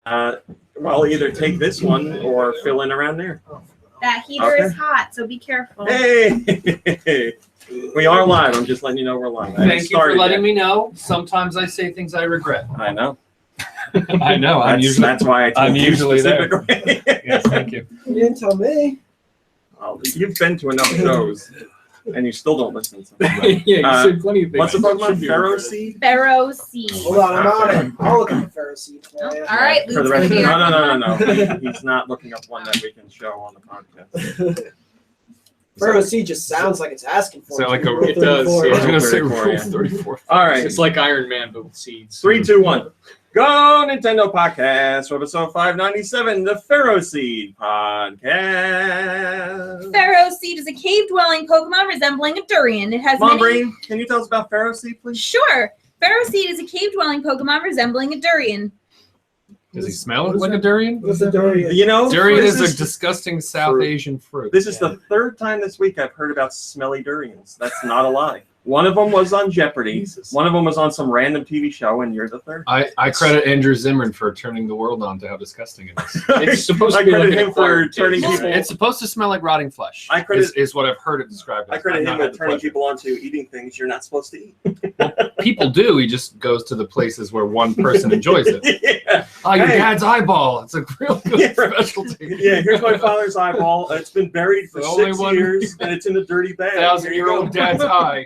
Well, either take this one or fill in around there. That heater is hot, so be careful. Hey! We are live. I'm just letting you know we're live. Thank you for letting me know. Sometimes I say things I regret. I know. I know. That's why I'm usually there. Yes, thank you. You didn't tell me. Well, you've been to enough shows, and you still don't listen to them. Yeah, you said plenty of things. What's the Pokemon? Pharaoh Seed? Pharaoh Seed. Hold on, I'm on it. I'll look at the Pharaoh Seed for you. All right, For the Luke's rest gonna of be No. He's not looking up one that we can show on the podcast. Pharaoh Seed just sounds like it's asking for So it. like it does. Yeah, I was gonna say Rule 34. All right. It's like Iron Man, but with seeds. 3, 2, 1. Go Nintendo Podcast, Webisode 597, the Pharaoh Seed Podcast. Pharaoh Seed is a cave-dwelling Pokemon resembling a durian. It has Mom, many... Brain, can you tell us about Pharaoh Seed, please? Sure. Pharaoh Seed is a cave-dwelling Pokemon resembling a durian. Does he smell like a durian? What's a durian? You know, Durian is a disgusting South Asian fruit. This is the third time this week I've heard about smelly durians. That's not a lie. One of them was on Jeopardy. Jesus. One of them was on some random TV show, and you're the third. I credit Andrew Zimmern for turning the world on to how disgusting it is. It's supposed I to be credit like him for turning people. It's supposed to smell like rotting flesh. I credit- is what I've heard it described as. I credit I've him not had with the turning pleasure. people onto eating things you're not supposed to eat. People do. He just goes to the places where one person enjoys it. Yeah. Oh, your Hey. dad's eyeball. It's a real good Yeah, right. specialty. Yeah, here's my father's eyeball. It's been buried for The only 6 one- years, and it's in a dirty bag. Here you 1,000-year-old go. dad's eye.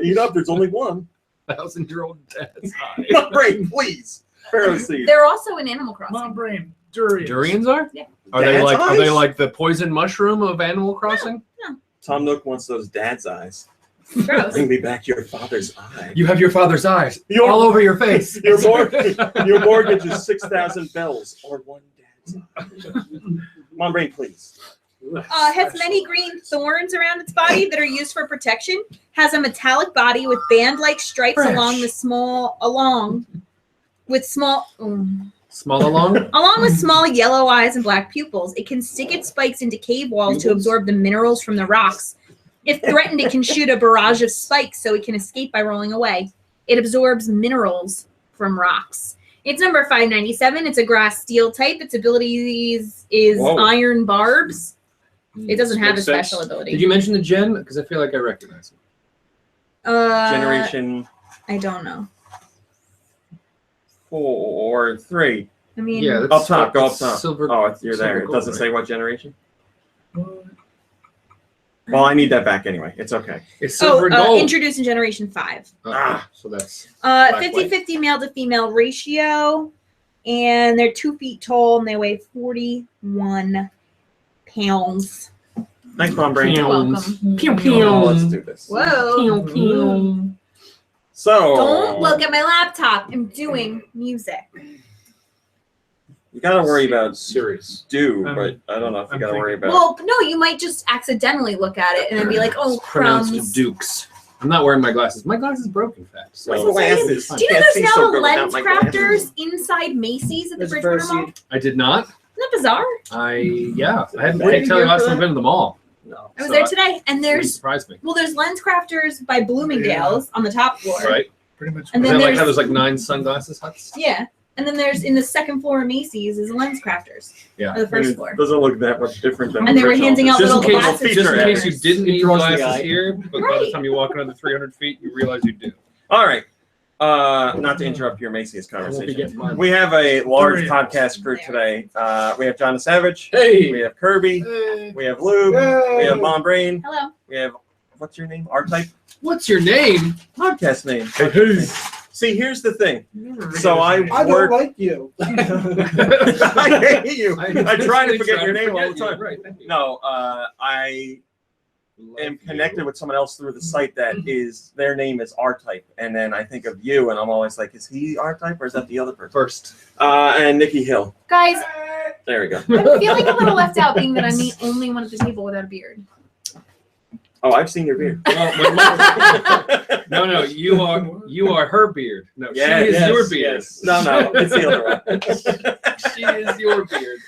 Eat up. There's only one. 1,000-year-old dad's eye. Not brain, please. Pharaoh Seed. They're also in Animal Crossing. brain. Durians. Durians are? Yeah. Are they Dad's like are they eyes? like the poison mushroom of Animal Crossing? Tom Nook wants those dad's eyes. Gross. Bring me back your father's eye. You have your father's eyes Your- all over your face. Your mortgage is 6,000 bells or one dad's eye. Mom, brain, please. Has many green thorns around its body that are used for protection. Has a metallic body with band-like stripes Fresh. along with small yellow eyes and black pupils. It can stick its spikes into cave walls to absorb the minerals from the rocks. If threatened, it can shoot a barrage of spikes so it can escape by rolling away. It absorbs minerals from rocks. It's number 597. It's a grass steel type. Its abilities is Whoa. iron barbs. It doesn't have a Makes sense. special ability. Did you mention the gen? Because I feel like I recognize it. Generation I don't know. 4 or 3. I mean, Yeah, Up top, go up top. Silver, Oh, you're there. silver It gold, doesn't say right? what generation. Well, I need that back anyway. It's okay. It's silver and gold. introduced in Generation 5. So that's 50-50 male to female ratio. And they're 2 feet tall and they weigh 41 pounds. Thanks, Mom, brain. You're welcome. Pew Oh, let's do this. Whoa. So Don't look at my laptop. I'm doing music. you gotta worry about serious. but I don't know if you I'm gotta worry about. Well, no, you might just accidentally look at it and then be like, oh, It's pronounced crumbs. Dukes. I'm not wearing my glasses. My glasses broke, in fact. So My glasses. Do you know Can't there's see now so a good without lens my crafters inside Macy's at the There's a Bridgewater Pharaoh Mall? Seed. I did not. Isn't that bizarre? I Where can't did tell you you last go for time I've been to the mall. No. I was So there today, and Really there's surprised me. there's lens crafters by Bloomingdale's on the top floor. Right? Pretty much. And Is then that like how there's- there's like 9 sunglasses huts? Yeah. And then there's in the second floor of Macy's is lens crafters. Yeah. On the first floor. It doesn't look that much different than. And they were original. handing out Just little in case- glasses. Just in feature case you editors. didn't need draws the glasses eye. here, but by the Right. time you walk another 300 feet, you realize you do. All right. Not to interrupt your Macy's I won't be conversation. getting mine. We have a large Durians. podcast crew today. We have John the Savage. Hey! We have Kirby. We have Lube. We have Mom Brain. Hello. We have, what's your name? R-Type? What's your name? Podcast name. Hey. See, here's the thing. So I I don't work. like you. I hate you. I try to forget your name all the you. time. Right, thank you. No, I am connected with someone else through the site that is, their name is R-Type. And then I think of you, and I'm always like, is he R-Type or is that the other person? First. And Nikki Hill. Guys, There we go. I feel like a little left out being that I'm the only one at the table without a beard. Oh, I've seen your beard. No, you are her beard. No, Yeah, she is yes, your beard. yes. No, it's the other one. She is your beard.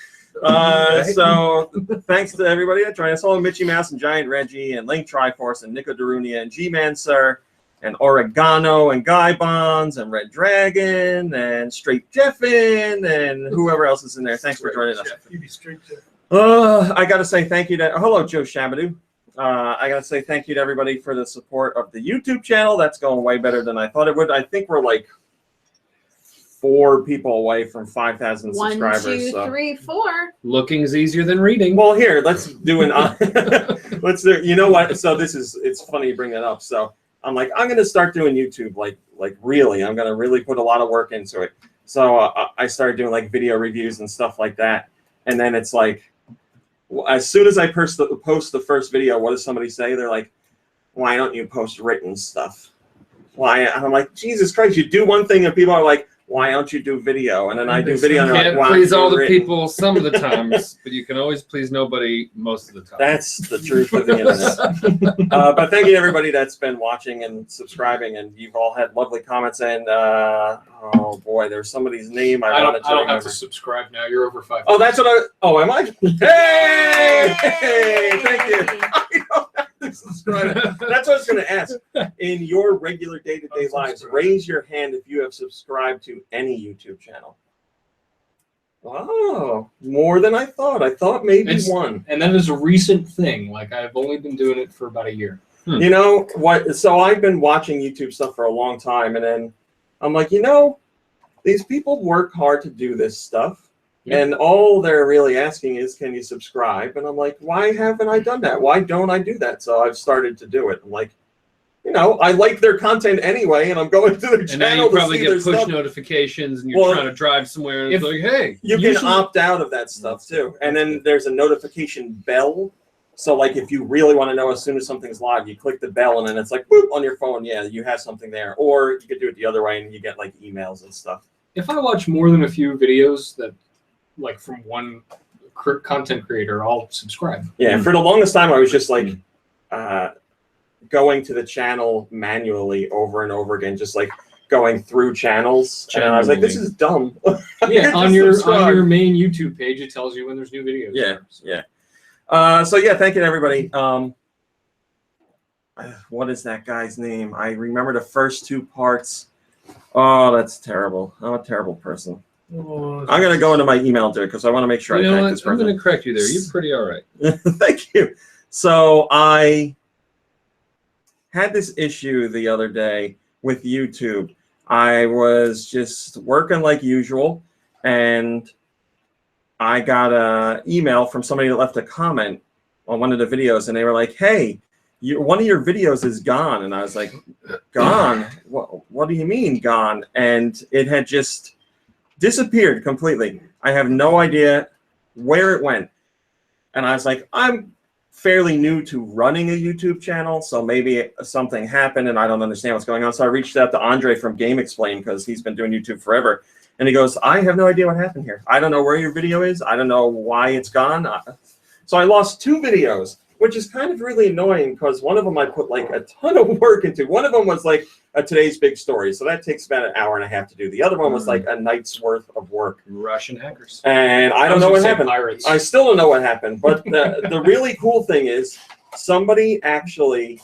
So thanks to everybody that joined us. All Mitchy Mouse and Giant Reggie and Link Triforce and Nico Darunia and G-Man Sir and Oregano and Guy Bonds and Red Dragon and Straight Jeffin and whoever else is in there. Thanks for joining us. I got to say thank you to hello Joe Shabadoo. I got to say thank you to everybody for the support of the YouTube channel. That's going way better than I thought it would. I think we're like 4 people away from 5,000 subscribers. 1, 2, 3, 4. Looking's easier than reading. Well, here, let's do an. Let's do. You know what? So it's funny you bring that up. So I'm like, I'm gonna start doing YouTube, like really. I'm gonna really put a lot of work into it. So I started doing like video reviews and stuff like that. And then it's like, as soon as I post the first video, what does somebody say? They're like, why don't you post written stuff? Why? And I'm like, Jesus Christ, you do one thing and people are like, why don't you do video? And then I do video and they're like, why please all the people some of the times, but you can always please nobody most of the time. That's the truth of the internet. But thank you to everybody that's been watching and subscribing, and you've all had lovely comments. And oh boy, there's somebody's name I wanted to remember. I don't have to subscribe now. You're over 5. Oh, that's what I. Oh, am I? Hey, thank you. I don't have to subscribe. That's what I was going to ask. In your regular day-to-day lives, raise your hand if you have subscribed to any YouTube channel. Oh, more than I thought. I thought maybe one. And that is a recent thing. Like, I've only been doing it for about a year. You know what? So I've been watching YouTube stuff for a long time, and then I'm like, you know, these people work hard to do this stuff. Yeah. And all they're really asking is, can you subscribe? And I'm like, why haven't I done that? Why don't I do that? So I've started to do it. I'm like, you know, I like their content anyway, and I'm going to their channel. And now you probably get push notifications, and you're trying to drive somewhere, and it's like, hey. You can opt out of that stuff, too. And then there's a notification bell. So, like, if you really want to know as soon as something's live, you click the bell, and then it's like, boop, on your phone, yeah, you have something there. Or you could do it the other way, and you get, like, emails and stuff. If I watch more than a few videos that, like, from one content creator, I'll subscribe. Yeah, for the longest time, I was just, like, going to the channel manually over and over again, just, like, going through channels. And I was like, this is dumb. Yeah, on your main YouTube page, it tells you when there's new videos. Yeah, yeah. So yeah, thank you to everybody. What is that guy's name? I remember the first 2 parts. Oh, that's terrible. I'm a terrible person. Oh, I'm gonna go into my email there because I want to make sure I thank this person. I'm gonna correct you there. You're pretty all right. Thank you. So I had this issue the other day with YouTube. I was just working like usual, and I got an email from somebody that left a comment on one of the videos, and they were like, hey, one of your videos is gone. And I was like, gone? What do you mean gone? And it had just disappeared completely. I have no idea where it went. And I was like, I'm fairly new to running a YouTube channel, so maybe something happened and I don't understand what's going on. So I reached out to Andre from Game Explain because he's been doing YouTube forever. And he goes, I have no idea what happened here. I don't know where your video is. I don't know why it's gone. So I lost 2 videos, which is kind of really annoying because one of them I put like a ton of work into. One of them was like a Today's Big Story. So that takes about an hour and a half to do. The other one was like a night's worth of work. Russian hackers. And I don't know what happened. Pirates. I still don't know what happened. But the really cool thing is somebody actually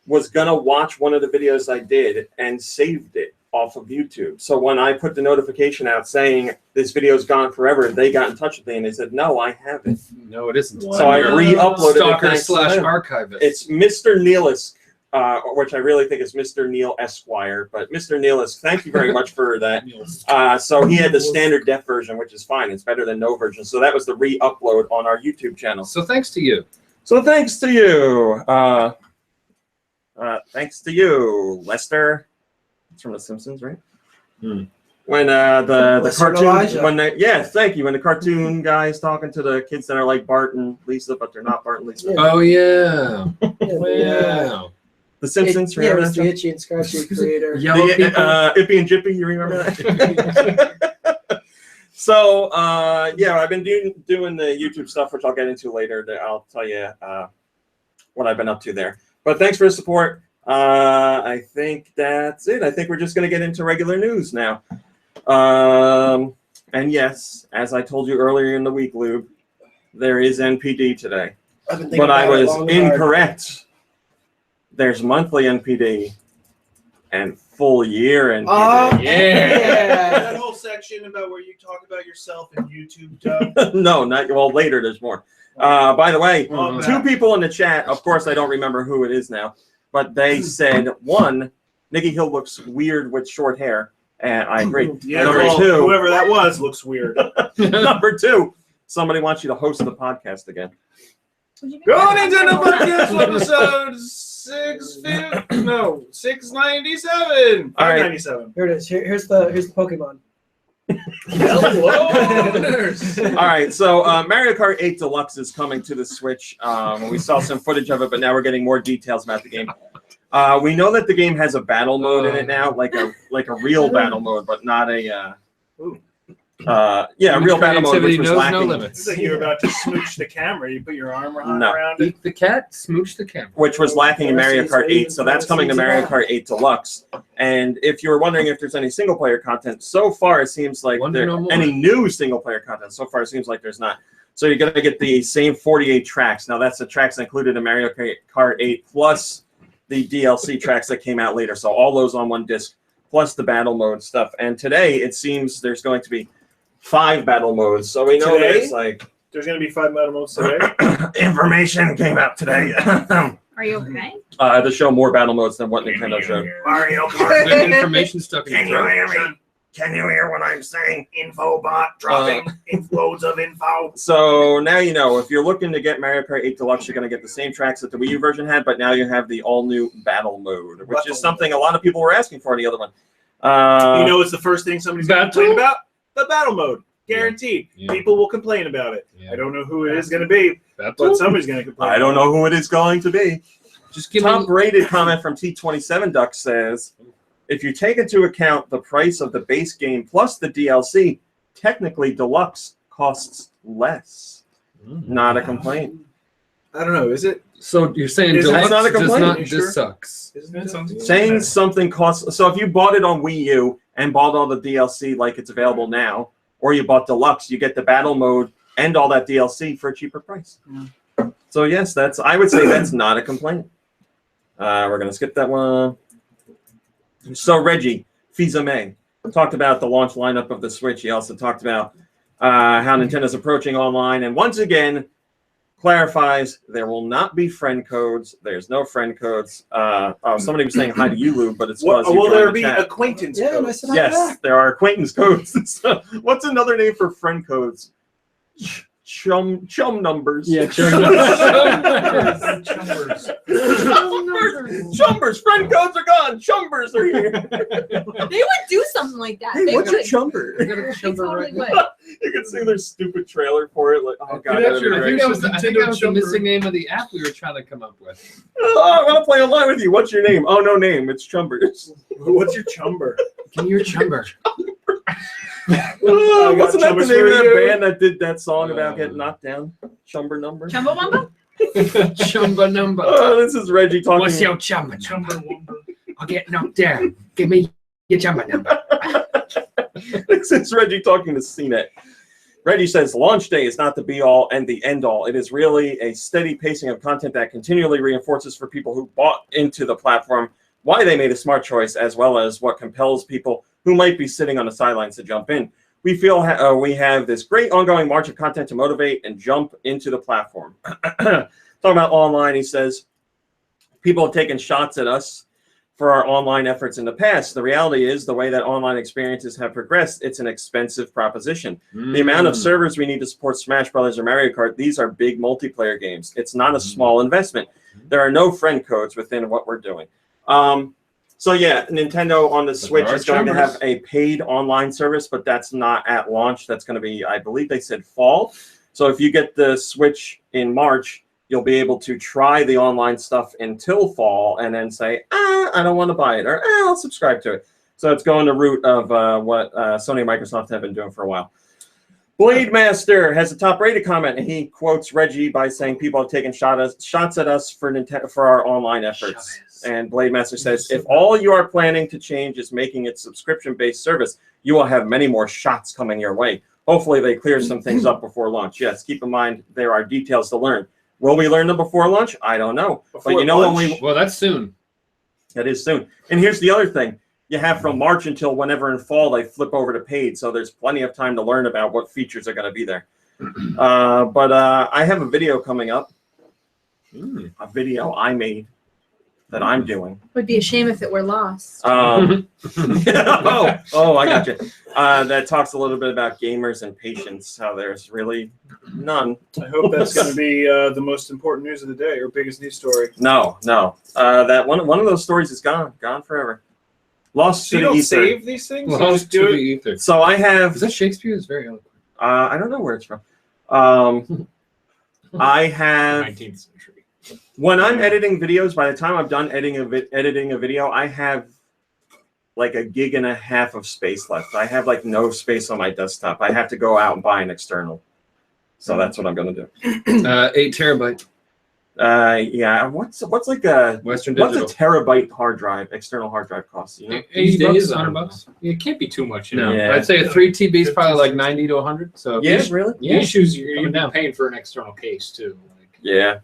was going to watch one of the videos I did and saved it off of YouTube. So when I put the notification out saying this video's gone forever, they got in touch with me and they said, no, I haven't. No, it isn't. So I re-uploaded Stalker / archivist. It's Mr. Neelisk, which I really think is Mr. Neil Esquire. But Mr. Neelisk, thank you very much for that. So he had the standard def version, which is fine. It's better than no version. So that was the re-upload on our YouTube channel. So thanks to you. So thanks to you. Thanks to you, Lester. It's from The Simpsons, right? Hmm. When the Lester cartoon, yes, thank you. When the cartoon guy is talking to the kids that are like Bart and Lisa, but they're not Bart and Lisa. Yeah. Oh yeah. Yeah. The Simpsons, Yeah, remember it's the Itchy and Scratchy creator. Yellow people. Ippy and Jippy, you remember that? So yeah, I've been doing the YouTube stuff, which I'll get into later. I'll tell you what I've been up to there. But thanks for the support. I think that's it. I think we're just going to get into regular news now. And yes, as I told you earlier in the week, Lube, there is NPD today. But I was incorrect. There's monthly NPD. and full year. And Yeah. That whole section about where you talk about yourself in YouTube dub. no, not well. Later, there's more. By the way, Well, two people in the chat. Of course, I don't remember who it is now, but they said one, Nikki Hill looks weird with short hair, and I agree. Yeah, Number well, two, whoever that was looks weird. number two, somebody wants you to host the podcast again. GoNintendo Podcast episode 697. All right. 597. Here it is. Here's the Pokemon. Hello. All right, so Mario Kart 8 Deluxe is coming to the Switch. We saw some footage of it, but now we're getting more details about the game. We know that the game has a battle mode in it now, like a real battle mode, but not a real battle mode, which was knows lacking. no It's limits. like you're about to smooch the camera. You put your arm around it. Eat the cat, smooch the camera. Which was lacking in Mario Kart 8, so that's coming to Mario Kart 8 Deluxe. And if you were wondering if there's any single-player content, so far it seems like Wonder no more. any new single-player content. So far it seems like there's not. So you're going to get the same 48 tracks. Now that's the tracks included in Mario Kart 8 plus the DLC tracks that came out later. So all those on one disc plus the battle mode stuff. And today it seems there's going to be 5 battle modes. So we know Today? there's like There's going to be 5 battle modes today. information came out today. Are you okay? To show more battle modes than what Nintendo showed. Mario There's information stuck in your throat. me? Can you hear what I'm saying? Infobot dropping loads of info. So now you know, if you're looking to get Mario Kart 8 Deluxe, you're going to get the same tracks that the Wii U version had, but now you have the all-new battle mode, which is something a lot of people were asking for in the other one. You know, it's the first thing somebody's going to complain about? The battle mode. Guaranteed. Yeah. People will complain about it. Yeah. I don't know who it is going to be, That's but somebody's going to complain. I don't know who it is going to be. Just give me. Top-rated comment from T27 Duck says, if you take into account the price of the base game plus the DLC, technically Deluxe costs less. Not a complaint. I don't know. Is it? So you're saying Is Deluxe that not a does complaint? not You sure? just sucks. Isn't it something? Saying something costs... So if you bought it on Wii U and bought all the DLC like it's available now, or you bought Deluxe, you get the battle mode and all that DLC for a cheaper price. So yes, I would say that's not a complaint. We're going to skip that one. So Reggie Fils-Aimé talked about the launch lineup of the Switch. He also talked about how Nintendo's approaching online. And once again, clarifies there will not be friend codes. There's no friend codes. Somebody was saying hi to you, Lou, but it's because you Will joined there the be chat. acquaintance Yeah, codes? nice to have Yes, back. there are acquaintance codes. So, what's another name for friend codes? Chum numbers. Yeah, Chumbers. Friend codes are gone. Chumbers are here. They would do something like that. Hey, They what's your would. chumber? I got a They chumber totally right would. You can see their stupid trailer for it. Like, oh god, I that'd be think great. that was the Nintendo missing name of the app we were trying to come up with. Oh, I want to play online with you. What's your name? Oh, no name. It's Chumbers. What's your chumber? Give me your chumber. Oh, wasn't that the Chumbers name of for that you. band that did that song about getting knocked down? Chumber number. Chumbawamba? Chumba number. Oh, this is Reggie talking. What's your chumba number? I'll get knocked down. Give me your chumba number. This is Reggie talking to CNET. Reggie says, launch day is not the be-all and the end-all. It is really a steady pacing of content that continually reinforces for people who bought into the platform why they made a smart choice, as well as what compels people who might be sitting on the sidelines to jump in. We feel we have this great ongoing march of content to motivate and jump into the platform. Talking about online, he says, people have taken shots at us for our online efforts in the past. The reality is the way that online experiences have progressed, it's an expensive proposition. The amount of servers we need to support Smash Brothers or Mario Kart, these are big multiplayer games. It's not a small investment. There are no friend codes within what we're doing. So yeah, Nintendo on the Switch is going to have a paid online service, but that's not at launch. That's going to be, I believe they said fall. So if you get the Switch in March, you'll be able to try the online stuff until fall and then say, I don't want to buy it, or I'll subscribe to it. So it's going the route of what Sony and Microsoft have been doing for a while. Blade Master has a top-rated comment, and he quotes Reggie by saying people have taken shots at us for our online efforts. And Blade Master says, if all you are planning to change is making it subscription-based service, you will have many more shots coming your way. Hopefully they clear some things up before launch. Yes, keep in mind there are details to learn. Will we learn them before launch? I don't know. But you know when we... Well, that's soon. That is soon. And here's the other thing. You have from March until whenever in fall they flip over to paid, so there's plenty of time to learn about what features are going to be there. But I have a video coming up. A video I made that I'm doing. Would be a shame if it were lost. I got you. That talks a little bit about gamers and patience, how there's really none. I hope that's going to be the most important news of the day or biggest news story. No. That one of those stories is gone forever. Lost So you to the don't ether. save these things? You Lost just do to it? the ether. So I have. Is that Shakespeare? It's very eloquent. I don't know where it's from. I have. 19th century. When I'm editing videos, by the time I'm done editing a video, I have like 1.5 gigs of space left. I have like no space on my desktop. I have to go out and buy an external. So that's what I'm going to do. 8 terabyte. Yeah. What's like a Western what's a Digital. terabyte hard drive, external hard drive cost? You know? $80, days, $100. It can't be too much. No, Yeah. I'd say a 3 TB is probably like 90 to 100. So Yeah, really? The issues you're Coming down. paying for an external case too. Like, Yeah.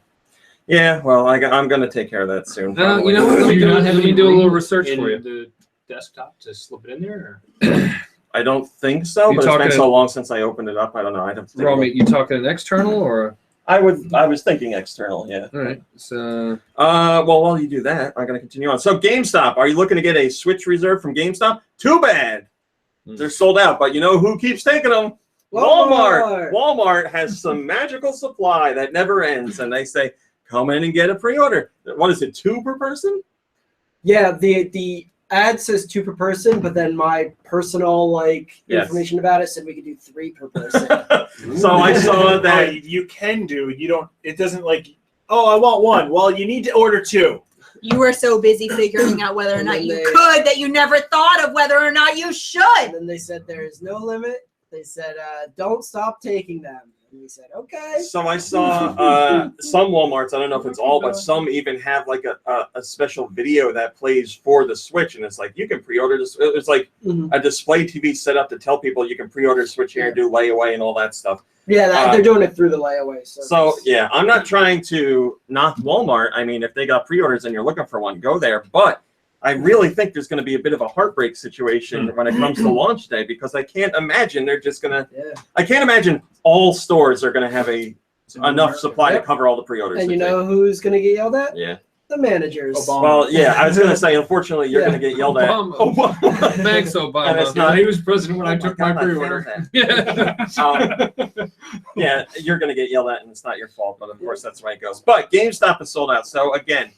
Well, I'm going to take care of that soon. you know what? Do Let you not have me any do a little room research in for you. the desktop to slip it in there. I don't think so, You but it's been talking- so long since I opened it up. I don't know. I'd have to think Raw about- meat, you talking an external or? I was thinking external. Yeah. All right. So Well, while you do that, I'm going to continue on. So, GameStop, are you looking to get a Switch reserve from GameStop? Too bad. They're sold out, but you know who keeps taking them? Walmart. Walmart has some magical supply that never ends, and they say, come in and get a pre-order. What is it, 2 per person? Yeah, the ad says 2 per person, but then my personal Yes. information about it said we could do 3 per person. So I saw that that. you can do. You don't. It doesn't like. Oh, I want 1. Well, you need to order 2. You were so busy figuring out whether or And not then you they- could that you never thought of whether or not you should. And then they said there is no limit. They said don't stop taking them. And we said okay. So I saw some Walmarts, I don't know if it's all, but some even have like a special video that plays for the Switch, and it's like you can pre-order this. It's like Mhm. a display TV set up to tell people you can pre-order Switch here and do layaway and all that stuff. Yeah, they're doing it through the layaway. So yeah, I'm not trying to knock Walmart. I mean, if they got pre-orders and you're looking for one, go there. But I really think there's going to be a bit of a heartbreak situation when it comes to launch day, because I can't imagine they're just going to. Yeah. I can't imagine all stores are going to have enough supply to cover all the pre-orders. And you that know who's gonna get yelled at? they- Yeah. The managers. Obama. Well, yeah, I was going to say, unfortunately, you're Yeah. going to get yelled at. Obama. Thanks, Obama. And it's Yeah, not. he was president when I Oh took God, my I pre-order. found Yeah. Yeah, you're going to get yelled at, and it's not your fault, but of course that's the way it goes. But GameStop is sold out. So again,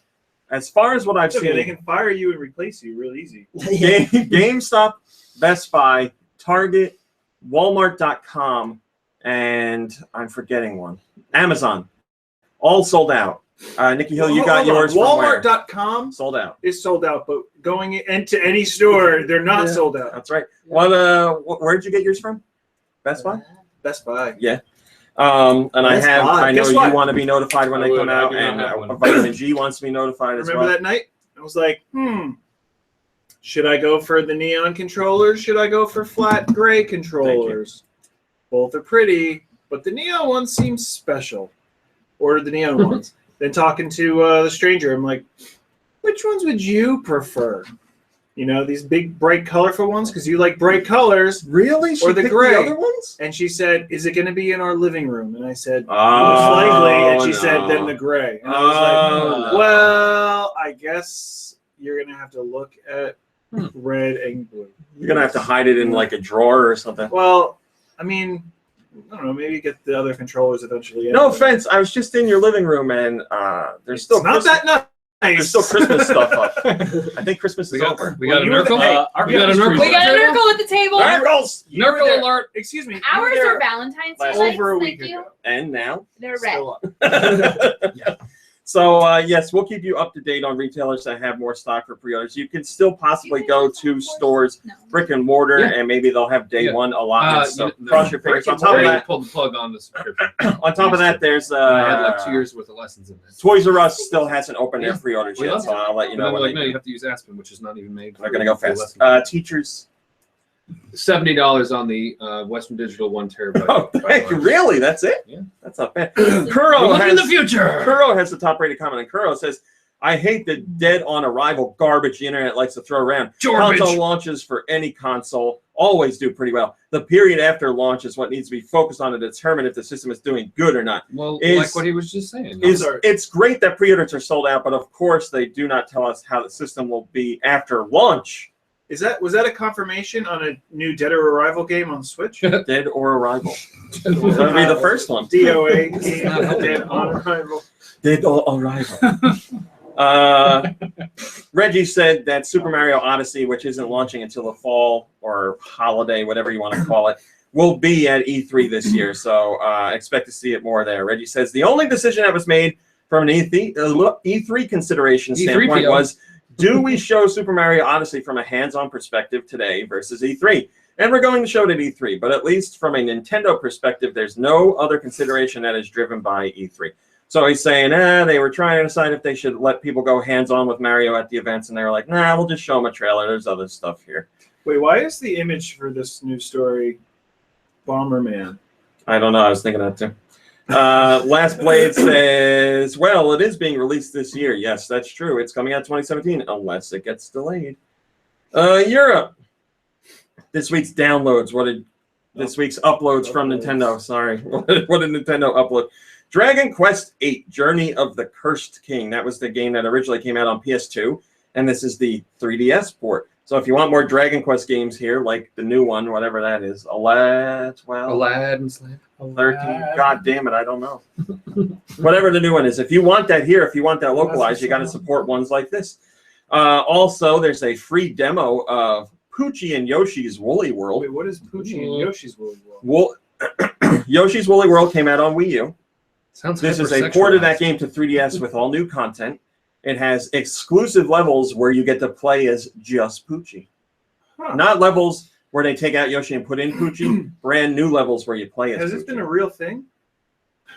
as far as what I've It's okay. They seen, can fire you and replace you real easy. Yeah. GameStop, Best Buy, Target, Walmart.com, and I'm forgetting one. Amazon, all sold out. Nikki Hill, you got Hold on. yours from where? Walmart.com Sold out. is sold out, but going into any store, they're not Yeah. sold out. That's right. Where'd you get yours from? Best Buy. Best Buy. And Best Buy. I know Guess you what? want to be notified when I they would. come I out, do not and have one. Vitamin G wants to be notified as Remember well. that night? I was like, should I go for the neon controllers? Should I go for flat gray controllers? Both are pretty, but the neon one seems special. Ordered the neon ones. Then talking to the stranger, I'm like, which ones would you prefer? You know, these big, bright, colorful ones, because you like bright colors. Really? She Or the picked gray. other ones? And she said, is it going to be in our living room? And I said, most Oh, likely. And she no. said, then the gray. And I Oh, was like, no. well, I guess you're going to have to look at red and blue. You're gonna have to hide it in like a drawer or something. Well, I mean, I don't know. Maybe get the other controllers eventually. No offense, I was just in your living room, and there's still It's not Christmas, that nice. there's still Christmas stuff up. I think Christmas We is got over. we got a you were the- Nurgle. hey, We got a Nurgle. We got a Nurgle at the table. Nurgles! You were Nurgle there- alert. Excuse me. you were Ours there are Valentine's Day Last- lights, over a thank week you. ago. And now? They're red. Still up. So, yes, we'll keep you up to date on retailers that have more stock for pre-orders. You can still possibly go to stores, No. brick and mortar, Yeah. and maybe they'll have day Yeah. one allotments. So you- cross your fingers. Brick On and top of mortar, that, you pulled the plug on the subscription. on top of that, there's I had like 2 years worth of lessons in this. Toys R Us still hasn't opened their Yeah. pre-orders We yet, love so I'll let you And know then when they're they like, no, do. you have to use Aspen, which is not even made. They're going to go for fast. lessons. Teachers. $70 on the Western Digital 1 terabyte. Oh, heck, really? That's it? Yeah. That's not bad. We're Kuro looking in the has, future. Kuro has the top-rated comment, and Kuro says, I hate the dead on arrival garbage the internet likes to throw around. Garbage. Console launches for any console always do pretty well. The period after launch is what needs to be focused on to determine if the system is doing good or not. Well, Is- like what he was just saying. It's great that pre-orders are sold out, but of course they do not tell us how the system will be after launch. Was that a confirmation on a new Dead or Arrival game on Switch? Dead or Arrival. That would be the first one. DOA game, Dead on Arrival. Dead or Arrival. Reggie said that Super Mario Odyssey, which isn't launching until the fall or holiday, whatever you want to call it, will be at E3 this year. So expect to see it more there. Reggie says the only decision that was made from an E3 consideration standpoint E3PO. was, do we show Super Mario Odyssey from a hands-on perspective today versus E3? And we're going to show it at E3, but at least from a Nintendo perspective, there's no other consideration that is driven by E3. So he's saying, they were trying to decide if they should let people go hands-on with Mario at the events, and they were like, nah, we'll just show them a trailer. There's other stuff here. Wait, why is the image for this new story Bomberman? I don't know. I was thinking that too. Last Blade says, well, it is being released this year. Yes, that's true. It's coming out 2017, unless it gets delayed. Europe. This week's downloads. This week's uploads from Nintendo. Sorry. What did Nintendo upload? Dragon Quest VIII, Journey of the Cursed King. That was the game that originally came out on PS2, and this is the 3DS port. So if you want more Dragon Quest games here, like the new one, whatever that is, Aladdin Slam. 13. God damn it, I don't know. Whatever the new one is. If you want that here, if you want that localized, you got to support ones like this. Also, there's a free demo of Poochie and Yoshi's Woolly World. Wait, what is Poochie and Yoshi's Woolly World? Yoshi's Woolly World came out on Wii U. Sounds This is a port of that game to 3DS with all new content. It has exclusive levels where you get to play as just Poochie. Huh. Not levels where they take out Yoshi and put in Poochie. Brand new levels where you play as Has Poochie. this been a real thing?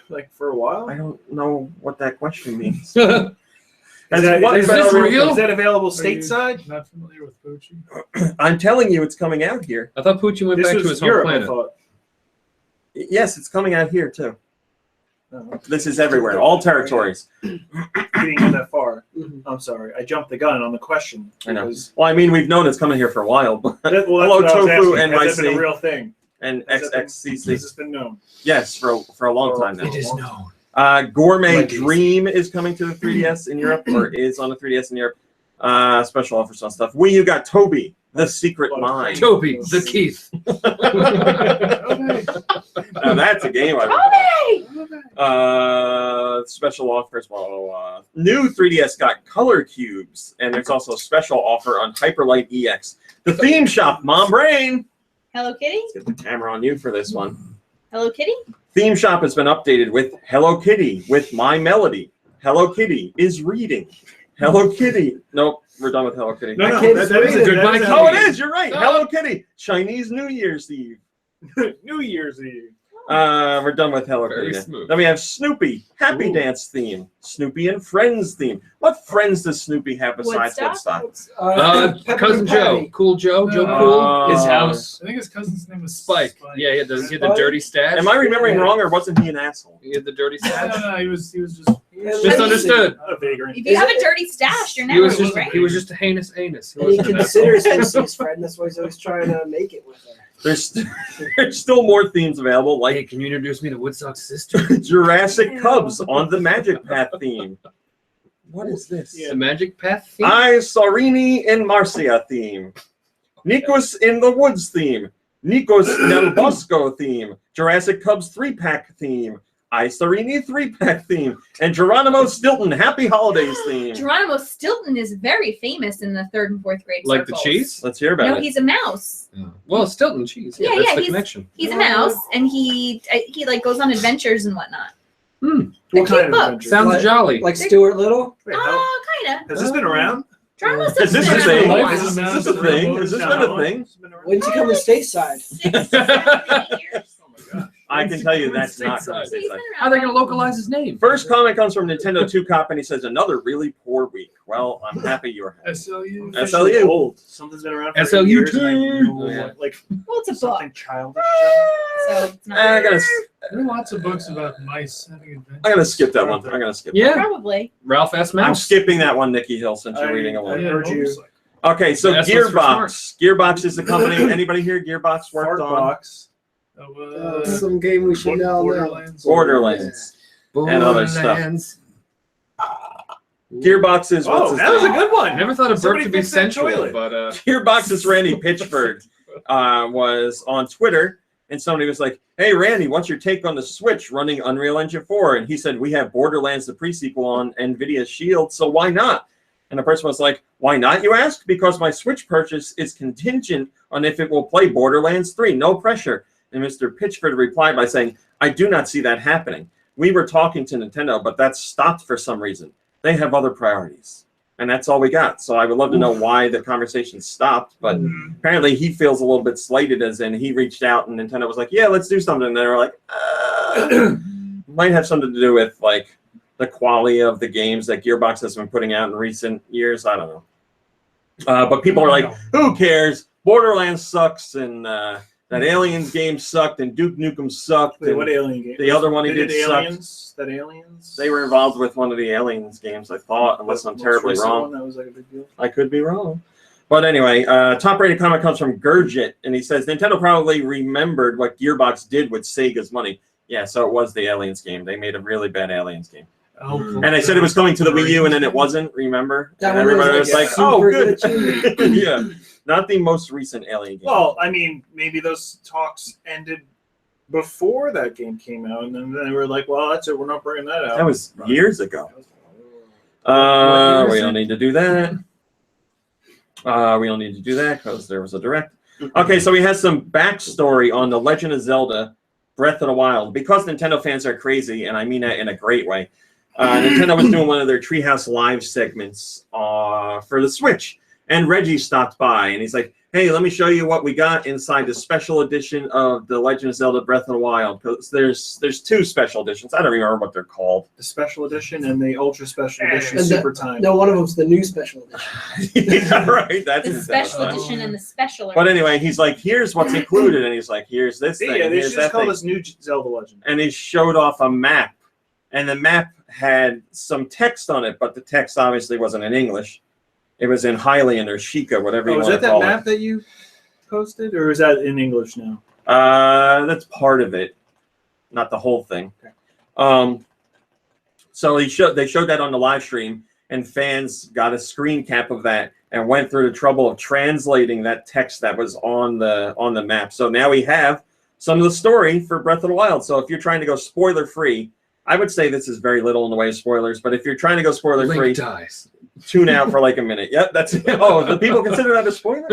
Like for a while? I don't know what that question means. Is that real? Is that available stateside? Not familiar with Poochie. I'm telling you, it's coming out here. I thought Poochie went This back to was his Europe, home I planet. thought. Yes, it's coming out here too. Oh, This is everywhere, all territories. getting in that far. Mhm. I'm sorry. I jumped the gun on the question. I know. because- Well, I mean, we've known it's coming here for a while, but Well, Hello, that's what I was Tofu asking. Has that been NYC. a real thing? and Has that been- XXCC. Has this been known? Yes, for a long time now. It is known. Gourmet Like Dream is coming to the 3DS in Europe, or is on the 3DS in Europe. Special offers on stuff. Wii U got Toby, The Secret Mine. Toby, the Keith. Now that's a game I special offers. Well, new 3DS got color cubes, and there's also a special offer on Hyperlight EX. The theme shop, Mom Brain. Hello Kitty? Let's get the camera on you for this one. Hello Kitty? Theme shop has been updated with Hello Kitty with My Melody. Hello Kitty is reading. Hello Kitty. Nope, we're done with Hello Kitty. No, can't that say is a that. good Goodbye, one. Oh, it is. You're right. No. Hello Kitty. Chinese New Year's Eve. New Year's Eve. We're done with Hello Very Kitty. now. smooth. Then we have Snoopy, Happy Ooh. Dance theme. Snoopy and Friends theme. What friends does Snoopy have besides Woodstock? Woodstock? Pepper Cousin and Joe, Patty. Cool Joe, Joe No. Cool, his Oh. house, I think his cousin's name was Spike. Yeah, he had the Spike? dirty stash. Am I remembering wrong, or wasn't he an asshole? He had the dirty No, stash. no, he was just. Misunderstood. A vagrant. If you have a dirty stash, you're He never was just right. he was just a heinous anus. He And he wasn't an considers his friend. That's why he's always trying to make it with her. There's still more themes available, asshole. Hey, like can you introduce me to Woodstock's sister? Jurassic Cubs on the Magic Path theme. What is this? The Magic Path theme? I Sorini in Marcia theme. Nikos in the Woods theme. Nikos del Bosco theme. Jurassic Cubs 3-pack theme. I Sorini 3-pack theme. And Geronimo Stilton Happy Holidays theme. Geronimo Stilton is very famous in the 3rd and 4th grade Like the circles. cheese? Let's hear about No, it. he's a mouse. Well, Stilton cheese. Yeah, Yeah, that's yeah, the he's- connection. He's a mouse, and he like goes on adventures and whatnot. They're What cute kind of books. adventure? Sounds Like- jolly. Like Stuart Little. Wait, how- Oh, kinda. has this been around? Geronimo Is this Stilton's a been thing? around for a Is while. this Is this a thing? Has this been a thing? It's been around? When'd you come to stateside? 6, 7, 8 years. Oh my gosh. I can tell you that's not Stateside. So he's been How are they around. going to localize his name? First comment comes from Nintendo 2 Cop, and he says, another really poor week. Well, I'm happy you're happy. SLU. SLU. Officially old. Something's been around for SLU 8 years, and I too. know Oh, yeah. what, like Well, it's a book, something childish. so it's not. I gotta There are lots of books about mice having adventures. I'm gonna skip that one. I'm gonna skip. Yeah. Probably. Ralph S. That. I'm Mouse. skipping that one, Nikki Hill, since you're reading a I one. heard you. motorcycle. Okay, so That's what's for Gearbox. Gearbox is the company. Anybody here? Gearbox worked on Box. Some game we should know. Borderlands. Borderlands and other stuff. Borderlands. Gearbox is what's Oh, his that was a name? good one. I never thought a burp Somebody could be fix that sensual, toilet. but Gearbox's Randy Pitchford was on Twitter, and somebody was like, "Hey, Randy, what's your take on the Switch running Unreal Engine 4?" And he said, "We have Borderlands, the pre-sequel, on NVIDIA Shield, so why not?" And the person was like, "Why not, you ask? Because my Switch purchase is contingent on if it will play Borderlands 3. No pressure." And Mr. Pitchford replied by saying, "I do not see that happening. We were talking to Nintendo, but that stopped for some reason. They have other priorities." And that's all we got. So I would love to know why the conversation stopped. But apparently he feels a little bit slighted, as in he reached out and Nintendo was like, "Yeah, let's do something." And they were like, might have something to do with like the quality of the games that Gearbox has been putting out in recent years. I don't know. But people are like, "Who cares? Borderlands sucks, and that Aliens game sucked, and Duke Nukem sucked." Wait, and what Alien game? the other one he They did sucked. Aliens? That Aliens? They were involved with one of the Aliens games, I thought, unless I'm terribly wrong. One, that was like a big deal. I could be wrong. But anyway, top-rated comment comes from Gurgit, and he says, Nintendo probably remembered what Gearbox did with Sega's money. Yeah, so it was the Aliens game. They made a really bad Aliens game. And they said it was coming to the Wii U, and then it wasn't, remember? That And one everybody was was like, like oh, super good. glitchy. Yeah, not the most recent Alien game. Well, I mean, maybe those talks ended before that game came out, and then they were like, "Well, that's it. We're not bringing that out." That was years ago. We don't need to do that. We don't need to do that because there was a direct. Okay, so we have some backstory on The Legend of Zelda Breath of the Wild. Because Nintendo fans are crazy, and I mean that in a great way, Nintendo was doing one of their Treehouse Live segments for the Switch. And Reggie stopped by, and he's like, "Hey, let me show you what we got inside the special edition of The Legend of Zelda Breath of the Wild." Because there's two special editions. I don't remember what they're called. The special edition and the ultra special edition, And super time. No, one of them's the new special edition. Yeah, right. That's The Nintendo special style. edition and the special. But anyway, he's like, "Here's what's included," and he's like, "Here's this thing, Yeah, they here's should just that call thing," this new Zelda Legend. and he showed off a map, and the map had some text on it, but the text obviously wasn't in English. It was in Hylian or Sheikah, whatever you Oh, is want that to call that map that you posted, or is that in English now? it. That's part of it, not the whole thing. Okay. So they showed that on the live stream, and fans got a screen cap of that and went through the trouble of translating that text that was on the map. So now we have some of the story for Breath of the Wild. So if you're trying to go spoiler free, I would say this is very little in the way of spoilers. But if you're trying to go spoiler free, Link dies. tune out for like a minute. Yep, that's it. Oh, do people consider that a spoiler?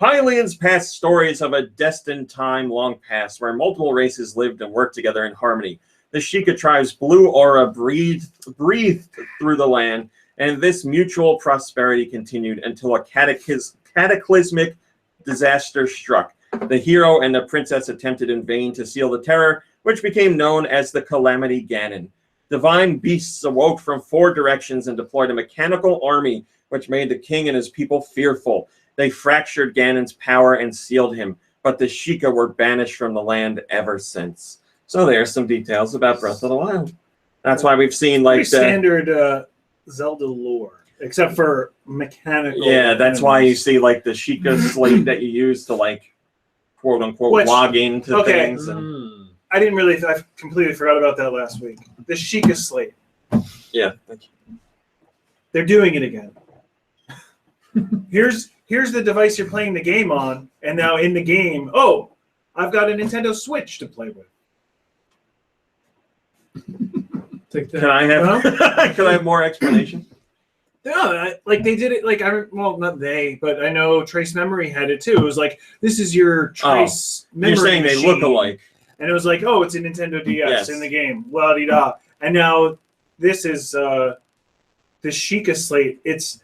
Hylian's past stories of a destined time long past where multiple races lived and worked together in harmony. The Sheikah tribe's blue aura breathed through the land, and this mutual prosperity continued until a cataclysmic disaster struck. The hero and the princess attempted in vain to seal the terror, which became known as the Calamity Ganon. Divine beasts awoke from 4 directions and deployed a mechanical army, which made the king and his people fearful. They fractured Ganon's power and sealed him, but the Sheikah were banished from the land ever since. So there's some details about Breath of the Wild. That's why we've seen like Pretty standard Zelda lore, except for mechanical. yeah, that's why you enemies. see like the Sheikah Slate that you use to like quote unquote Which- log into okay. things. And, I didn't really. I completely forgot about that last week. The Sheikah Slate. yeah. They're doing it again. Here's the device you're playing the game on, and now in the game, oh, I've got a Nintendo Switch to play with. Take that. Can I have can I have more explanation? Yeah, like they did it. Like well, not they, but I know Trace Memory had it too. It was like this is your Trace memory. You're saying they machine. look alike. And it was like, oh, it's a Nintendo DS Yes. in the game. La di da. And now this is the Sheikah Slate. It's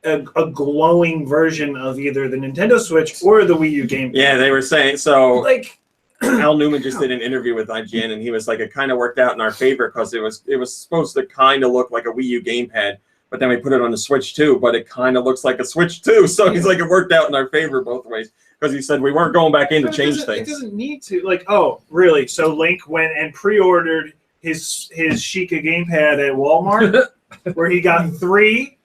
a glowing version of either the Nintendo Switch or the Wii U game. Yeah, they were saying so. Like, Al Newman just did an interview with IGN, and he was like, it kind of worked out in our favor because it was supposed to kind of look like a Wii U gamepad, but then we put it on the Switch too, but it kind of looks like a Switch too. So he's like, it worked out in our favor both ways because he said we weren't going back in to But change It things. doesn't need to. Like, oh, really? So Link went and pre-ordered his Sheikah gamepad at Walmart, where he got 3.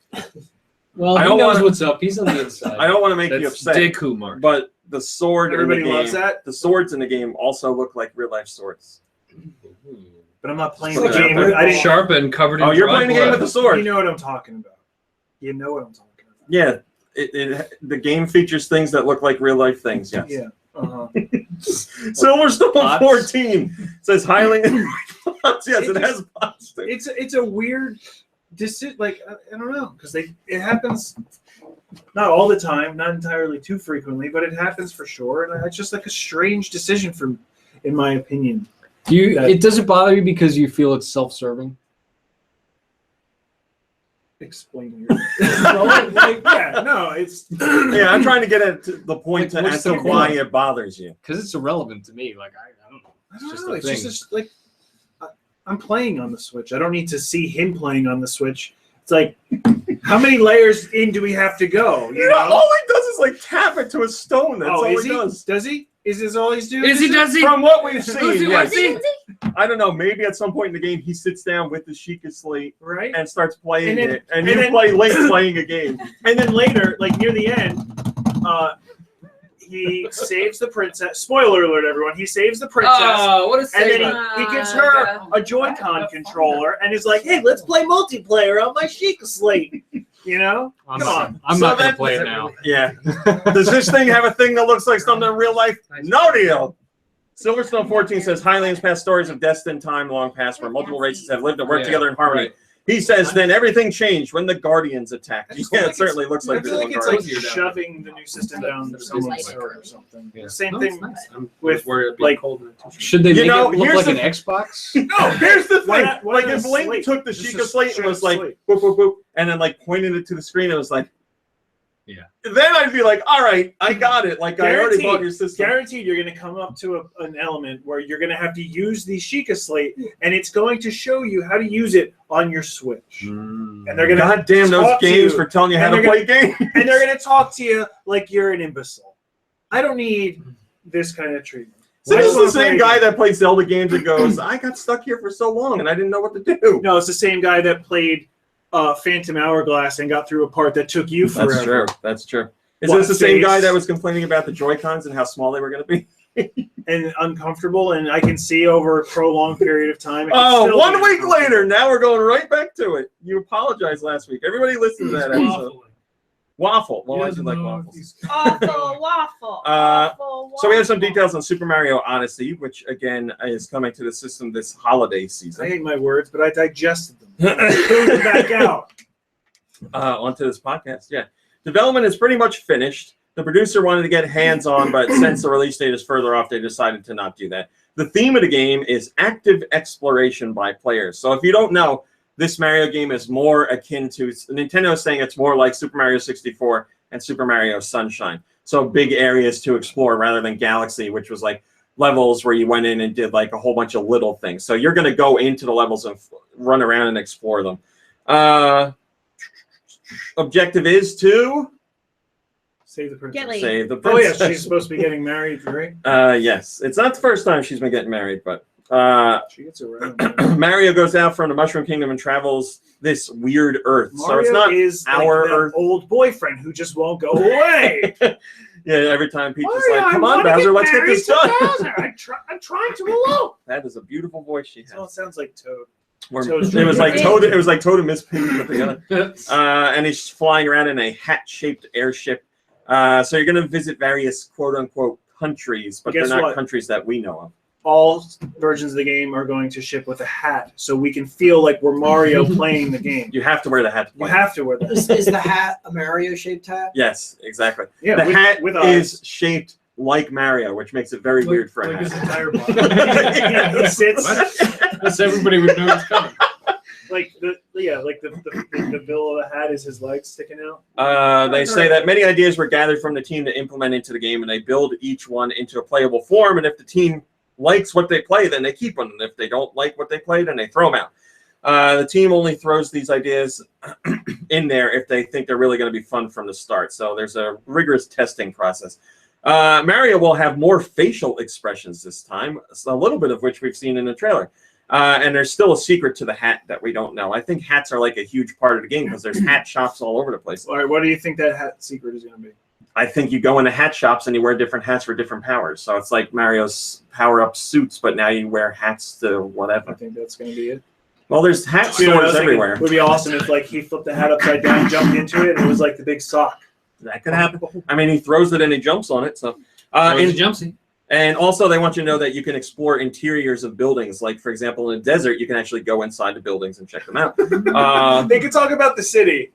Well, I he don't knows wanna- what's up. He's on the inside. I don't want to make you That's upset, Deku Mark. but the sword Everybody in the game, loves that. the swords in the game also look like real life swords. But I'm not playing So the game. that- I didn't. Sharp and covered in Oh, you're dry playing the game blood. with the sword. You know what I'm talking about. You know what I'm talking about. Yeah, the game features things that look like real life things. Yes. Yeah. Uh-huh. Silverstone Bots? 14 says highly. Yes, it has bots. Too. It's a weird decision. Like, I don't know, because it happens not all the time, not entirely too frequently, but it happens for sure, and it's just like a strange decision in my opinion. It doesn't bother you because you feel it's self-serving. Explain your yeah, no, it's Yeah, I'm trying to get at the point Like, to what's as to the why point? it bothers you. Because it's irrelevant to me. Like I don't know. I don't just know. a It's thing. just like I'm playing on the Switch. I don't need to see him playing on the Switch. It's like, how many layers in do we have to go? You know, all he does is like tap it to a stone. That's all is he does. Does he? Is this all he's doing? Does he? From what we've seen, he? yes. Was he? I don't know. Maybe at some point in the game, he sits down with the Sheikah Slate Right. and starts playing And then- it, and and you then- play Link playing a game. And then later, like near the end, he saves the princess. Spoiler alert, everyone. He saves the princess. Oh, what a And then saver. he gives her a Joy-Con controller and is like, hey, let's play multiplayer on my Sheikah Slate. You know? I'm Come not, on. I'm So not going that- to play it now. Yeah. Does this thing have a thing that looks like something in real life? No deal. Silverstone 14 says Highlands past stories of destined time long past where multiple races have lived and worked Yeah, together in harmony. right. He says then everything changed when the Guardians attacked. I Yeah, just feel it like certainly looks I like feel the like it's Guardians. like shoving the new system down someone's throat or something. Yeah. Same No, thing it's not. I'm with, worried it'd be like- cold in the t-shirt. Should they You make know, it look here's like an the- Xbox? No, here's the Why thing. not- why Like not if a Link slate? took the Just Sheikah a Slate and straight was like slate. boop boop boop, and then like pointed it to the screen, it was like, Yeah. Then I'd be like, all right, I got it. Like I already bought your system. Guaranteed, you're going to come up to an element where you're going to have to use the Sheikah Slate, and it's going to show you how to use it on your Switch. And they're going to God damn those talk to games you, for telling you how and to they're play games. and they're going to talk to you like you're an imbecile. I don't need this kind of treatment. So I this is wanna the same play guy games. that played Zelda games and goes, I got stuck here for so long and I didn't know what to do. No, it's the same guy that played Phantom Hourglass and got through a part that took you forever. That's true. That's true. Is What this the same face? guy that was complaining about the Joy-Cons and how small they were going to be? And uncomfortable, and I can see over a prolonged period of time. it can Oh, still 1 be week uncomfortable. later, now we're going right back to it. You apologized last week. Everybody listened to that episode. Waffle. Well, I do like waffles. Awful waffle. Uh, Awful So we have some waffle. details on Super Mario Odyssey, which again is coming to the system this holiday I season. hate my words, but I digested them. Put them back out. Onto this podcast. Yeah. Development is pretty much finished. The producer wanted to get hands-on, but since the release date is further off, they decided to not do that. The theme of the game is active exploration by players. So if you don't know, this Mario game is more akin to Nintendo is saying it's more like Super Mario 64 and Super Mario Sunshine. So big areas to explore rather than Galaxy, which was like levels where you went in and did like a whole bunch of little things. So you're going to go into the levels and run around and explore them. Objective is to Save the princess. Get laid. save the Oh yeah, princess. she's supposed to be getting married, right? Yes. It's not the first time she's been getting married, but She gets around. Mario goes out from the Mushroom Kingdom and travels this weird Earth. Mario So it's not is our like that Earth. old boyfriend who just won't go away. Yeah, every time Peach is Mario, like, come I on, wanna Bowser, let's get married this to done. Bowser. I'm trying to elope. That is a beautiful voice she Oh, it has. sounds like Toad. It was like Toad. It was like Toad and Miss Piggy put together. And he's flying around in a hat-shaped airship. So you're going to visit various quote-unquote countries, but they're Guess not what? countries that we know of. All versions of the game are going to ship with a hat, so we can feel like we're Mario playing the game. You have to wear the hat to You play. have to wear that. Is the hat a Mario-shaped hat? Yes, exactly. Yeah, The hat with is shaped like Mario, which makes it very weird for a Like his hat. entire body. yeah, he sits Unless everybody would know it's coming. like the bill of the hat is his legs sticking out. They say that many ideas were gathered from the team to implement into the game, and they build each one into a playable form. And if the team likes what they play, then they keep them. And if they don't like what they play, then they throw them out. The team only throws these ideas in there if they think they're really going to be fun from the start. So there's a rigorous testing process. Mario will have more facial expressions this time, a little bit of which we've seen in the trailer. And there's still a secret to the hat that we don't know. I think hats are like a huge part of the game because there's hat shops all over the place. All right, what do you think that hat secret is going to be? I think you go into hat shops and you wear different hats for different powers. So it's like Mario's power-up suits, but now you wear hats to whatever. I think that's going to be it. Well, there's hat You know what I stores was thinking? everywhere. It would be awesome if like he flipped the hat upside down, jumped into it, and it was like the big sock. That could happen. I mean, he throws it and he jumps on it. So, Throws the jumpsuit. and also they want you to know that you can explore interiors of buildings. Like, for example, in a desert, you can actually go inside the buildings and check them out. They could talk about the city,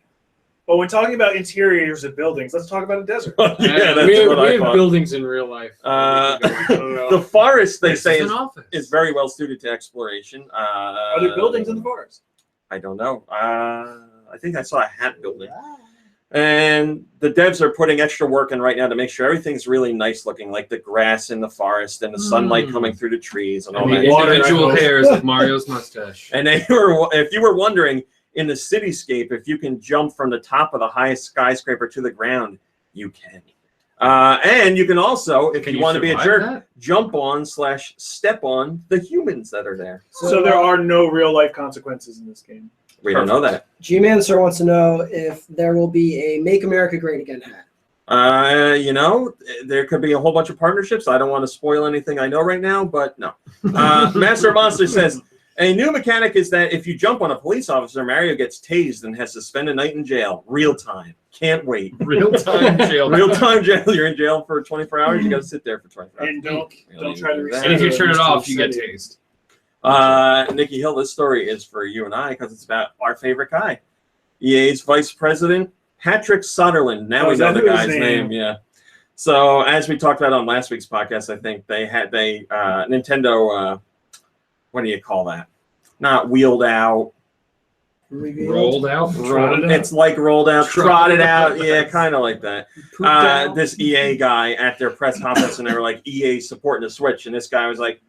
but when talking about interiors of buildings, let's talk about a desert. Yeah, that's we what I have thought. buildings in real life. Uh, I don't know. The forest, they This say, is an office. is very well suited to exploration. Are there buildings in the forest? I don't know. I think I saw a hat building. And the devs are putting extra work in right now to make sure everything's really nice looking, like the grass in the forest and the sunlight coming through the trees and all And that. the Water individual echoes. hairs of Mario's mustache. And if you were wondering, in the cityscape, if you can jump from the top of the highest skyscraper to the ground, you can. And you can also, if Can you want to be a survive jerk, that? jump on / step on the humans that are there. So there are no real life consequences in this game. We don't know that. G-Man Sir wants to know if there will be a Make America Great Again hat. You know, there could be a whole bunch of partnerships. I don't want to spoil anything I know right now, but no. Master Monster says, a new mechanic is that if you jump on a police officer, Mario gets tased and has to spend a night in jail. Real time. Can't wait. Real-time jail. Real time jail. You're in jail for 24 hours. You got to sit there for 24 hours. And don't Really try to do that. reset And if you it turn it to off, you get city. tased. Nikki Hill, this story is for you and I because it's about our favorite guy, EA's vice president, Patrick Soderlund. Now we is know that the who his guy's name? name. Yeah. So as we talked about on last week's podcast, I think Nintendo. What do you call that? Not wheeled out. Rolled out. Trotted out. It's like rolled out, trotted out. Yeah, kind of like that. Pooped out. This EA guy at their press conference, and they were like, EA supporting the Switch, and this guy was like,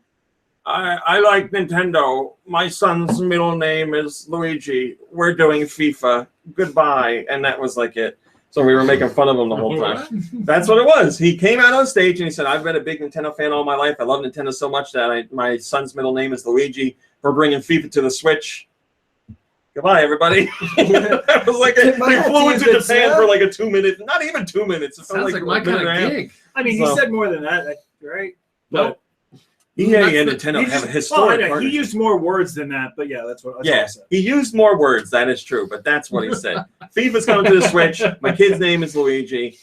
I like Nintendo. My son's middle name is Luigi. We're doing FIFA. Goodbye. And that was like it. So we were making fun of him the whole time. That's what it was. He came out on stage and he said, I've been a big Nintendo fan all my life. I love Nintendo so much that my son's middle name is Luigi. We're bringing FIFA to the Switch. Goodbye, everybody. That was like we flew into Japan for like a 2 minute, not even 2 minutes. It felt Sounds like my a minute kind and a half. of gig. I mean, So- he said more than that, right? No. EA and That's Nintendo He have a just- historic I know, he partnership. used more words than that, but yeah, that's what I Yeah, said. he used more words. That is true, but that's what he said. FIFA's coming to the Switch. My kid's name is Luigi.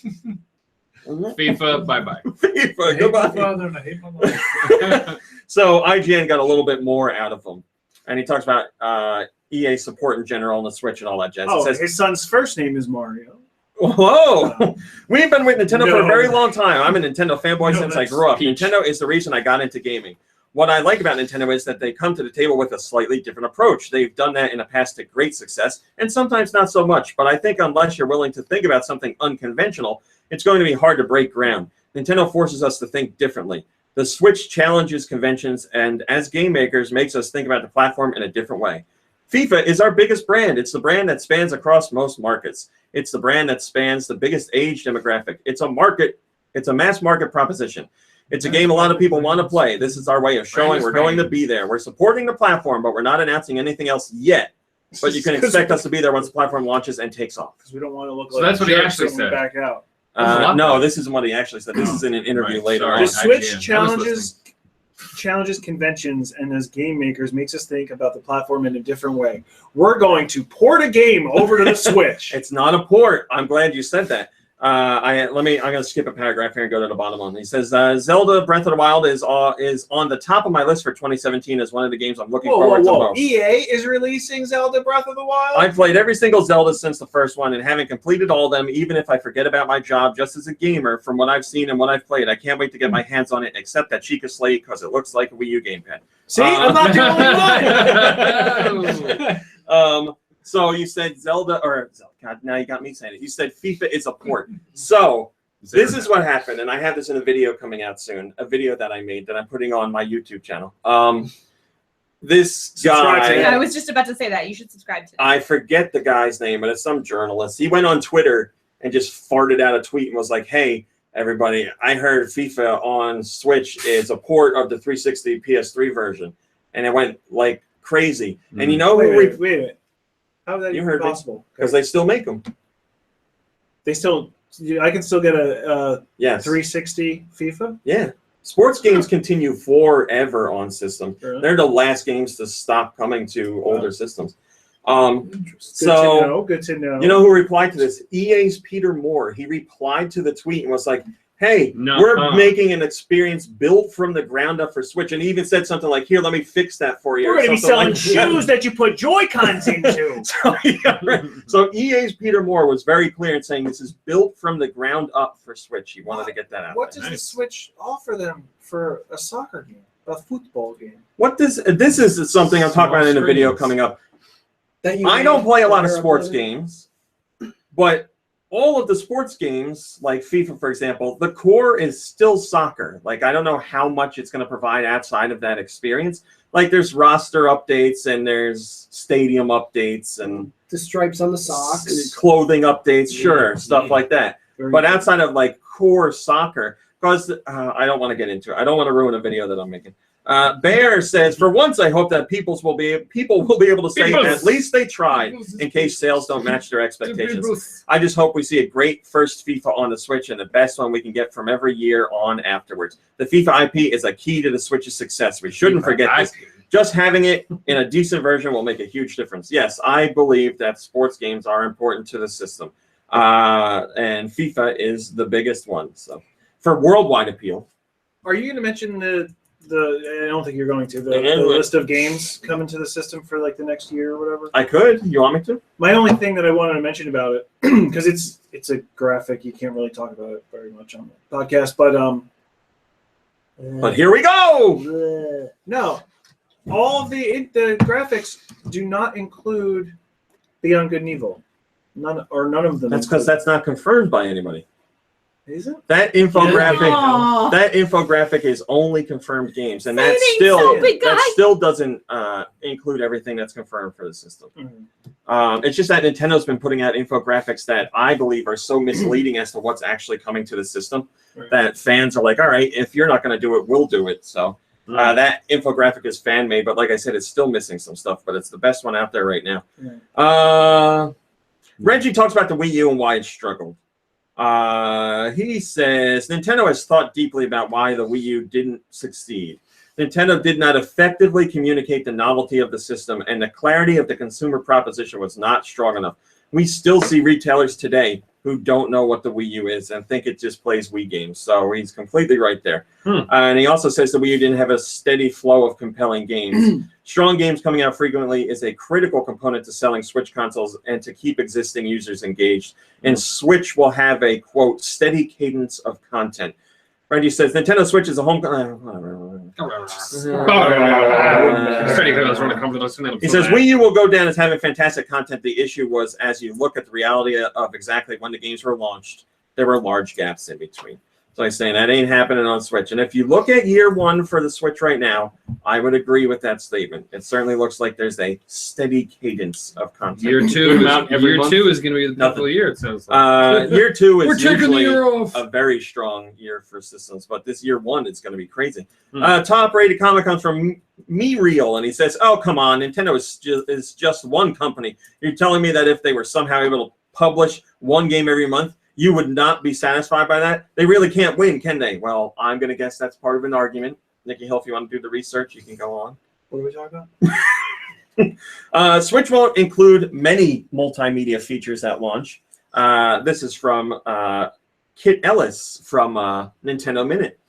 FIFA, bye-bye. FIFA, I hate my goodbye. father and I hate my mother. So IGN got a little bit more out of him, and he talks about EA support in general on the Switch and all that jazz. Oh, It says, his son's first name is Mario. whoa, we've been with Nintendo for a No. very long time. I'm a Nintendo fanboy No, since I that's grew up. Peach. Nintendo is the reason I got into gaming. What I like about Nintendo is that they come to the table with a slightly different approach. They've done that in the past to great success, and sometimes not so much. But I think unless you're willing to think about something unconventional, it's going to be hard to break ground. Nintendo forces us to think differently. The Switch challenges conventions, and as game makers, makes us think about the platform in a different way. FIFA is our biggest brand. It's the brand that spans across most markets. It's the brand that spans the biggest age demographic. It's a mass market proposition. It's a game a lot of people want to play. This is our way of showing we're going to be there. We're supporting the platform, but we're not announcing anything else yet. But you can expect us to be there once the platform launches and takes off. Because we don't want to look So like that's what he jerks actually when we said. back out. No, this isn't what he actually said. This is in an interview Right, later sorry. on. The Switch IGN. I was challenges conventions, and as game makers makes us think about the platform in a different way. We're going to port a game over to the Switch. It's not a port. I'm glad you said that. I'm going to skip a paragraph here and go to the bottom one. He says, Zelda Breath of the Wild is on the top of my list for 2017 as one of the games I'm looking forward to most. EA is releasing Zelda Breath of the Wild? I've played every single Zelda since the first one, and having completed all of them, even if I forget about my job just as a gamer, from what I've seen and what I've played, I can't wait to get my hands on it, except that Sheikah Slate, because it looks like a Wii U gamepad. See, I'm not the only one. So you said Zelda, God, now you got me saying it. You said FIFA is a port. So this is what happened, and I have this in a video coming out soon, a video that I made that I'm putting on my YouTube channel. This Subscribe to guy, him. Yeah, I was just about to say that. You should subscribe to it. I forget the guy's name, but it's some journalist. He went on Twitter and just farted out a tweet and was like, hey, everybody, I heard FIFA on Switch is a port of the 360 PS3 version, and it went like crazy. And you know Wait a who? minute. How is that You even heard me. possible? Because they still make them. They still, I can still get a Yes. 360 FIFA. Yeah. Sports games continue forever on systems. Really? They're the last games to stop coming to older systems. Good to know. You know who replied to this? EA's Peter Moore. He replied to the tweet and was like, hey, we're making an experience built from the ground up for Switch. And he even said something like, here, let me fix that for you. We're going to be selling like shoes that you put Joy-Cons into. So EA's Peter Moore was very clear in saying this is built from the ground up for Switch. He wanted to get that out. What does the Switch offer them for a soccer game, a football game? This is something I'm talking about in a video coming up. I don't play a lot of sports games, but all of the sports games, like FIFA, for example, the core is still soccer. Like, I don't know how much it's going to provide outside of that experience. Like, there's roster updates and there's stadium updates and The stripes on the socks. clothing updates, sure, stuff like that. Very But good. outside of like core soccer, because I don't want to get into it. I don't want to ruin a video that I'm making. Bear says, for once, I hope that people will be able to say at least they tried in case sales don't match their expectations. I just hope we see a great first FIFA on the Switch and the best one we can get from every year on afterwards. The FIFA IP is a key to the Switch's success. We shouldn't forget this. Just having it in a decent version will make a huge difference. Yes, I believe that sports games are important to the system. And FIFA is the biggest one. So for worldwide appeal. Are you going to mention the I don't think you're going to, the list of games coming to the system for like the next year or whatever? I could. You want me to? My only thing that I wanted to mention about it, because it's a graphic, you can't really talk about it very much on the podcast, But here we go. no, all of the graphics do not include Beyond Good and Evil. None of them. That's because that's not confirmed by anybody. Is it? That infographic, Aw. that infographic is only confirmed games, and that Fighting still stupid guy. that still doesn't include everything that's confirmed for the system. It's just that Nintendo's been putting out infographics that I believe are so misleading as to what's actually coming to the system that fans are like, all right, if you're not going to do it, we'll do it. So that infographic is fan made, but like I said, it's still missing some stuff, but it's the best one out there right now. Reggie talks about the Wii U and why it struggled. He says Nintendo has thought deeply about why the Wii U didn't succeed. Nintendo did not effectively communicate the novelty of the system, and the clarity of the consumer proposition was not strong enough. We still see retailers today who don't know what the Wii U is and think it just plays Wii games. So he's completely right there. And he also says the Wii U didn't have a steady flow of compelling games. Strong games coming out frequently is a critical component to selling Switch consoles and to keep existing users engaged. And Switch will have a, quote, steady cadence of content. Randy says Nintendo Switch is a home. He says Wii U will go down as having fantastic content. The issue was, as you look at the reality of exactly when the games were launched, there were large gaps in between. So he's saying that ain't happening on Switch. And if you look at year one for the Switch right now, I would agree with that statement. It certainly looks like there's a steady cadence of content. Year two is going to be the pivotal year, it sounds like. Year two is We're taking the usually year off. a very strong year for systems, but this year one is going to be crazy. Top rated comment comes from Me Real, and he says, "Oh, come on, Nintendo is just one company. You're telling me that if they were somehow able to publish one game every month, you would not be satisfied by that? They really can't win, can they?" Well, I'm going to guess that's part of an argument. Nikki Hill, if you want to do the research, you can go on. What are we talking about? Switch won't include many multimedia features at launch. This is from Kit Ellis from Nintendo Minute.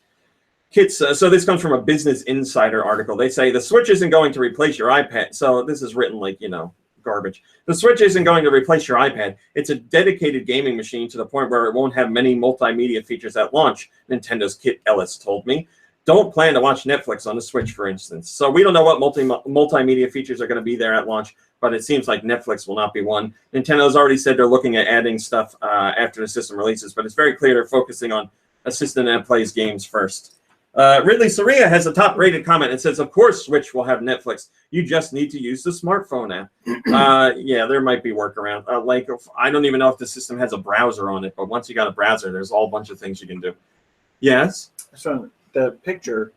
So this comes from a Business Insider article. They say the Switch isn't going to replace your iPad. So this is written like, garbage. The Switch isn't going to replace your iPad. It's a dedicated gaming machine to the point where it won't have many multimedia features at launch, Nintendo's Kit Ellis told me. Don't plan to watch Netflix on the Switch, for instance. So we don't know what multimedia features are going to be there at launch, but it seems like Netflix will not be one. Nintendo's already said they're looking at adding stuff after the system releases, but it's very clear they're focusing on a system that plays games first. Ridley Soria has a top-rated comment and says, "Of course, Switch will have Netflix. You just need to use the smartphone app." Yeah, there might be workaround. I don't even know if the system has a browser on it, but once you got a browser, there's all a bunch of things you can do. Yes. So the picture,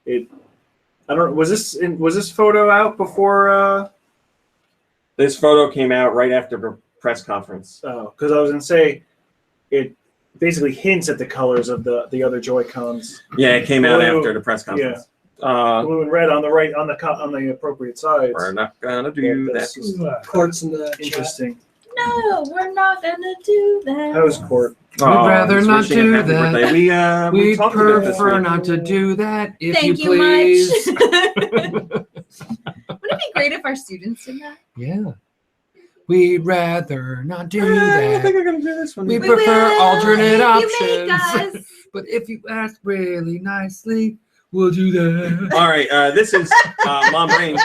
I don't. Was this photo out before? This photo came out right after the press conference. Oh, because I was gonna say, it basically hints at the colors of the other Joy-Cons. Yeah, it came out Blue, after the press conference. Blue and red on the right on the appropriate sides. We're not gonna do Yeah, that. Courts in the chat. Interesting. No, we're not gonna do that. How was Court? We'd rather he's not wishing a do happy that. birthday. We We'd talked about this. prefer week. not to do that, if Thank you you please. much. Wouldn't it be great if our students did that? Yeah. We'd rather not do I don't that. think I'm gonna do this one. We We prefer will alternate if you make options. us. But if you ask really nicely, we'll do that. All right, this is Mom Brain.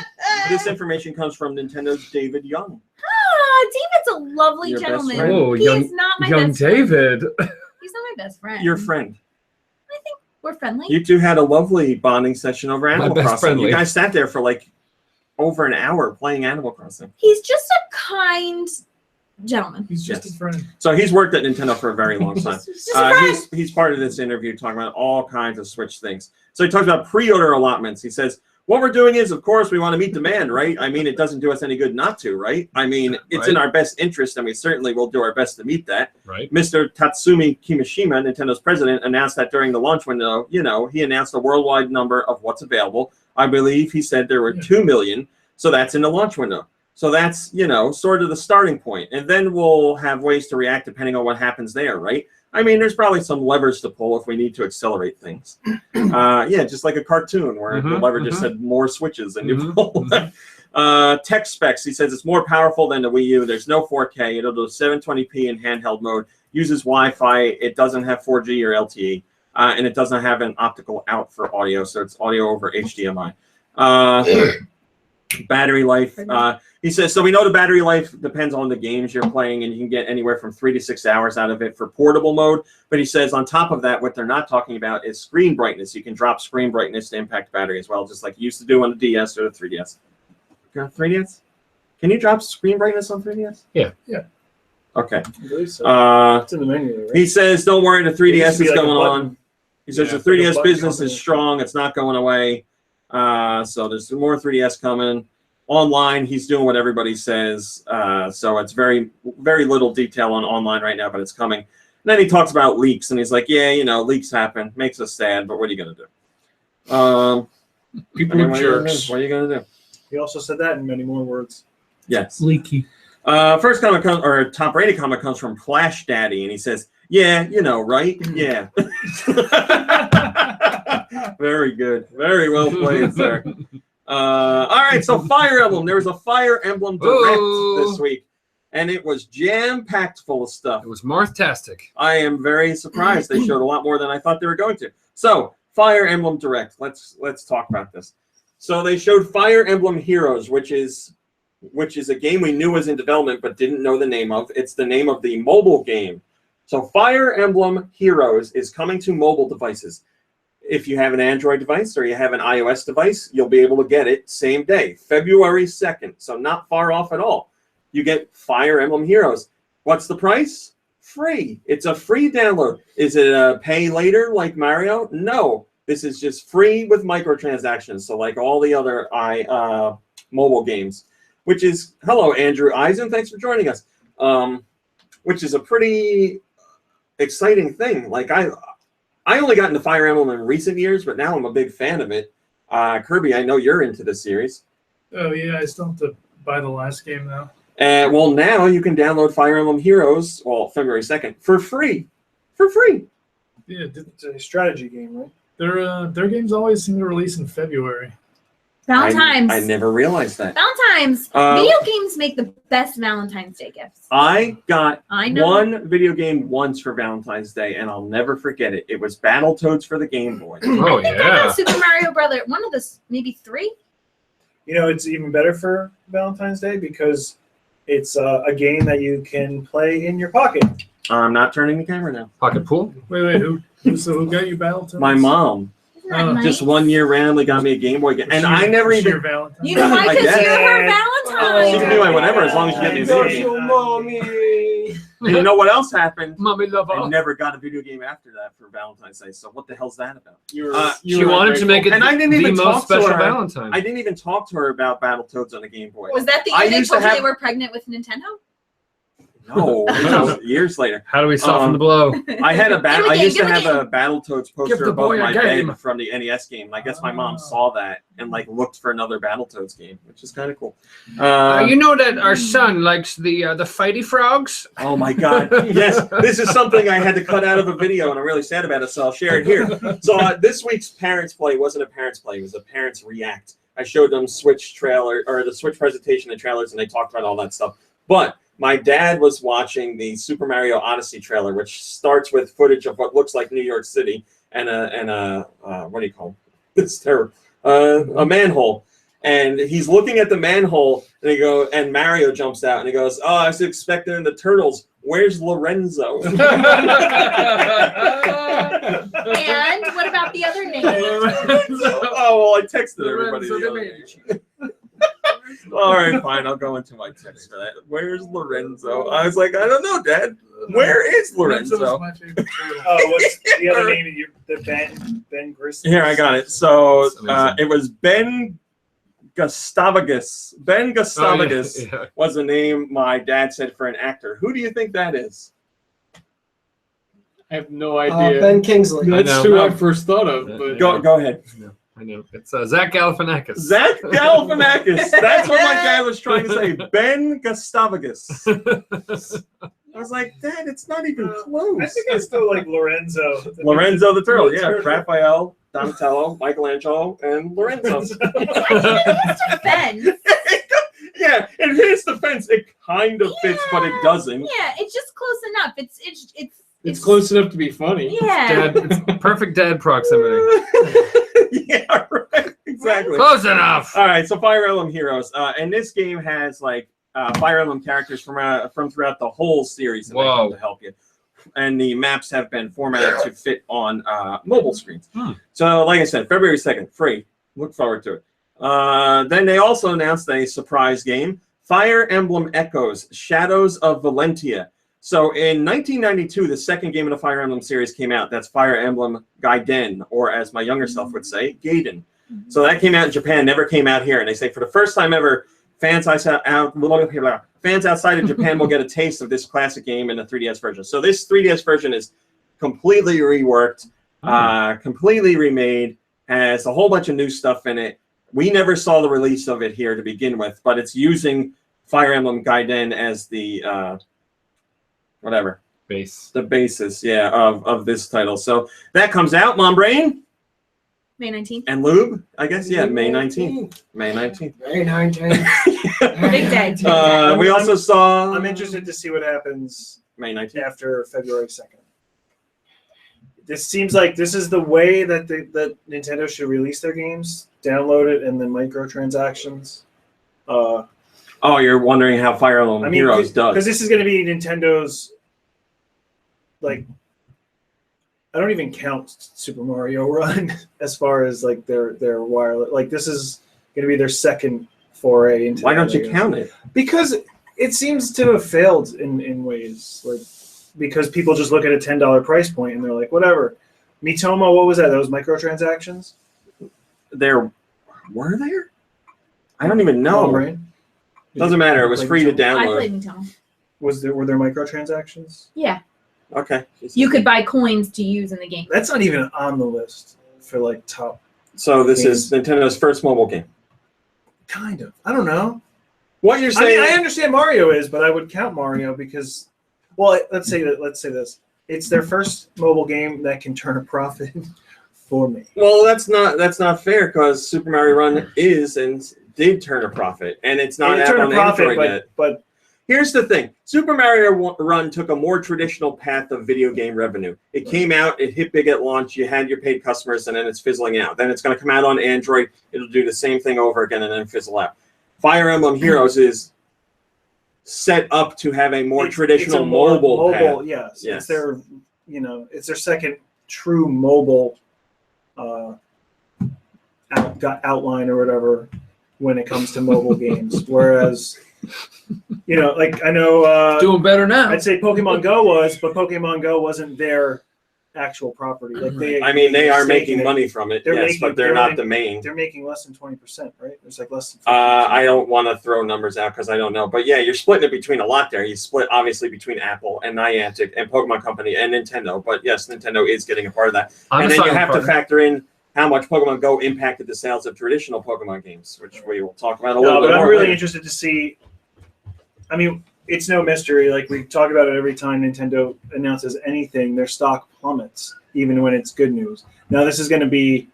This information comes from Nintendo's David Young. David's a lovely Your best gentleman. friend? Oh, He is not my young best friend. David. He's not my best friend. Your friend. I think we're friendly. You two had a lovely bonding session over Animal best Crossing. friendly. You guys sat there for like over an hour playing Animal Crossing. He's just a kind gentleman. He's just Yes. a friend. So he's worked at Nintendo for a very long time. He's just a friend. He's part of this interview talking about all kinds of Switch things. So he talks about pre-order allotments. He says, what we're doing is, of course, we want to meet demand, right? I mean, it doesn't do us any good not to, right? I mean, it's in Right. our best interest, and we certainly will do our best to meet that. Right. Mr. Tatsumi Kimishima, Nintendo's president, announced that during the launch window, he announced a worldwide number of what's available. I believe he said there were 2 million, so that's in the launch window. So that's, sort of the starting point. And then we'll have ways to react depending on what happens there, right? I mean, there's probably some levers to pull if we need to accelerate things. Just like a cartoon where the lever just said more switches and you pull. Tech specs, he says it's more powerful than the Wii U. There's no 4K. It'll do 720p in handheld mode. Uses Wi-Fi. It doesn't have 4G or LTE. And it doesn't have an optical out for audio, so it's audio over HDMI. Battery life. He says, so we know the battery life depends on the games you're playing, and you can get anywhere from 3 to 6 hours out of it for portable mode. But he says on top of that, what they're not talking about is screen brightness. You can drop screen brightness to impact battery as well, just like you used to do on the DS or the 3DS. 3DS? Can you drop screen brightness on 3DS? Yeah. Yeah. Okay. I believe so. It's in the menu, there, right? He says, don't worry, the It used 3DS to be is like a going button. on. He says Yeah, the like a 3DS button business is combination. strong. It's not going away. So there's more 3DS coming. Online, he's doing what everybody says. So it's very, very little detail on online right now, but it's coming. And then he talks about leaks, and he's like, yeah, leaks happen. Makes us sad, but what are you going to do? People are jerks. What are you going to do? He also said that in many more words. Yes. Leaky. First comment top-rated comment comes from Flash Daddy, and he says, yeah, right? Yeah. Very good. Very well played, sir. All right, so Fire Emblem. There was a Fire Emblem Direct this week, and it was jam-packed full of stuff. It was Marthtastic. I am very surprised. They showed a lot more than I thought they were going to. So, Fire Emblem Direct. Let's talk about this. So they showed Fire Emblem Heroes, which is a game we knew was in development but didn't know the name of. It's the name of the mobile game. So Fire Emblem Heroes is coming to mobile devices. If you have an Android device or you have an iOS device, you'll be able to get it same day, February 2nd. So not far off at all. You get Fire Emblem Heroes. What's the price? Free. It's a free download. Is it a pay later like Mario? No. This is just free with microtransactions. So like all the other mobile games, which is, hello, Andrew Eisen. Thanks for joining us. Which is a pretty exciting thing. Like I only got into Fire Emblem in recent years, but now I'm a big fan of it. Kirby, I know you're into the series. Oh yeah, I still have to buy the last game now. Well, now you can download Fire Emblem Heroes, February 2nd, for free. For free. Yeah, It's a strategy game, right? their games always seem to release in February. Valentine's. I never realized that. Valentine's. Video games make the best Valentine's Day gifts. I got I know. one video game once for Valentine's Day, and I'll never forget it. It was Battletoads for the Game Boy. Oh, I think I yeah. got Super Mario Brother. One of the maybe 3. It's even better for Valentine's Day because it's a game that you can play in your pocket. I'm not turning the camera now. Pocket pool? Wait, who got you Battletoads? My mom. Not nice. Just 1 year randomly got me a Game Boy game. And I never Was she even... your Valentine? You know why? I Because guess. you're her She Valentine. can do it whatever, as long as you get me a video Love game. you, mommy. And you know what else happened? Mommy lover. I never got a video game after that for Valentine's Day. So what the hell's that about? She wanted to make it And I didn't the even most talk to special her. Valentine. I didn't even talk to her about Battletoads on the Game Boy. Was that the I year they used to told you have- they were pregnant with Nintendo? No, it was years later. How do we soften the blow? I had a Give I game, used to give have game. a Battletoads Give poster the above boy a my game. bed from the NES game. And I guess my mom saw that and like looked for another Battletoads game, which is kind of cool. You know that our son likes the fighty frogs. Oh my God! Yes, this is something I had to cut out of a video, and I'm really sad about it. So I'll share it here. So this week's Parents Play wasn't a Parents Play; it was a Parents React. I showed them Switch trailer or the Switch presentation and trailers, and they talked about all that stuff. But my dad was watching the Super Mario Odyssey trailer, which starts with footage of what looks like New York City and a what do you call it? It's terrible. A manhole. And he's looking at the manhole, and Mario jumps out, and he goes, "Oh, I was expecting the Turtles. Where's Lorenzo?" And what about the other name? Oh, well, I texted everybody the other day. All right, fine. I'll go into my text for that. Where's Lorenzo? I was like, I don't know, Dad. Where is Lorenzo's Lorenzo? my favorite turtle. Oh, what's the other name of you? The Ben Grissom. Here, I got it. So That's amazing. it was Ben Gustavus. Ben Gustavus Yeah. was the name my dad said for an actor. Who do you think that is? I have no idea. Ben Kingsley. I That's know. who No. I first thought of. But Go ahead. I know. It's Zach Galifianakis. Zach Galifianakis. That's what my dad was trying to say. Ben Gustavus. I was like, Dad, it's not even close. I think I still like Lorenzo. Lorenzo the Turtle. Yeah, Turtle. Raphael, Donatello, Michelangelo, and Lorenzo. Ben. Yeah, in his defense, it kind of fits, but it doesn't. Yeah, it's just close enough. it's close enough to be funny. Yeah. Dad, it's perfect dad proximity. Yeah, right. Exactly. Close enough. All right, so Fire Emblem Heroes, and this game has like Fire Emblem characters from throughout the whole series that Whoa. come to help you, and the maps have been formatted to fit on mobile screens. So, like I said, February 2nd, free. Look forward to it. Then they also announced a surprise game, Fire Emblem Echoes: Shadows of Valentia. So in 1992, the second game in the Fire Emblem series came out. That's Fire Emblem Gaiden, or as my younger self would say, Gaiden. So that came out in Japan, never came out here. And they say for the first time ever, fans outside of Japan will get a taste of this classic game in the 3DS version. So this 3DS version is completely reworked, completely remade, has a whole bunch of new stuff in it. We never saw the release of it here to begin with, but it's using Fire Emblem Gaiden as the Base. the basis, yeah, of this title. So that comes out, Mom Brain May 19th. and Lube, I guess, yeah, May 19th. May 19th. May 19th. Big day. We also saw I'm interested to see what happens May 19th. after February 2nd. This seems like this is the way that that Nintendo should release their games. Download it and then microtransactions. Oh, you're wondering how Fire Emblem Heroes does. Because this is going to be Nintendo's, like, I don't even count Super Mario Run as far as like their wireless. Like this is going to be their second foray into. Why don't you that, count it? Because it seems to have failed in ways, like because people just look at a $10 price point and they're like, whatever. Miitomo, what was that? Those microtransactions? Were there? I don't even know. Right? Doesn't matter. It was free to I download. played Nintendo. Were there microtransactions? Yeah. Okay. You could buy coins to use in the game. That's not even on the list for like top. So this is Nintendo's first mobile game. Kind of. I don't know. What you're I mean, saying? I understand Mario is, but I would count Mario because, well, let's say this. It's their first mobile game that can turn a profit for me. Well, that's not fair because Super Mario Run is and did turn a profit, and it's not It out turned on a profit, Android yet. but Here's the thing. Super Mario Run took a more traditional path of video game revenue. It came out, it hit big at launch, you had your paid customers, and then it's fizzling out. Then it's going to come out on Android, it'll do the same thing over again, and then fizzle out. Fire Emblem Heroes is set up to have a more traditional mobile path. Yes. Yes. It's their, it's their second true mobile outline or whatever when it comes to mobile games. Whereas, like I know Doing better now. I'd say Pokemon Go was, but Pokemon Go wasn't their actual property. Like they are staking making it. money from it, They're yes, making- but they're they're not making- the main. They're making less than 20%, right? It's like less than 50%. I don't want to throw numbers out because I don't know. But yeah, you're splitting it between a lot there. You split, obviously, between Apple and Niantic and Pokemon Company and Nintendo. But yes, Nintendo is getting a part of that. And then you have to factor in how much Pokemon Go impacted the sales of traditional Pokemon games, which we will talk about a little bit but more I'm really later. interested to see. I mean, it's no mystery. Like we talk about it every time Nintendo announces anything, their stock plummets, even when it's good news. Now, this is going to be,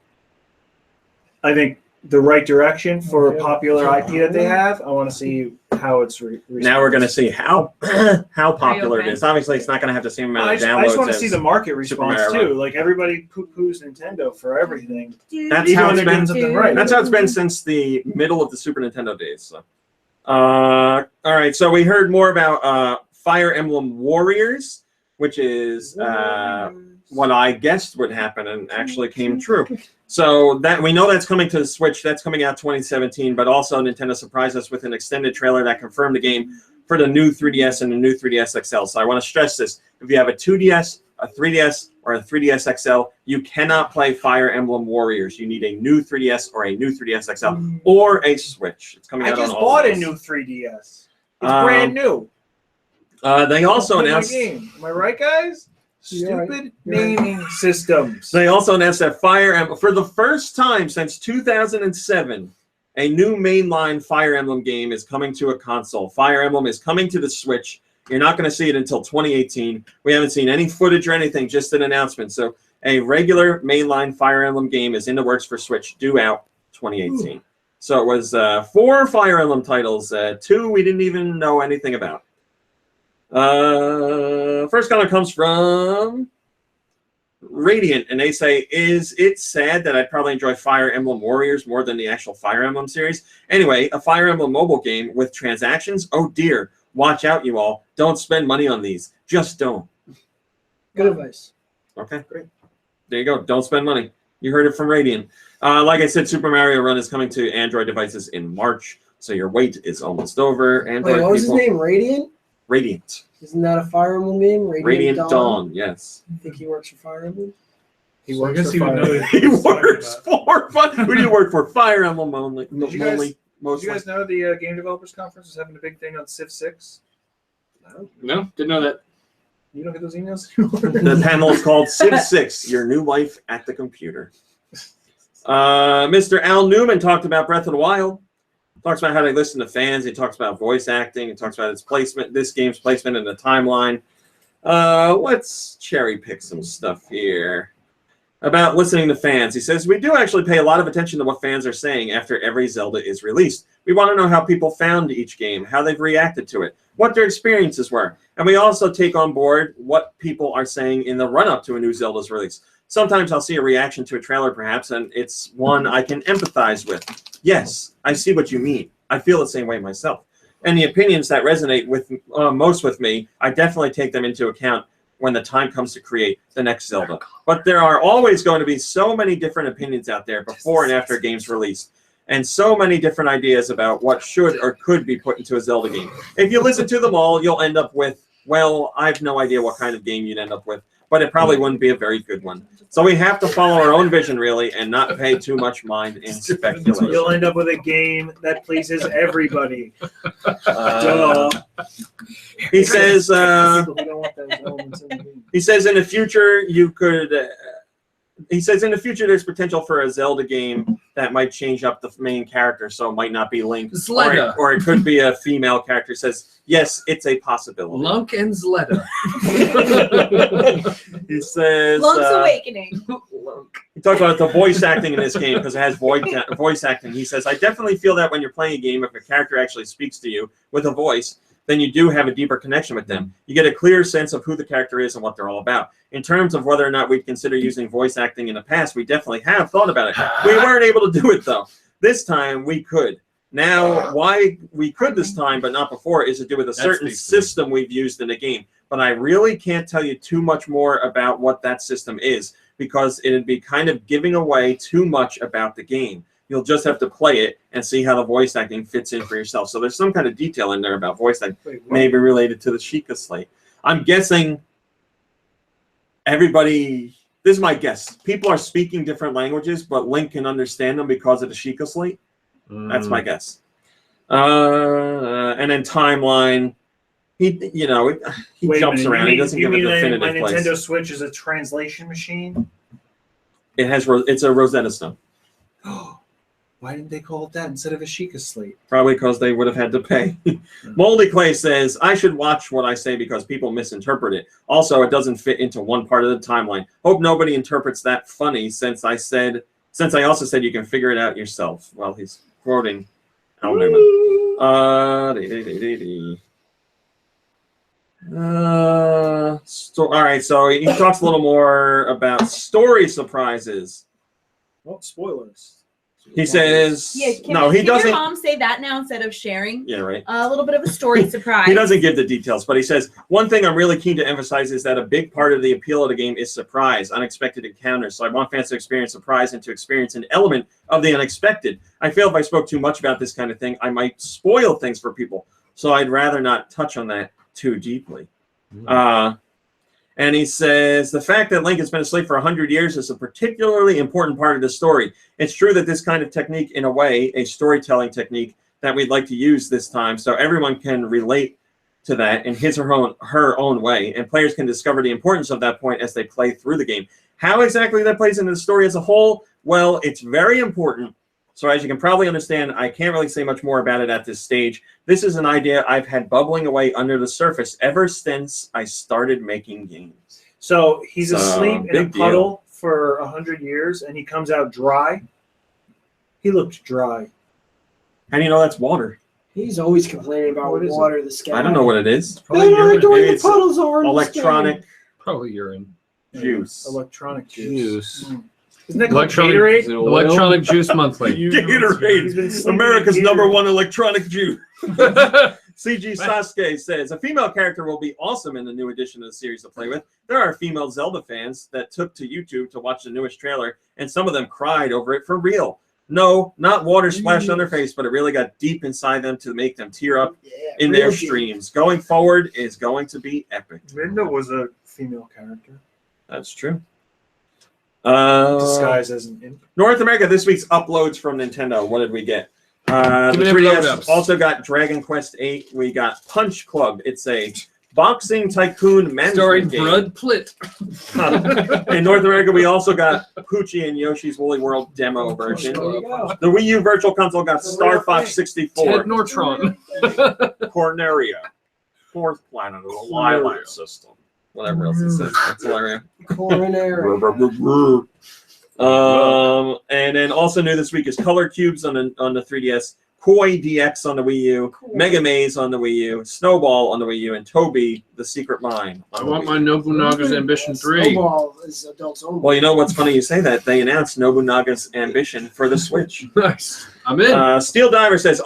I think, the right direction for a popular IP that they have. I want to see how it's Now we're going to see how popular it is. Obviously, it's not going to have the same amount of downloads. I just want to as see the market response Mario too. Like everybody poo-poos Nintendo for everything. That's Even how when it's they're doing been. something right. That's how it's been since the middle of the Super Nintendo days. So, all right. So we heard more about Fire Emblem Warriors, which is what I guessed would happen and actually came true. So that we know that's coming to the Switch. That's coming out 2017. But also Nintendo surprised us with an extended trailer that confirmed the game for the new 3DS and the new 3DS XL. So I want to stress this: if you have a 2DS, a 3DS, or a 3DS XL, you cannot play Fire Emblem Warriors. You need a new 3DS or a new 3DS XL or a Switch. It's coming I out just on all bought of a those. new 3DS. It's brand new. They also Play my announced. game. Am I right, guys? You're right. Stupid naming systems. They also announced that Fire Emblem, for the first time since 2007, a new mainline Fire Emblem game is coming to a console. Fire Emblem is coming to the Switch. You're not going to see it until 2018. We haven't seen any footage or anything, just an announcement. So a regular mainline Fire Emblem game is in the works for Switch, due out 2018. So it was 4 Fire Emblem titles, 2 we didn't even know anything about. First comment comes from Radiant, and they say, is it sad that I'd probably enjoy Fire Emblem Warriors more than the actual Fire Emblem series? Anyway, a Fire Emblem mobile game with transactions? Oh dear, watch out you all. Don't spend money on these. Just don't. Good advice. Okay, great. There you go. Don't spend money. You heard it from Radiant. Like I said, Super Mario Run is coming to Android devices in March, so your wait is almost over. Android Wait, what was his people. name? Radiant? Radiant. Isn't that a Fire Emblem game? Radiant Dawn, yes. I think he works for Fire Emblem. He So I works guess for you would Fire know Emblem. that He he's talking works about. for Who do you work for? Fire Emblem only. Did you guys- Did Mostly. you guys know the Game Developers Conference is having a big thing on Civ 6? No, didn't know that. You don't get those emails? The panel is called Civ 6, Your New Life at the Computer. Mr. Al Newman talked about Breath of the Wild. Talks about how they listen to fans. He talks about voice acting. He talks about its placement, this game's placement in the timeline. Let's cherry pick some stuff here. About listening to fans. He says, we do actually pay a lot of attention to what fans are saying after every Zelda is released. We want to know how people found each game, how they've reacted to it, what their experiences were. And we also take on board what people are saying in the run-up to a new Zelda's release. Sometimes I'll see a reaction to a trailer, perhaps, and it's one I can empathize with. Yes, I see what you mean. I feel the same way myself. And the opinions that resonate with most with me, I definitely take them into account when the time comes to create the next Zelda. But there are always going to be so many different opinions out there before and after a game's release, and so many different ideas about what should or could be put into a Zelda game. If you listen to them all, you'll end up with, well, I have no idea what kind of game you'd end up with, but it probably wouldn't be a very good one. So we have to follow our own vision, really, and not pay too much mind in speculation. You'll end up with a game that pleases everybody. Duh. He says, We don't want those elements in the game. he says in the future you could. He says in the future there's potential for a Zelda game that might change up the main character, so it might not be Link, Zelda. or it could be a female character. He says yes, it's a possibility. Lunk and Zelda. He says Lunk's Awakening. he talks about the voice acting in this game because it has voice acting. He says, I definitely feel that when you're playing a game, if a character actually speaks to you with a voice, then you do have a deeper connection with them. You get a clear sense of who the character is and what they're all about. In terms of whether or not we'd consider using voice acting in the past, we definitely have thought about it. We weren't able to do it, though. This time, we could. Now, why we could this time but not before is to do with a certain system we've used in the game. But I really can't tell you too much more about what that system is. because it'd be kind of giving away too much about the game. You'll just have to play it and see how the voice acting fits in for yourself. So there's some kind of detail in there about voice acting, maybe related to the Sheikah Slate. I'm guessing everybody, this is my guess, people are speaking different languages, but Link can understand them because of the Sheikah Slate. That's my guess. And then timeline, he jumps around. He doesn't give a definitive my place. Nintendo Switch is a translation machine? It's a Rosetta Stone. Why didn't they call it that instead of a Sheikah Slate? Probably because they would have had to pay. Moldy Clay says, I should watch what I say because people misinterpret it. Also, it doesn't fit into one part of the timeline. Hope nobody interprets that funny since I also said you can figure it out yourself. Well, he's quoting Aonuma. All right, so he talks a little more about story surprises. Well, spoilers. He says, Yeah, he doesn't. Can your mom say that now instead of sharing? Yeah, right. A little bit of a story surprise. He doesn't give the details, but he says, one thing I'm really keen to emphasize is that a big part of the appeal of the game is surprise, unexpected encounters. So I want fans to experience surprise and to experience an element of the unexpected. I feel if I spoke too much about this kind of thing, I might spoil things for people. So I'd rather not touch on that too deeply. And he says, the fact that Link has been asleep for 100 years is a particularly important part of the story. It's true that this kind of technique, in a way, a storytelling technique that we'd like to use this time, so everyone can relate to that in his or her own way, and players can discover the importance of that point as they play through the game. How exactly that plays into the story as a whole? Well, it's very important. So as you can probably understand, I can't really say much more about it at this stage. This is an idea I've had bubbling away under the surface ever since I started making games. So he's asleep in a big puddle for 100 years, and he comes out dry. He looked dry. How do you know that's water? He's always complaining about What is water, the sky. I don't know what it is. They like the way Maybe the it's puddles are in the electronic Probably urine. juice. Electronic juice. Juice. Isn't that called Electronic, Gatorade? electronic juice monthly. He's been Gatorade, sleeping America's in number Gatorade. one electronic juice. CG Sasuke says, a female character will be awesome in the new edition of the series to play with. There are female Zelda fans that took to YouTube to watch the newest trailer, and some of them cried over it for real. No, not water splashed on their face, but it really got deep inside them to make them tear up in their streams. Going forward is going to be epic. Linda was a female character. That's true. Disguised as an imp. North America, this week's uploads from Nintendo. What did we get? The Give me them 3DS roundups. also got Dragon Quest VIII. We got Punch Club. It's a boxing tycoon management Starring game. Brad Pitt. In North America, we also got Poochie and Yoshi's Woolly World demo version. There you go. The Wii U Virtual Console got Star Fox 64, Ted Nortron. Corneria, Fourth Planet of the Lilac System. Whatever else it says. That's hilarious. Coronary. And then also new this week is Color Cubes on the 3DS, Koi DX on the Wii U, Cool. Mega Maze on the Wii U, Snowball on the Wii U, and Toby, the Secret Mine. I on the want Wii my U. Nobunaga's Ambition 3. Snowball is adults only. Well, you know what's funny? You say that they announced Nobunaga's Ambition for the Switch. Nice. I'm in. Steel Diver says,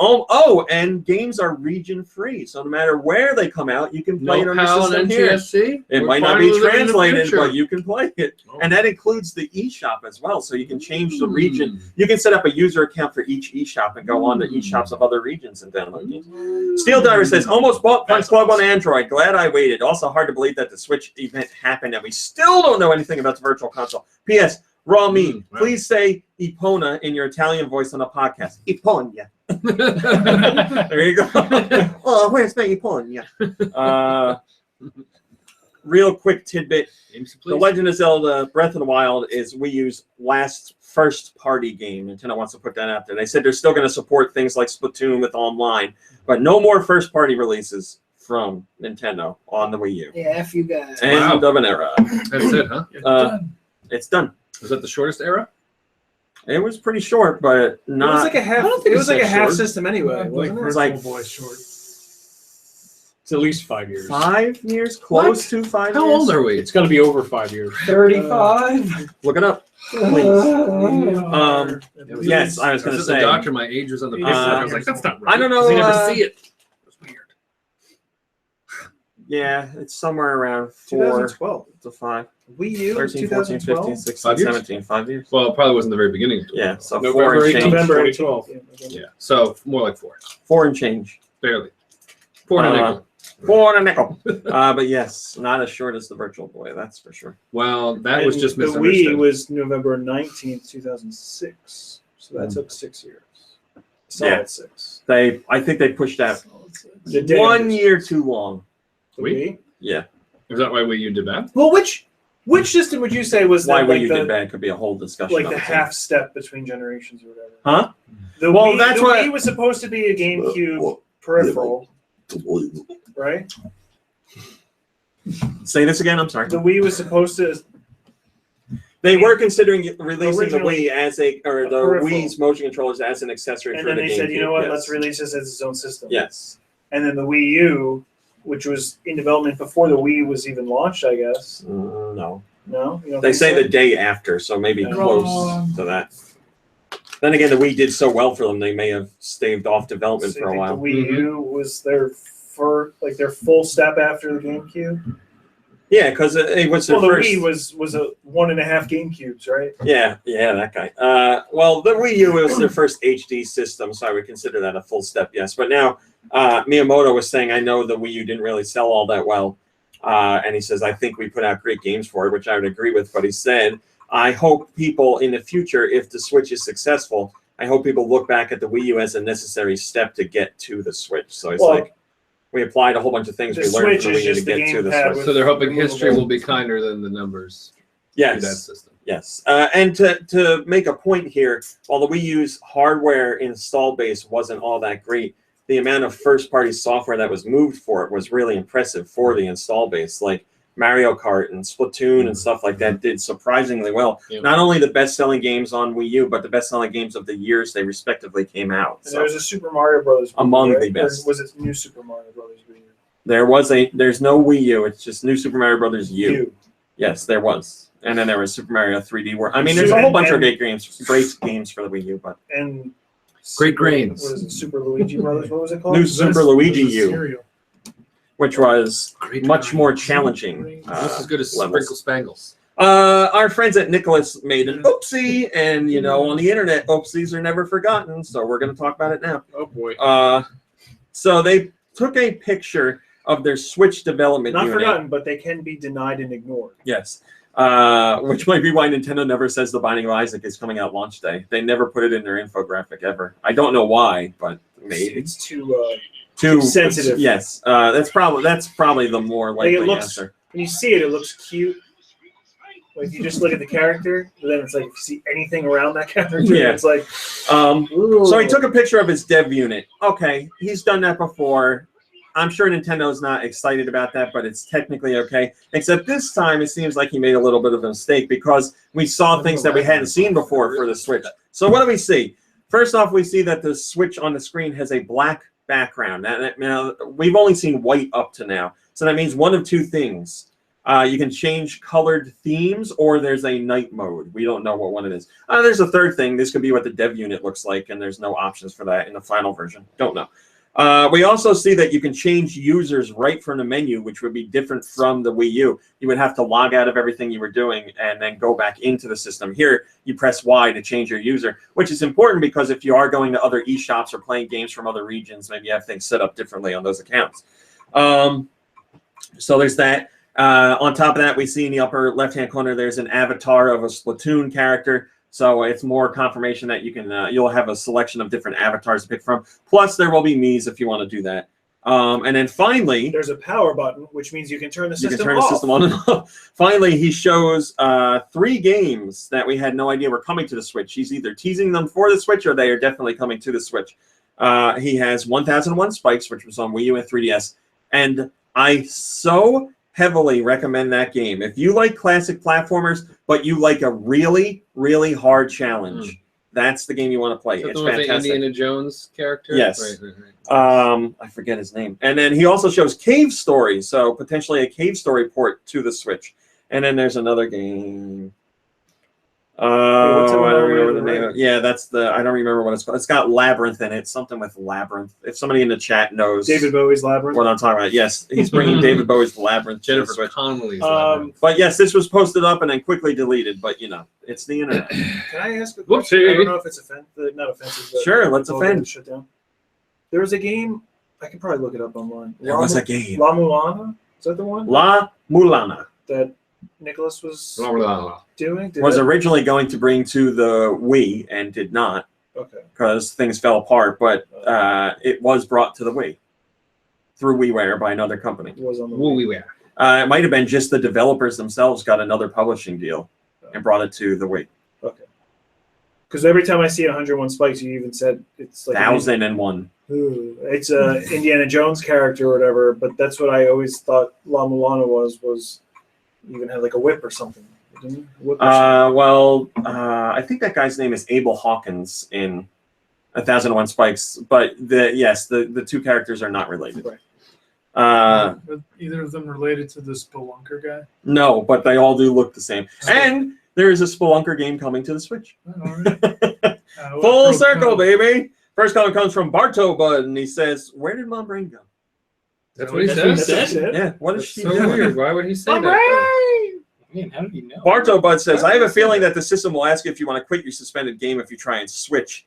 and games are region free, so no matter where they come out, you can play it No on your PAL system and here. NTSC. It We're might not finally be living in the translated, future. but you can play it. Oh. And that includes the eShop as well, so you can change the region. You can set up a user account for each eShop and go on to eShops of other regions and download games. Steel Diver says, almost bought Punch Club on Android. Glad I waited. Also hard to believe that the Switch event happened and we still don't know anything about the Virtual Console. P.S. Raw meat. Wow. Please say Epona in your Italian voice on the podcast. Eponia. There you go. Oh, where's my Eponia? Real quick tidbit. The Legend of Zelda Breath of the Wild is Wii U's last first-party game. Nintendo wants to put that out there. They said they're still going to support things like Splatoon with online, but no more first-party releases from Nintendo on the Wii U. Yeah, F you guys. End of an era. That's it, huh? It's done. Was that the shortest era? It was pretty short, but It was not. like a half. I don't think It was it's like a that half short. system anyway. Like Wasn't it? was like Virtual Boy short. It's at least 5 years. 5 years, close to 5 How years. old are we? It's got to be over 5 years. 35. Look it up. Yes, I was going to The say. doctor, my age was on the paper. I was like, that's not right. I don't know, 'cause you never see it. It's weird. Yeah, it's somewhere around 4 2012. to 5. Wii U, 13, 14, 15, 2012. 16, 5 years? 17, 5 years. Well, it probably wasn't the very beginning. Yeah, so November 4 and 18th. change. November 2012. 18th. Yeah, so more like 4. 4 and change. Barely. 4 and a nickel. 4 and a nickel. But yes, not as short as the Virtual Boy, that's for sure. Well, that was And just the misunderstood. Wii was November 19th, 2006. So that took 6 years. Solid Yeah. 6. I think they pushed that The day 1 of year too long. the Wii? Wii? Yeah. Is that why Wii U did that? Well, which system would you say was Why the, Wii like U the, did bad could be a whole discussion. like on the its half step between generations or whatever? Huh? The Well, Wii, that's the what- Wii was supposed to be a GameCube peripheral, right? own. Say this again, I'm sorry. The Wii was supposed to. They were considering releasing the Originally, Wii as the peripheral. Wii's motion controllers as an accessory And for then the they GameCube. said, you know what, yes. let's release this as its own system. Yes. And then the Wii U, which was in development before the Wii was even launched, I guess. No. No? You don't They think say so? the day after, so maybe Yeah. close to that. Then again, the Wii did so well for them, they may have staved off development So for you a think while. the Wii U was their their full step after the GameCube? Yeah, because it was their Well, the first. Wii was a 1.5 GameCubes, right? Yeah, that guy. Well, the Wii U was their first HD system, so I would consider that a full step, yes. But now, Miyamoto was saying, I know the Wii U didn't really sell all that well. And he says, I think we put out great games for it, which I would agree with. But he said, I hope people in the future, if the Switch is successful, I hope people look back at the Wii U as a necessary step to get to the Switch. So it's like, we applied a whole bunch of things The we learned Switch from the is Wii U to just the get to the gamepad Switch. with- So they're hoping history will be kinder than the numbers to that Yes. system. Yes, and to make a point here, while the Wii U's hardware install base wasn't all that great, the amount of first-party software that was moved for it was really impressive for the install base. Like Mario Kart and Splatoon and stuff like that did surprisingly well. Yeah. Not only the best-selling games on Wii U, but the best-selling games of the years they respectively came out. And So there was a Super Mario Brothers Wii U, Among right? the best. Or was it New Super Mario Brothers Wii U? there's no Wii U. It's just New Super Mario Brothers U. U. Yes, there was. And then there was Super Mario 3D World. I mean, there's a whole bunch of great games for the Wii U, but And Great grains. What is it? Super Luigi Brothers? What was it called? New Super Luigi U, Cereal. which was Great much more grains. challenging. Just as good as levels. Sprinkle Spangles. Our friends at Nicholas made an oopsie, and on the internet, oopsies are never forgotten. So we're going to talk about it now. Oh boy. So they took a picture of their Switch development Not unit. forgotten, but they can be denied and ignored. Yes. Which might be why Nintendo never says The Binding of Isaac is coming out launch day. They never put it in their infographic ever. I don't know why, but maybe It's too. too sensitive. Yes, that's probably the more Like, likely it looks- answer. When you see it, it looks cute. Like you just look at the character, but then it's like if you see anything around that character, Yeah. it's like. So he took a picture of his dev unit. Okay, he's done that before. I'm sure Nintendo's not excited about that, but it's technically okay. Except this time, it seems like he made a little bit of a mistake because we saw things that we hadn't seen before for the Switch. So what do we see? First off, we see that the Switch on the screen has a black background. Now, we've only seen white up to now. So that means one of two things. You can change colored themes, or there's a night mode. We don't know what one it is. There's a third thing. This could be what the dev unit looks like, and there's no options for that in the final version. Don't know. We also see that you can change users right from the menu, which would be different from the Wii U. You would have to log out of everything you were doing and then go back into the system. Here, you press Y to change your user, which is important because if you are going to other eShops or playing games from other regions, maybe you have things set up differently on those accounts. So there's that. On top of that, we see in the upper left-hand corner, there's an avatar of a Splatoon character. So it's more confirmation that you can you'll have a selection of different avatars to pick from. Plus, there will be Mii's if you want to do that. And then finally, There's a power button, which means you can turn the you system can turn off. the system on and off. Finally, he shows 3 games that we had no idea were coming to the Switch. He's either teasing them for the Switch or they are definitely coming to the Switch. He has 1001 Spikes, which was on Wii U and 3DS. And I so heavily recommend that game. If you like classic platformers, but you like a really, really hard challenge, that's the game you want to play. Is that It's the one with the fantastic. Indiana Jones character? Yes. Right. I forget his name. And then he also shows Cave Story, so potentially a Cave Story port to the Switch. And then there's another game. what's it I don't remember called? the name of it. Yeah, that's the. I don't remember what it's called. It's got Labyrinth in it. Something with Labyrinth. If somebody in the chat knows David Bowie's Labyrinth. what I'm talking about, yes, he's bringing David Bowie's Labyrinth to the Jennifer Switch. Connelly's Labyrinth. But yes, this was posted up and then quickly deleted. But you know, it's the internet. Can I ask a question? Whoopsie. I don't know if it's not offensive. But Sure, let's people offend. get shut down. There was a game. I can probably look it up online. There was a game. La Mulana. Is that the one? La Mulana That Nicholas was Blah, blah, blah. doing? was originally going to bring to the Wii and did not Okay. because things fell apart. But it was brought to the Wii through WiiWare by another company. It was on the Woo wee wee. It might have been just the developers themselves got another publishing deal and brought it to the Wii. Okay. Because every time I see 101 Spikes, you even said it's like 1001. It's a Indiana Jones character or whatever, but that's what I always thought La Mulana was even had like a whip or something. Didn't he? Whip or something. I think that guy's name is Abel Hawkins in 1001 Spikes, but the two characters are not related. Right. Are either of them related to the Spelunker guy? No, but they all do look the same. And there is a Spelunker game coming to the Switch. Full circle, baby. First comment comes from Barto Bud, and he says, "Where did Mom Brain go?" That's what he That's what he says. said. Yeah, what is That's she so doing? weird. Why would he say that? Though? Man, how did he know? Barto Bud says, "I have a feeling that the system will ask if you want to quit your suspended game if you try and switch."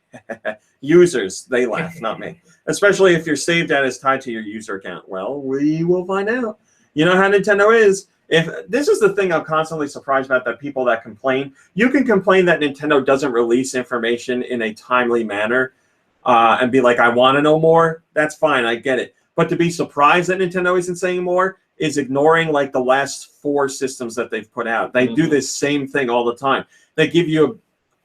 Users, they laugh, not me. Especially if your save data is tied to your user account. Well, we will find out. You know how Nintendo is. If this is the thing I'm constantly surprised about, that people that complain, you can complain that Nintendo doesn't release information in a timely manner and be like, I want to know more. That's fine. I get it. But to be surprised that Nintendo isn't saying more is ignoring like the last 4 systems that they've put out. They do this same thing all the time. They give you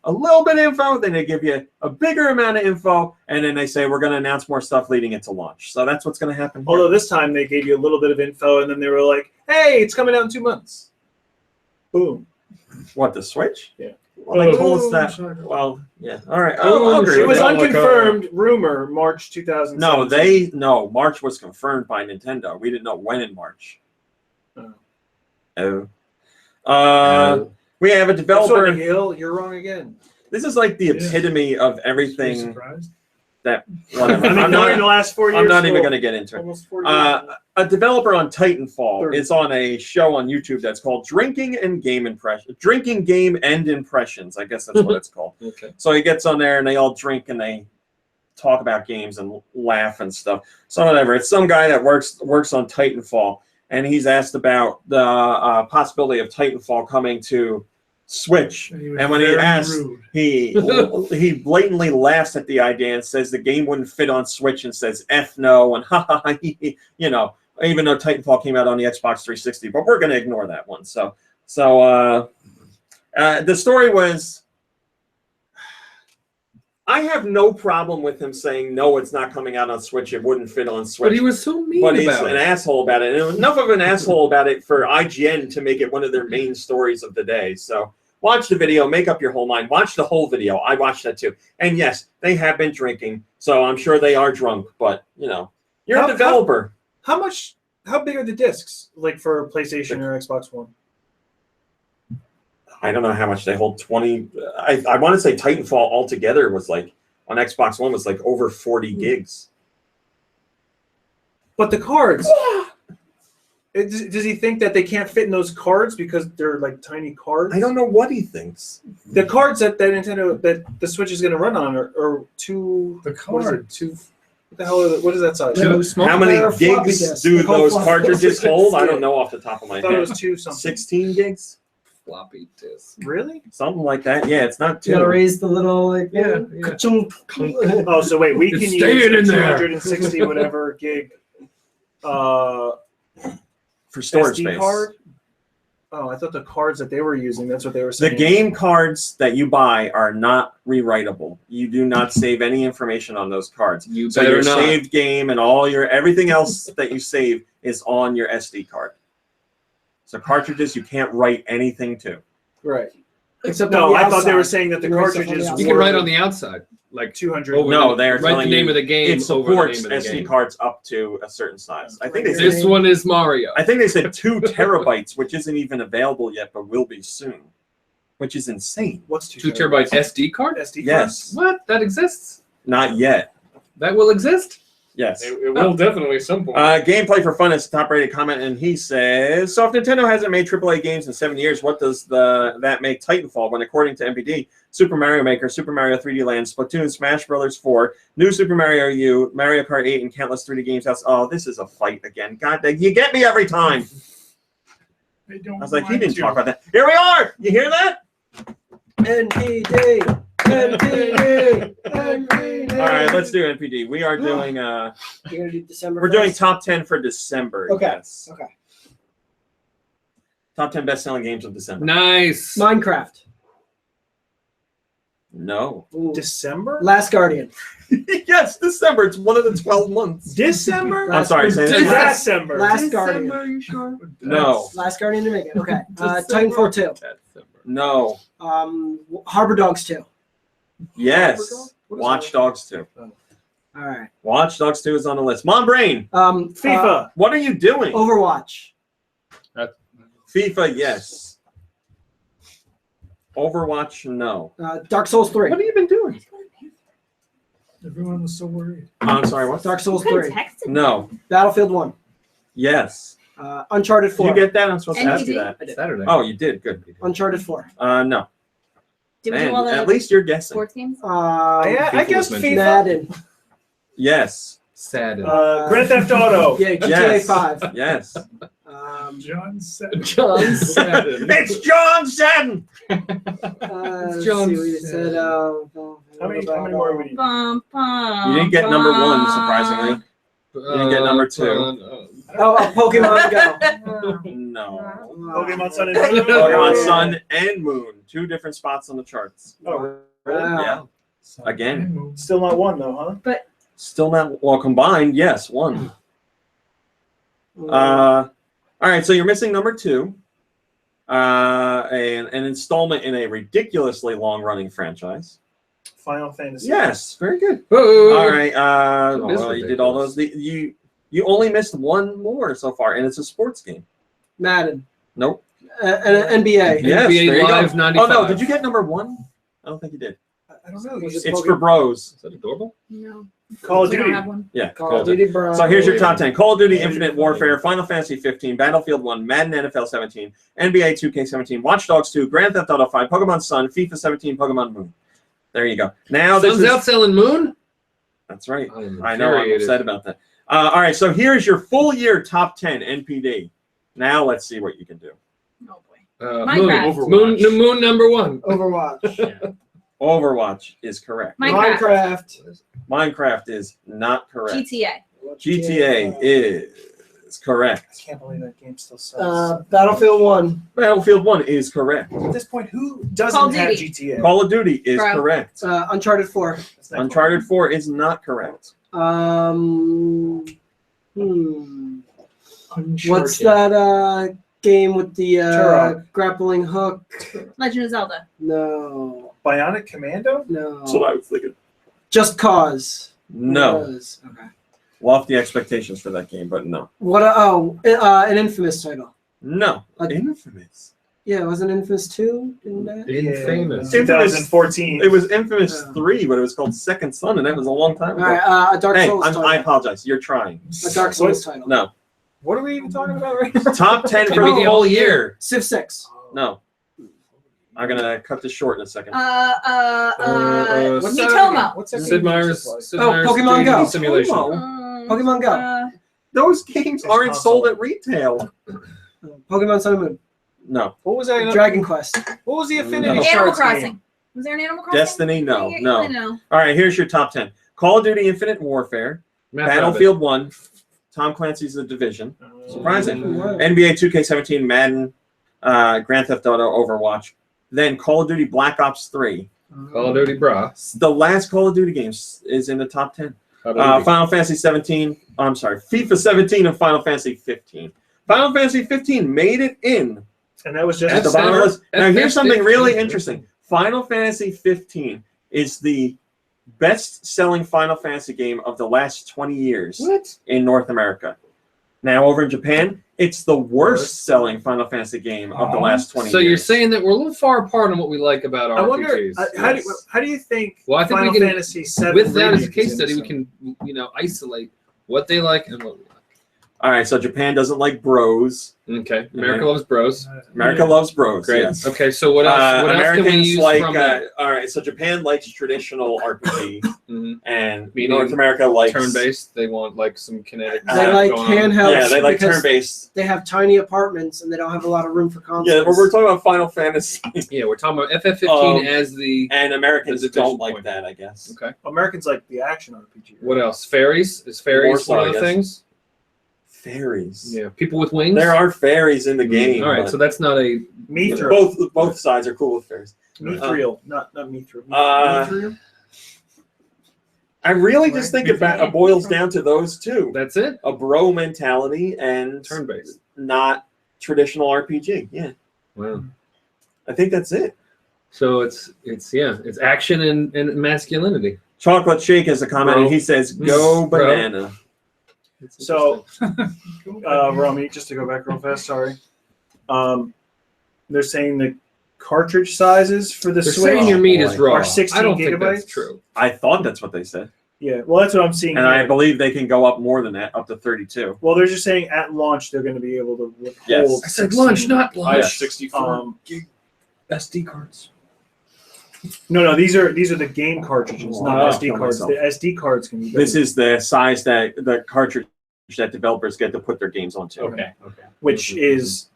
a little bit of info, then they give you a bigger amount of info, and then they say, we're going to announce more stuff leading into launch. So that's what's going to happen here. Although this time they gave you a little bit of info, and then they were like, "Hey, it's coming out in 2 months." Boom. What, the Switch? Yeah. Well, they told us Oh, that. sorry. Well, yeah. All right. Oh, I'll agree It with was that. unconfirmed rumor, March 2017. No, March was confirmed by Nintendo. We didn't know when in March. We have a developer. Hill, you're wrong again. This is like the epitome of Are you everything surprised? that. Whatever. I'm ignoring the last 4 years. I'm not even so going to get into it. almost 4 years. A developer on Titanfall 30. is on a show on YouTube that's called Drinking Game and Impressions. I guess that's what it's called. Okay. So he gets on there and they all drink and they talk about games and laugh and stuff. So whatever. It's some guy that works on Titanfall, and he's asked about the possibility of Titanfall coming to Switch. And when he asks, he blatantly laughs at the idea and says the game wouldn't fit on Switch and says F no and ha ha ha, you know, even though Titanfall came out on the Xbox 360, but we're going to ignore that one. So the story was, I have no problem with him saying, no, it's not coming out on Switch. It wouldn't fit on Switch. But he was so mean But he's about an it. asshole about it. And enough of an asshole about it for IGN to make it one of their main stories of the day. So watch the video, make up your whole mind. Watch the whole video. I watched that too. And yes, they have been drinking, so I'm sure they are drunk. But, you know, you're a developer. How big are the discs, like for PlayStation or Xbox One? I don't know how much they hold. 20. I want to say Titanfall altogether was like, on Xbox One, was like over 40 gigs. But the cards, does he think that they can't fit in those cards because they're like tiny cards? I don't know what he thinks. The cards that Nintendo, that the Switch is going to run on are two. The What is it? card. Two. What the hell is it? What is that size? Too small. How many They're floppy gigs disks. do They're called those floppy cartridges disks. hold? I don't know off the top of my I thought it head. was two something. 16 gigs? Floppy disk. Really? Something like that. Yeah, it's not You gotta too. raise the little like Yeah, ka-chunk. Oh, so wait, we can It's use staying in there. 260 whatever gig For storage SD space. card. Oh, I thought the cards that they were using, that's what they were saying. The game cards that you buy are not rewritable. You do not save any information on those cards. You So better your not. saved game and everything else that you save is on your SD card. So cartridges you can't write anything to. Right. Except No, on the I thought they were outside. saying that the You write stuff on the cartridges outside. You can write on the outside, like 200. over No, the, they're write the telling name you of the game It over the supports name of the SD game. cards up to a certain size. I think they said This one is Mario. I think they said 2 terabytes, which isn't even available yet, but will be soon. which is insane. What's 2 terabyte SD card? SD card? Yes, What? That exists? not yet. That will exist? Yes. It will definitely at some point. Gameplay for fun is a top-rated comment, and he says, so if Nintendo hasn't made AAA games in 7 years, what does that make Titanfall when, according to MPD, Super Mario Maker, Super Mario 3D Land, Splatoon, Smash Bros. 4, New Super Mario U, Mario Kart 8, and countless 3D games? Oh, this is a fight again. God dang, you get me every time. They don't I was like, he want didn't to. talk about that. Here we are! You hear that? NPD. NPD. NPD. All right, let's do NPD. We are doing, You're gonna do December. we're doing first? top 10 for December. Okay. Yes. Okay. Top 10 best-selling games of December. Nice. Minecraft. No. Ooh. December? Last Guardian. Yes, December. It's one of the 12 months. December? I'm sorry. Say that again. December. Last Guardian. Are you sure? No. Last Guardian to make it. Okay. Titanfall 2. No. Harbor Dogs 2. Yes. Watch Dogs 2. All right. Watch Dogs 2 is on the list. Mom Brain, FIFA. what are you doing? Overwatch. FIFA, yes. Overwatch, no. Dark Souls 3. What have you been doing? Everyone was so worried. I'm sorry, what? Dark Souls Couldn't 3. text it. No. Battlefield 1. Yes. Uncharted Did 4. you get that? I'm supposed to ask you NPD? that. Saturday. Oh, you did. Good. Uncharted 4. No. Did we Man, do all the at least you're guessing. sports games? I guess was FIFA. Madden. Yes. Sad. Grand Theft Auto. Yeah, GTA Yes. 5. Yes. John said. John Sadden. It's John Sadden! Let's John see what you said. How many more do we need? Bum, bum, You didn't get number one, bum. surprisingly. You didn't get number 2. Pokemon Go. No. Pokemon Sun and Moon. Pokemon Sun and Moon. 2 different spots on the charts. Oh, really? Wow. Yeah. Again. Still not one though, huh? Still not, well, combined, yes, 1. All right, so you're missing number 2. An installment in a ridiculously long-running franchise. Final Fantasy. Yes, very good. Oh. All right, It is well, you did all those. You only missed 1 more so far, and it's a sports game. Madden. Nope. NBA. Yes, NBA there you Live go. 95. Oh no, did you get number 1? I don't think you did. I don't know. It's for bros. Is that adorable? No. Call of We don't Duty. have one. Yeah. Call of Duty Bro. So here's your top 10. Call of Duty Infinite Warfare, Final Fantasy 15, Battlefield 1, Madden NFL 17, NBA 2K17, Watch Dogs 2, Grand Theft Auto 5, Pokemon Sun, FIFA 17, Pokemon Moon. There you go. Now this Sun's is... out selling Moon? That's right. am I know, I'm infuriated. upset about that. All right, so here's your full year top 10 NPD. Now let's see what you can do. Oh boy. Moon, Minecraft. Moon number 1. Overwatch. Overwatch is correct. Minecraft. Minecraft is not correct. GTA. GTA is correct. I can't believe that game still sells. Battlefield 1. Battlefield 1 is correct. At this point, who Call doesn't of have Duty. GTA? Call of Duty is Bro. correct. Uncharted 4. That's not Uncharted 4 is not correct. What's that game with the Turok. grappling hook? Legend of Zelda. No. Bionic Commando? No. That's what I was thinking. Just Cause. No. Was. Okay. Lofty expectations for that game, but no. What? An Infamous title. No. Uh, Infamous. Yeah, wasn't Infamous 2 in that? Infamous. 2014. It was Infamous 3, but it was called Second Son, and that was a long time All ago. right, a Dark Hey, Souls title. I apologize. You're trying. A Dark Souls title. No. What are we even talking about right now? Top 10 for Can be the the whole whole year. Civ 6. No. I'm going to cut this short in a second. what's that Nitomo. What's that Sid game Meier's just like? Pokemon Go. Simulation. Pokemon Go. Those games It's aren't console. sold at retail. Pokemon Sun and Moon. No. What was that? Dragon Quest. What was the Affinity No. Animal Shards Crossing. game? Was there an Animal Crossing? Destiny, no. You No. really know. All right, here's your top 10. Call of Duty Infinite Warfare, Battlefield 1, Tom Clancy's The Division, surprising. Wow. NBA 2K17, Madden, Grand Theft Auto, Overwatch. Then Call of Duty Black Ops 3. Call of Duty Bra. The last Call of Duty game is in the top 10. How about Final Fantasy 17. I'm sorry, FIFA 17 and Final Fantasy 15. Final Fantasy 15 made it in And that was just at the That's bottom of the never- list. Now, here's that's something really 15. interesting. Final Fantasy 15 is the best-selling Final Fantasy game of the last 20 years What? in North America. Now, over in Japan, It's the worst-selling Final Fantasy game of the last 20 So years. you're saying that we're a little far apart on what we like about RPGs. I wonder, how do you think Well, I think Final we can, Fantasy VII with that as a Remake case is study, we innocent? can isolate what they like and what we like. All right, so Japan doesn't like bros. Okay, America loves bros. America loves bros. Great. Yes. Okay, so what else? What else can we Americans use like. from that? All right, so Japan likes traditional RPG, Mhm. and Meaning North America likes Turn-based. They want like some kinetic. They stuff like going on. handheld. Yeah, they like because turn-based. They have tiny apartments and they don't have a lot of room for consoles. Yeah, we're talking about Final Fantasy, Yeah, we're talking about FF15 as the. and Americans The division don't like point. that, I guess. Okay. Americans like the action RPG. What else? Fairies? Is fairies Warsaw, one of the I guess. things? Fairies. Yeah. People with wings. There are fairies in the game. All right, but so that's not a. Mithril. both sides are cool with fairies. Mithril, not Mithril. Uh, Mithril? I really just think it boils down to those two: That's it. a bro mentality and Turn-based. not traditional RPG. Yeah, Wow. I think that's it. So it's action and masculinity. Chocolate Shake has a comment, and he says, "Go Bro. banana." So, Rami, just to go back real fast, sorry. They're saying the cartridge sizes for the They're Switch saying your meat is boy. raw. are 16 I don't think gigabytes? that's true. I thought that's what they said, Yeah, well, that's what I'm seeing. and I here. believe they can go up more than that, up to 32. Well, they're just saying at launch they're going to be able to withhold. Yes. I said 16. lunch, not Oh, lunch. yeah. 64 gig SD cards. No, these are the game cartridges, not I'll SD kill cards. myself. The SD cards can be. This is the size that the cartridge that developers get to put their games onto. Okay. which is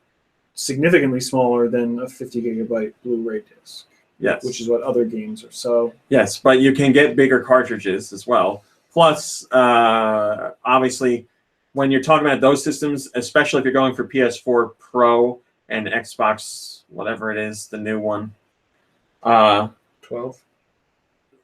significantly smaller than a 50 gigabyte Blu-ray disc, Yes. which is what other games are. So Yes, but you can get bigger cartridges as well. Plus, obviously, when you're talking about those systems, especially if you're going for PS4 Pro and Xbox, whatever it is, the new one, 12.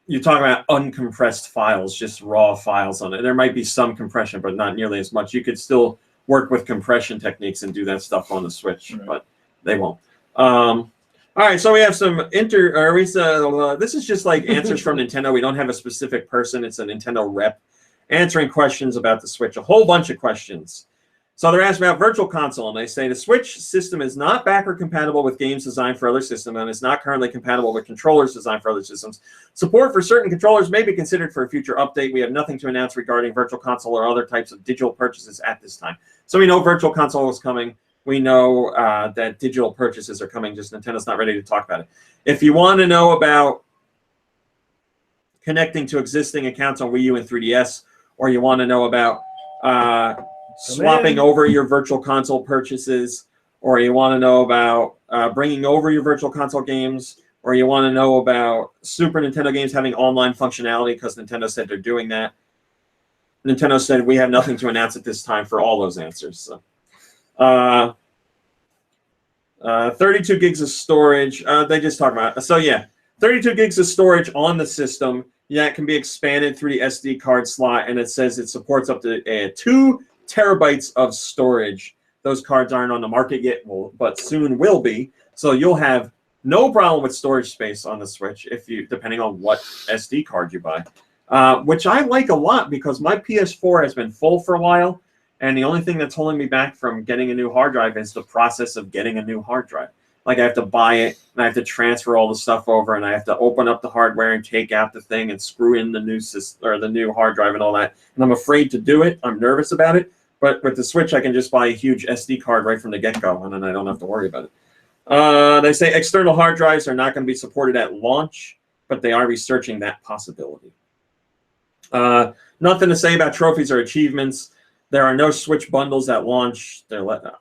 you're talking about uncompressed files, just raw files on it. There might be some compression, but not nearly as much. You could still work with compression techniques and do that stuff on the Switch, Right. but they won't. All right, so we have some this is just like answers from Nintendo. We don't have a specific person. It's a Nintendo rep answering questions about the Switch, a whole bunch of questions. So they're asked about Virtual Console, and they say the Switch system is not backward compatible with games designed for other systems and is not currently compatible with controllers designed for other systems. Support for certain controllers may be considered for a future update. We have nothing to announce regarding Virtual Console or other types of digital purchases at this time. So we know Virtual Console is coming. We know that digital purchases are coming, just Nintendo's not ready to talk about it. If you want to know about connecting to existing accounts on Wii U and 3DS, or you want to know about swapping over your Virtual Console purchases, or you want to know about bringing over your Virtual Console games, or you want to know about Super Nintendo games having online functionality because Nintendo said they're doing that, Nintendo said we have nothing to announce at this time for all those answers. So. 32 gigs of storage. They just talked about it. So yeah, 32 gigs of storage on the system. Yeah, it can be expanded through the SD card slot, and it says it supports up to 2 terabytes of storage. Those cards aren't on the market yet, but soon will be. So you'll have no problem with storage space on the Switch depending on what SD card you buy, which I like a lot because my PS4 has been full for a while. And the only thing that's holding me back from getting a new hard drive is the process of getting a new hard drive. Like I have to buy it, and I have to transfer all the stuff over, and I have to open up the hardware and take out the thing and screw in the new system or the new hard drive and all that. And I'm afraid to do it. I'm nervous about it. But with the Switch, I can just buy a huge SD card right from the get-go, and then I don't have to worry about it. They say external hard drives are not going to be supported at launch, but they are researching that possibility. Nothing to say about trophies or achievements. There are no Switch bundles at launch,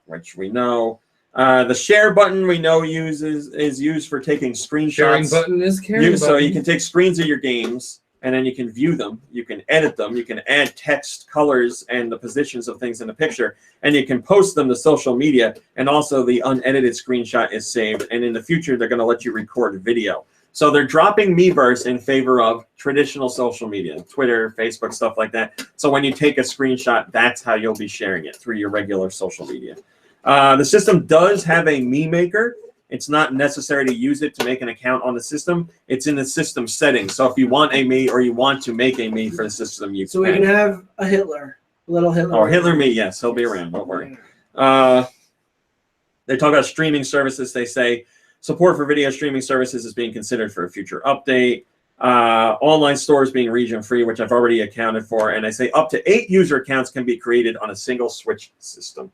which we know. The share button we know is used for taking screenshots. Sharing button is carrying button. So you can take screens of your games, and then you can view them. You can edit them. You can add text, colors, and the positions of things in the picture, and you can post them to social media. And also the unedited screenshot is saved. And in the future, they're going to let you record video. So they're dropping Miiverse in favor of traditional social media, Twitter, Facebook, stuff like that. So when you take a screenshot, that's how you'll be sharing it, through your regular social media. The system does have a Mii Maker. It's not necessary to use it to make an account on the system. It's in the system settings. So if you want a Mii or you want to make a Mii for the system, you So we can have a Hitler, a little Hitler. Oh, Hitler Mii, yes, he'll be around. Don't worry. They talk about streaming services. They say support for video streaming services is being considered for a future update. Online stores being region free, which I've already accounted for. And I say up to 8 user accounts can be created on a single Switch system.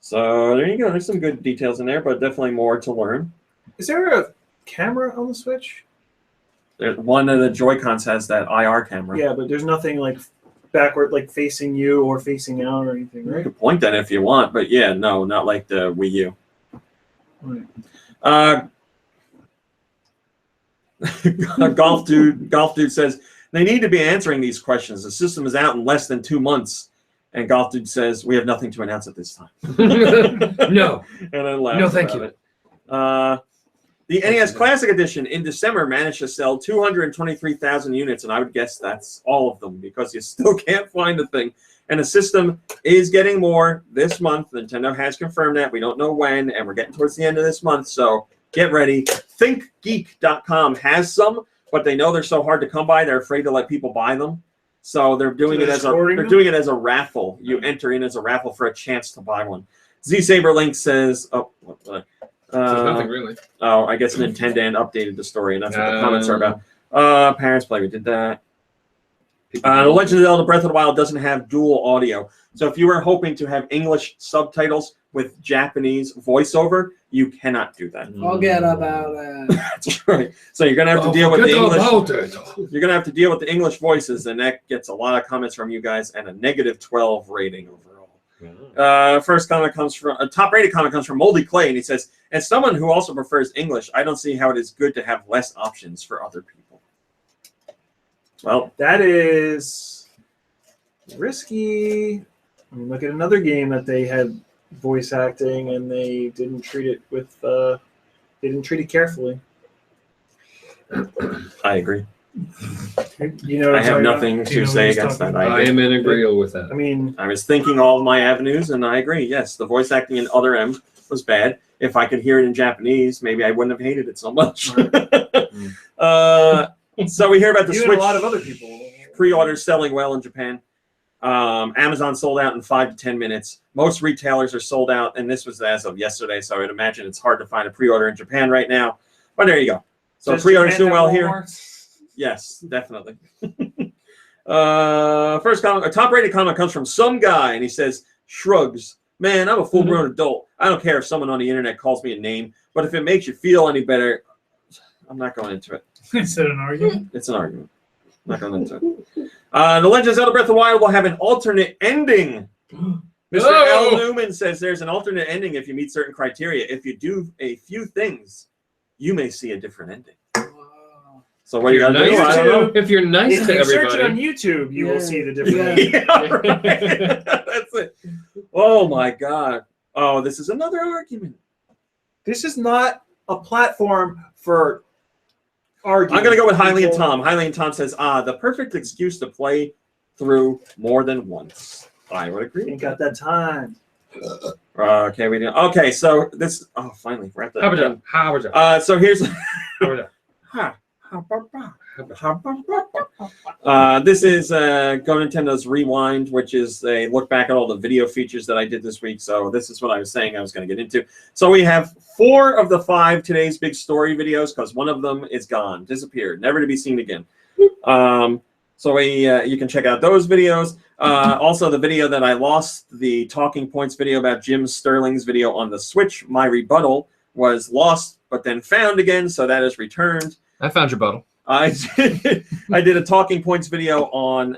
So there you go. There's some good details in there, but definitely more to learn. Is there a camera on the Switch? One of the Joy-Cons has that IR camera. Yeah, but there's nothing like backward, like facing you or facing out or anything, You right? can point that if you want, but yeah, no, not like the Wii U. Right. Golf dude says they need to be answering these questions. The system is out in less than 2 months, and Golf dude says we have nothing to announce at this time. No. And then laughs No, thank about you. it. The NES Classic Edition in December managed to sell 223,000 units, and I would guess that's all of them because you still can't find the thing. And the system is getting more this month. Nintendo has confirmed that. We don't know when, and we're getting towards the end of this month, so get ready. ThinkGeek.com has some, but they know they're so hard to come by, they're afraid to let people buy them. So they're doing it as a raffle. You enter in as a raffle for a chance to buy one. Z-Saberlink says, Nothing really. Oh, I guess Nintendo updated the story, and that's what the comments are about. Parents Play, we did that. The Legend of Zelda Breath of the Wild doesn't have dual audio. So if you were hoping to have English subtitles with Japanese voiceover, you cannot do that. Forget about that. That's right. So you're gonna have to deal with the English. English. You're gonna have to deal with the English voices, and that gets a lot of comments from you guys and a -12 rating overall. First comment comes from a top-rated comment comes from Moldy Clay, and he says, "As someone who also prefers English, I don't see how it is good to have less options for other people." Well, That is risky. I mean, look at another game that they had voice acting, and they didn't treat it with. They didn't treat it carefully. I agree. You know, what I I'm have talking nothing to say against that. I am in agreement with that. about? I mean, I was thinking all of my avenues, and I agree. Yes, the voice acting in Other M was bad. If I could hear it in Japanese, maybe I wouldn't have hated it so much. So we hear about the you Switch. and a lot of other people. Pre-orders selling well in Japan. Amazon sold out in 5 to 10 minutes. Most retailers are sold out, and this was as of yesterday, so I would imagine it's hard to find a pre-order in Japan right now. But there you go. So pre-orders doing well here. Yes, definitely. First comment, a top-rated comment comes from some guy, and he says, "Shrugs. Man, I'm a full-grown adult. I don't care if someone on the internet calls me a name, but if it makes you feel any better, I'm not going into it. Is it an argument? It's an argument. I'm not going into it. The Legend of Zelda Breath of the Wild will have an alternate ending. Mr. L. Newman says there's an alternate ending if you meet certain criteria. If you do a few things, you may see a different ending. So what are you going to do? I don't know. If you're nice If to you search it on everybody, YouTube, you will Yeah. see the difference. Yeah, right. That's it. Oh, my God. Oh, this is another argument. This is not a platform for arguing. I'm going to go with Hiley and Tom. Hiley and Tom says, the perfect excuse to play through more than once. I would agree. Ain't got that time. Okay, we do. Okay, so this. Oh, finally, we're at the. how would you? So here's. This is GoNintendo's Rewind, which is a look back at all the video features that I did this week. So this is what I was saying I was going to get into. So we have 4 of the 5 today's big story videos because one of them is gone, disappeared, never to be seen again. So you can check out those videos. Also, the video that I lost, the Talking Points video about Jim Sterling's video on the Switch, my rebuttal, was lost but then found again, so that is returned. I found your bottle. I did a Talking Points video on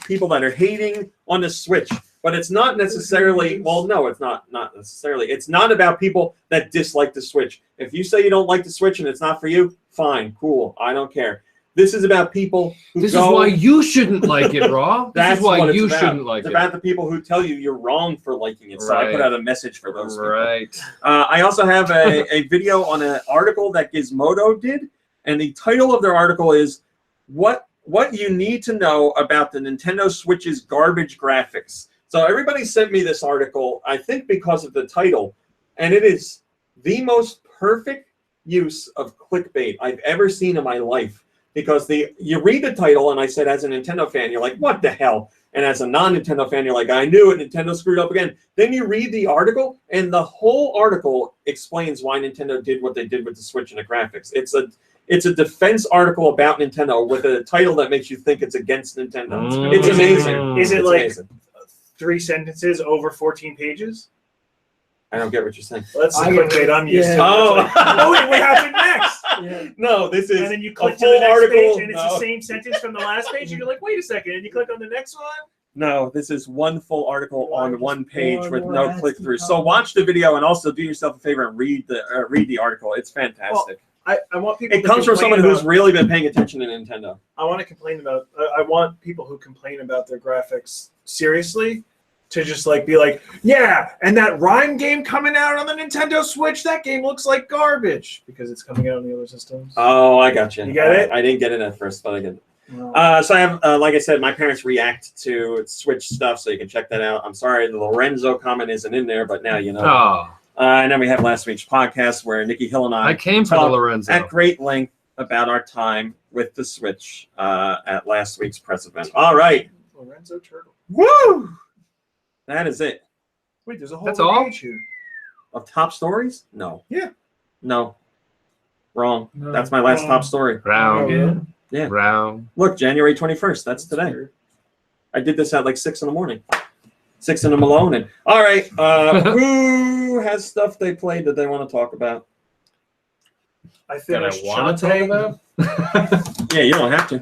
people that are hating on the Switch, but it's not necessarily, well, no, it's not necessarily. It's not about people that dislike the Switch. If you say you don't like the Switch and it's not for you, fine, cool, I don't care. This is about people who This is why you shouldn't like it, Raw. That's This is why what it's you about. shouldn't like it's it. about the people who tell you you're wrong for liking it. So I put Right. out a message for those people. Right. I also have a video on an article that Gizmodo did, and the title of their article is what you need to know about the Nintendo Switch's garbage graphics. So everybody sent me this article, I think because of the title, and it is the most perfect use of clickbait I've ever seen in my life. Because you read the title, and I said, as a Nintendo fan, you're like, what the hell? And as a non-Nintendo fan, you're like, I knew it, Nintendo screwed up again. Then you read the article, and the whole article explains why Nintendo did what they did with the Switch and the graphics. It's a defense article about Nintendo with a title that makes you think it's against Nintendo. It's amazing. Is it It's like amazing. 3 sentences over 14 pages? I don't get what you're saying. Well, that's the clickbait I'm used to. Oh. Oh, wait, what happened next? Yeah. No, this is And then you a click to full the next article. page, and it's No. the same sentence from the last page, and you're like, wait a second, and you click on the next one? No, this is one full article Why on just one page more with and no more click ads through. keep So coming? watch the video and also do yourself a favor and read the article. It's fantastic. I want people It to comes from complain someone who's about- really been paying attention to Nintendo. I want to complain about. I want people who complain about their graphics seriously to just like be like, yeah, and that Rhyme game coming out on the Nintendo Switch, that game looks like garbage because it's coming out on the other systems. Oh, I got you. You get it? I didn't get it at first, but I get it. Well, So I have, like I said, my parents react to Switch stuff, so you can check that out. I'm sorry the Lorenzo comment isn't in there, but now you know. Oh, And then we have last week's podcast where Nikki Hill and I came for the talked Lorenzo. at great length about our time with the Switch at last week's press event. All right. Lorenzo Turtle. Woo! That is it. Wait, there's a whole That's other all? page here. Of top stories? No. Yeah. No. Wrong. No, That's my last wrong. top story. Round, Yeah. Yeah. round. Look, January 21st. That's today. weird. I did this at like 6 in the morning. 6 in the Malone. And all right. Who has stuff they played that they want to talk about? I That I finished want to talk Shantae. about. Yeah, you don't have to.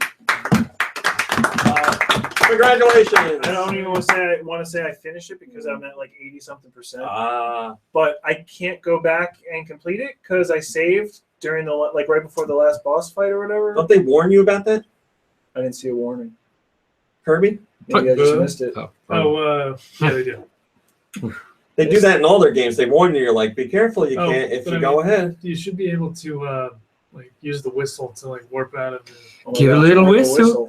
I Congratulations. don't even want to say I finished it because I'm at like 80-something%. But I can't go back and complete it because I saved during the like right before the last boss fight or whatever. Don't they warn you about that, I didn't see a warning. Kirby? Maybe I just missed it. Yeah, they do. They do that in all their games. They warn you. You're like, be careful. You Oh, can't if but you I go mean- ahead. You should be able to like use the whistle to like warp out of the. Oh, Give a yeah, little like whistle.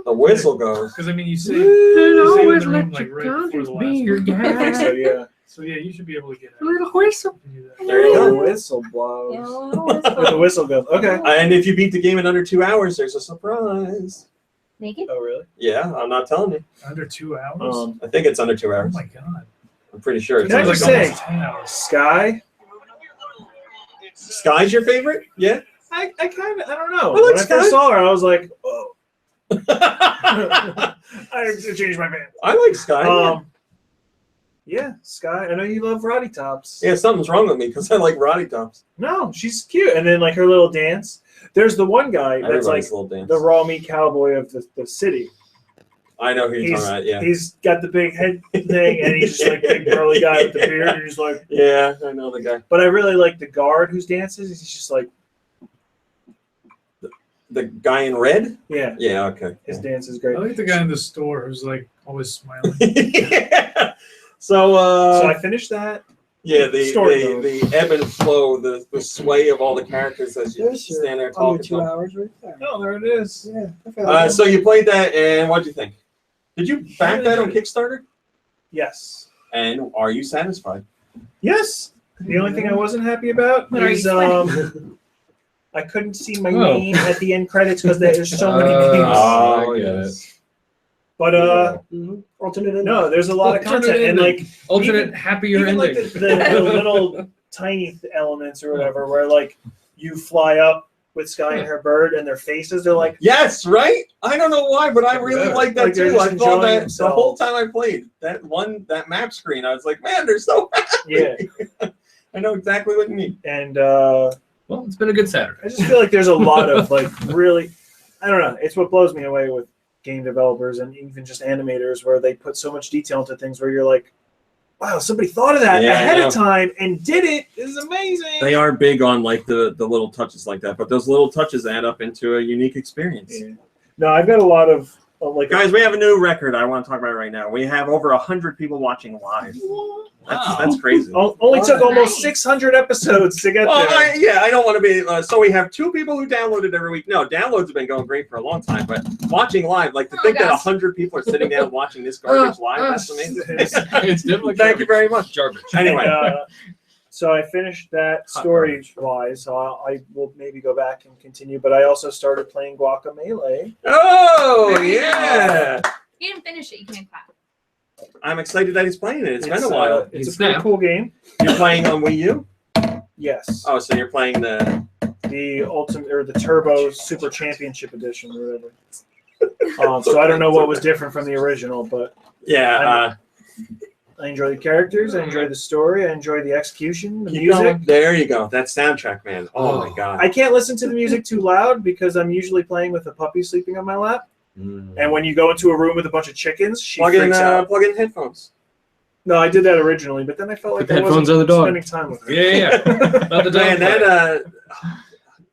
The whistle goes. Because I mean, you say And you save in always the room let like your right before conscience the be last your one. I think so, guide. yeah. So yeah, you should be able to get A out. little whistle. To do that. There you The go. whistle blows. Yeah. Where the whistle goes. Okay. And if you beat the game in under 2 hours, there's a surprise. Naked? Oh, really? Yeah, I'm not telling you. Under 2 hours. I think it's under 2 Oh hours. my god. I'm pretty sure it's Can I under It's just like two say- almost 10 hours. Sky. Sky's your favorite? Yeah. I kind of I don't know. I like When I Sky. first saw her, I was like, oh. I I have to change my pants. like Sky. Yeah, Sky. I know you love Roddy Tops. Yeah, something's wrong with me because I like Roddy Tops. No, she's cute. And then like her little dance. There's the one guy that's like Everybody's little dance. the raw meat cowboy of the city. I know who you're talking about. Yeah. He's got the big head thing, and he's just like big burly guy with the beard, and he's like. Yeah, I know the guy. But I really like the guard whose dances. He's just like, The guy in red? yeah, Yeah, okay. his dance is I great. like the guy in the store who's like always smiling. Yeah. So, So I finished that. yeah, the Story mode. the ebb and flow, the sway of all the characters as you There's stand there under talking. 2 to them. hours right there. Oh, there it is. Yeah. I found it. So you played that, and what'd you think? Did you back that on Kickstarter? Yes. And are you satisfied? Yes. The only thing I wasn't happy about What are is you I couldn't see my Oh. name at the end credits because there's so many names. Oh, I get yes. it. But Mhm. Alternate ending. no, there's a lot of Alternate content and ending. like Alternate even- happier even like ending. the little tiny elements or whatever where like you fly up with Sky and her bird and their faces they're like Yes, right? I don't know why, but I really Yeah. like that Like they're too. I just thought enjoying that the whole themselves. time I played that map screen. I was like, man, they're so yeah I know exactly what you mean. and Well, it's been a good Saturday. I just feel like there's a lot of like really I don't know it's what blows me away with game developers and even just animators where they put so much detail into things where you're like wow somebody thought of that Yeah, I ahead know. of time and did it. This is amazing. They are big on like the little touches like that, but those little touches add up into a unique experience. Yeah. No, I've got a lot of like Guys, we have a new record I want to talk about right now. We have over 100 people watching live. That's crazy. only took almost Nice. 600 episodes to get Well, there. I don't want to be. So we have 2 people who downloaded every week. No, downloads have been going great for a long time, but watching live, like to Oh, think that gosh. 100 people are sitting down watching this garbage live, that's amazing. It's definitely Thank you very much. garbage. Anyway, So I finished that story-wise. So I will maybe go back and continue. But I also started playing Guacamelee. oh Very yeah, You didn't finish it. You can clap. I'm excited that he's playing it. It's been a while. It's a pretty cool game. You're playing on Wii U? Yes. Oh, so you're playing the ultimate or the Turbo Super Championship Edition or whatever. So I don't know what was different from the original, but yeah. I enjoy the characters. I enjoy the story. I enjoy the execution, the Keep music. going. There you go. That soundtrack, man. Oh my god. I can't listen to the music too loud because I'm usually playing with a puppy sleeping on my lap. And when you go into a room with a bunch of chickens, she freaks out. Plug in headphones. No, I did that originally, but then I felt like Put the I headphones wasn't on the dog. spending time with her. Yeah. Not the dog. Man,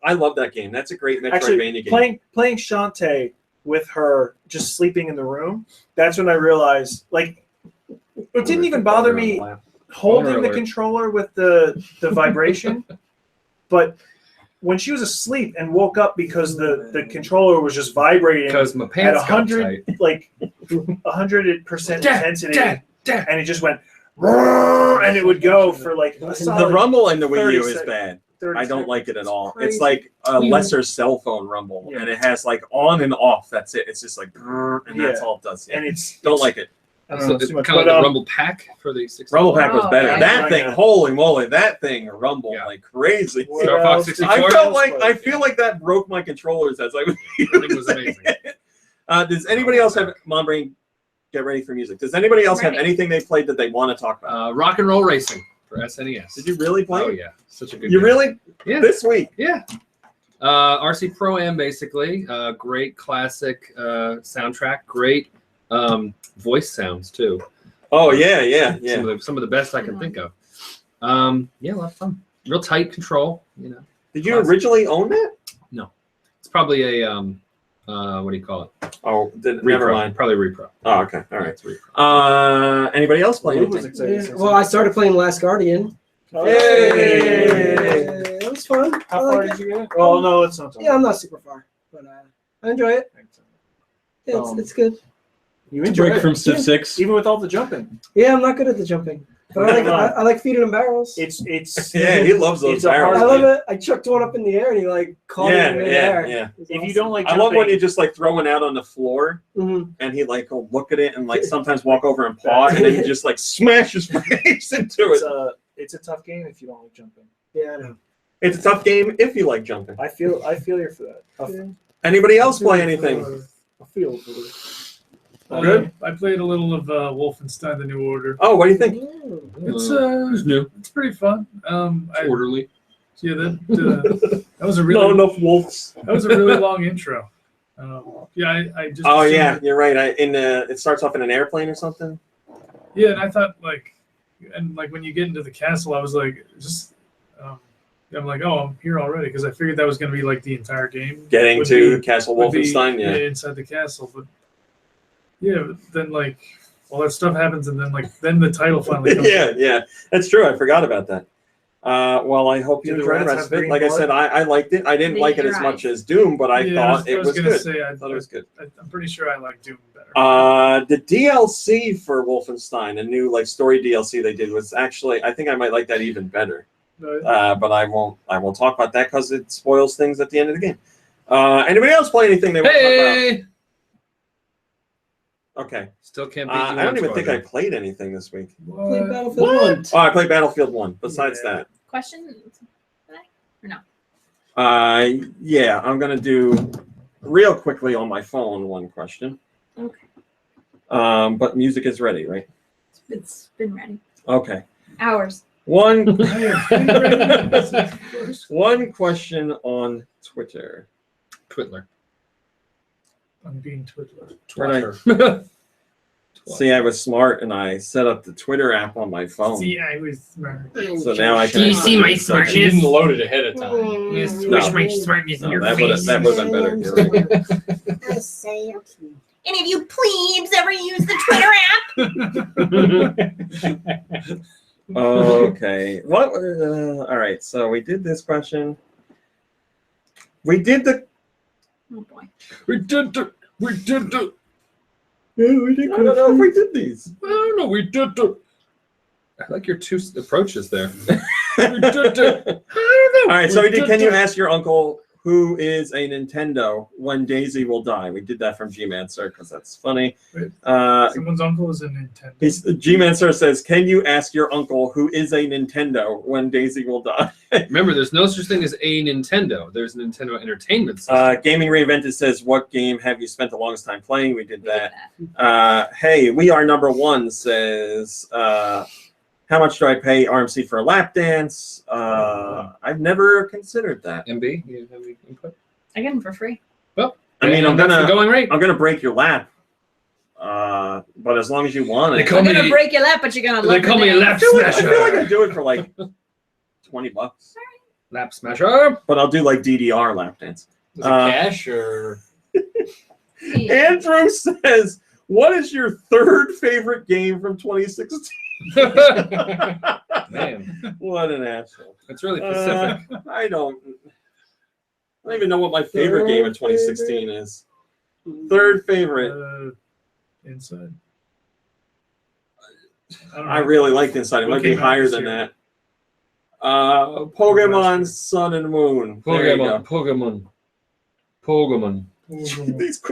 I love that game. That's a great Metroidvania Actually, game. playing Shantae with her just sleeping in the room, that's when I realized, like, it didn't even bother me holding the controller with the vibration, but when she was asleep and woke up because the controller was just vibrating Because my at pants got 100, tight. like 100% intensity, and it just went, and it would go for like a The solid rumble in the Wii 30 U is seconds. bad. 30 I don't like it at all. Crazy. It's like a lesser cell phone rumble, Yeah. and it has like on and off. That's it. It's just like, and that's all it does. And it's Don't like it. I don't So know it's too much, kind of but, like the Rumble Pack for the 64. Rumble Pack was Oh, better. yeah. That thing, holy moly, that thing rumbled Yeah. like crazy. What Star Fox else? 64? I feel like that broke my controllers as I was. I think it was amazing. Does anybody else have Mombrain? Get ready for music. Does anybody else have Ready. anything they played that they want to talk about? Rock and Roll Racing for SNES. Did you really play? Oh it? yeah, such a good. You game. really? Yeah. This week? Yeah. RC Pro Am basically. Great classic soundtrack. Great voice sounds too. Oh yeah. Some of the best I can think of. Yeah, a lot of fun. Real tight control. You know. Did you originally own that? No. It's probably a what do you call it? Oh, never mind. Probably repro. Oh, okay. All right. It's repro. Anybody else play Blue was anything? excited. Well, I started playing Last Guardian. Yay! It was fun. How I far like did you get? Oh no, it's not. Yeah, I'm not super far, but I enjoy it. Yeah, it's good. You enjoy Break it from Civ 6. even with all the jumping. Yeah, I'm not good at the jumping, but I like feeding them barrels. It's Yeah, he loves those It's a hard- barrels. I love it. I chucked one up in the air and he like caught it in midair. Yeah. If you don't like I jumping, love when you just like throw it out on the floor Mm-hmm. and he like will look at it and like sometimes walk over and paw and then he just like smashes face into it. it's a tough game if you don't like jumping. Yeah, I know. It's a tough game if you like jumping. I feel you for that. Anybody else play anything? I feel for it. Good. I played a little of Wolfenstein: The New Order. Oh, what do you think? It's new. it's pretty fun. Orderly. Yeah, that was a really Not enough wolves. that was a really long intro. Yeah, I just Oh assumed yeah, that- you're right. It starts off in an airplane or something. yeah, and I thought like when you get into the castle, I was like I'm like, oh, I'm here already because I figured that was going to be like the entire game. Getting would to be- Castle would be, Wolfenstein, yeah. inside the castle, but yeah, but then like all that stuff happens, and then the title finally comes. Yeah, that's true. I forgot about that. Well, I hope you Do the enjoyed the rats rest have of it. green Like I blood? said, I liked it. I didn't They like it eat as your much eyes. as Doom, but I Yeah, thought it I was was gonna good. say, I thought it was good. I'm pretty sure I like Doom better. The DLC for Wolfenstein, a new like story DLC they did, was actually I think I might like that even better. But I won't talk about that because it spoils things at the end of the game. Anybody else play anything they want to talk Hey! about? Okay. Still can't beat I don't even think I played anything this week. Played Battlefield 1. Oh, I played Battlefield 1. Besides Question? that, yeah, I'm gonna do real quickly on my phone one question. Okay. But music is ready, right? It's been ready. Okay. Hours. One question on Twitter. Twiddler. I'm being Twiddler. Twitter. See, I was smart and I set up the Twitter app on my phone. See, I was smart. So now I can. Do you see my So smartness? she didn't load it ahead of time. You No. swish my smartness in No, your that face. would have been better. You're right. Any of you plebes ever use the Twitter app? Okay. What? All right. So we did this question. We did the. Oh boy. We did the. Yeah, we did. I don't know if we did these. I don't know. We did the. I like your two approaches there. We did the. All right. So we did. Can you ask your uncle who is a Nintendo when Daisy will die? We did that from G-Mancer because that's funny. Wait. Uh, Someone's uncle is a Nintendo. G-Mancer says, can you ask your uncle who is a Nintendo when Daisy will die? Remember, there's no such thing as a Nintendo. There's Nintendo Entertainment System. Gaming Reinvented says, what game have you spent the longest time playing? We did that. Hey, We Are Number One says, how much do I pay RMC for a lap dance? I've never considered that. MB, you have any input? I get them for free. Well, I mean, I'm that's the gonna going rate. break your lap, but as long as you want They it, call I'm me- gonna break your lap, but you're gonna They love call the me a dance. lap I feel like smasher. I do it for like $20, Lap smasher. but I'll do like DDR lap dance. Is it cash or? Yeah. Andrew says, "What is your third favorite game from 2016?" Man, What an asshole! it's really specific. I don't even know what my favorite game in 2016 is. Third favorite. Inside. I really liked Inside. It What might be came out higher this than year? that. Pokemon Sun and Moon. There you go. Pokemon.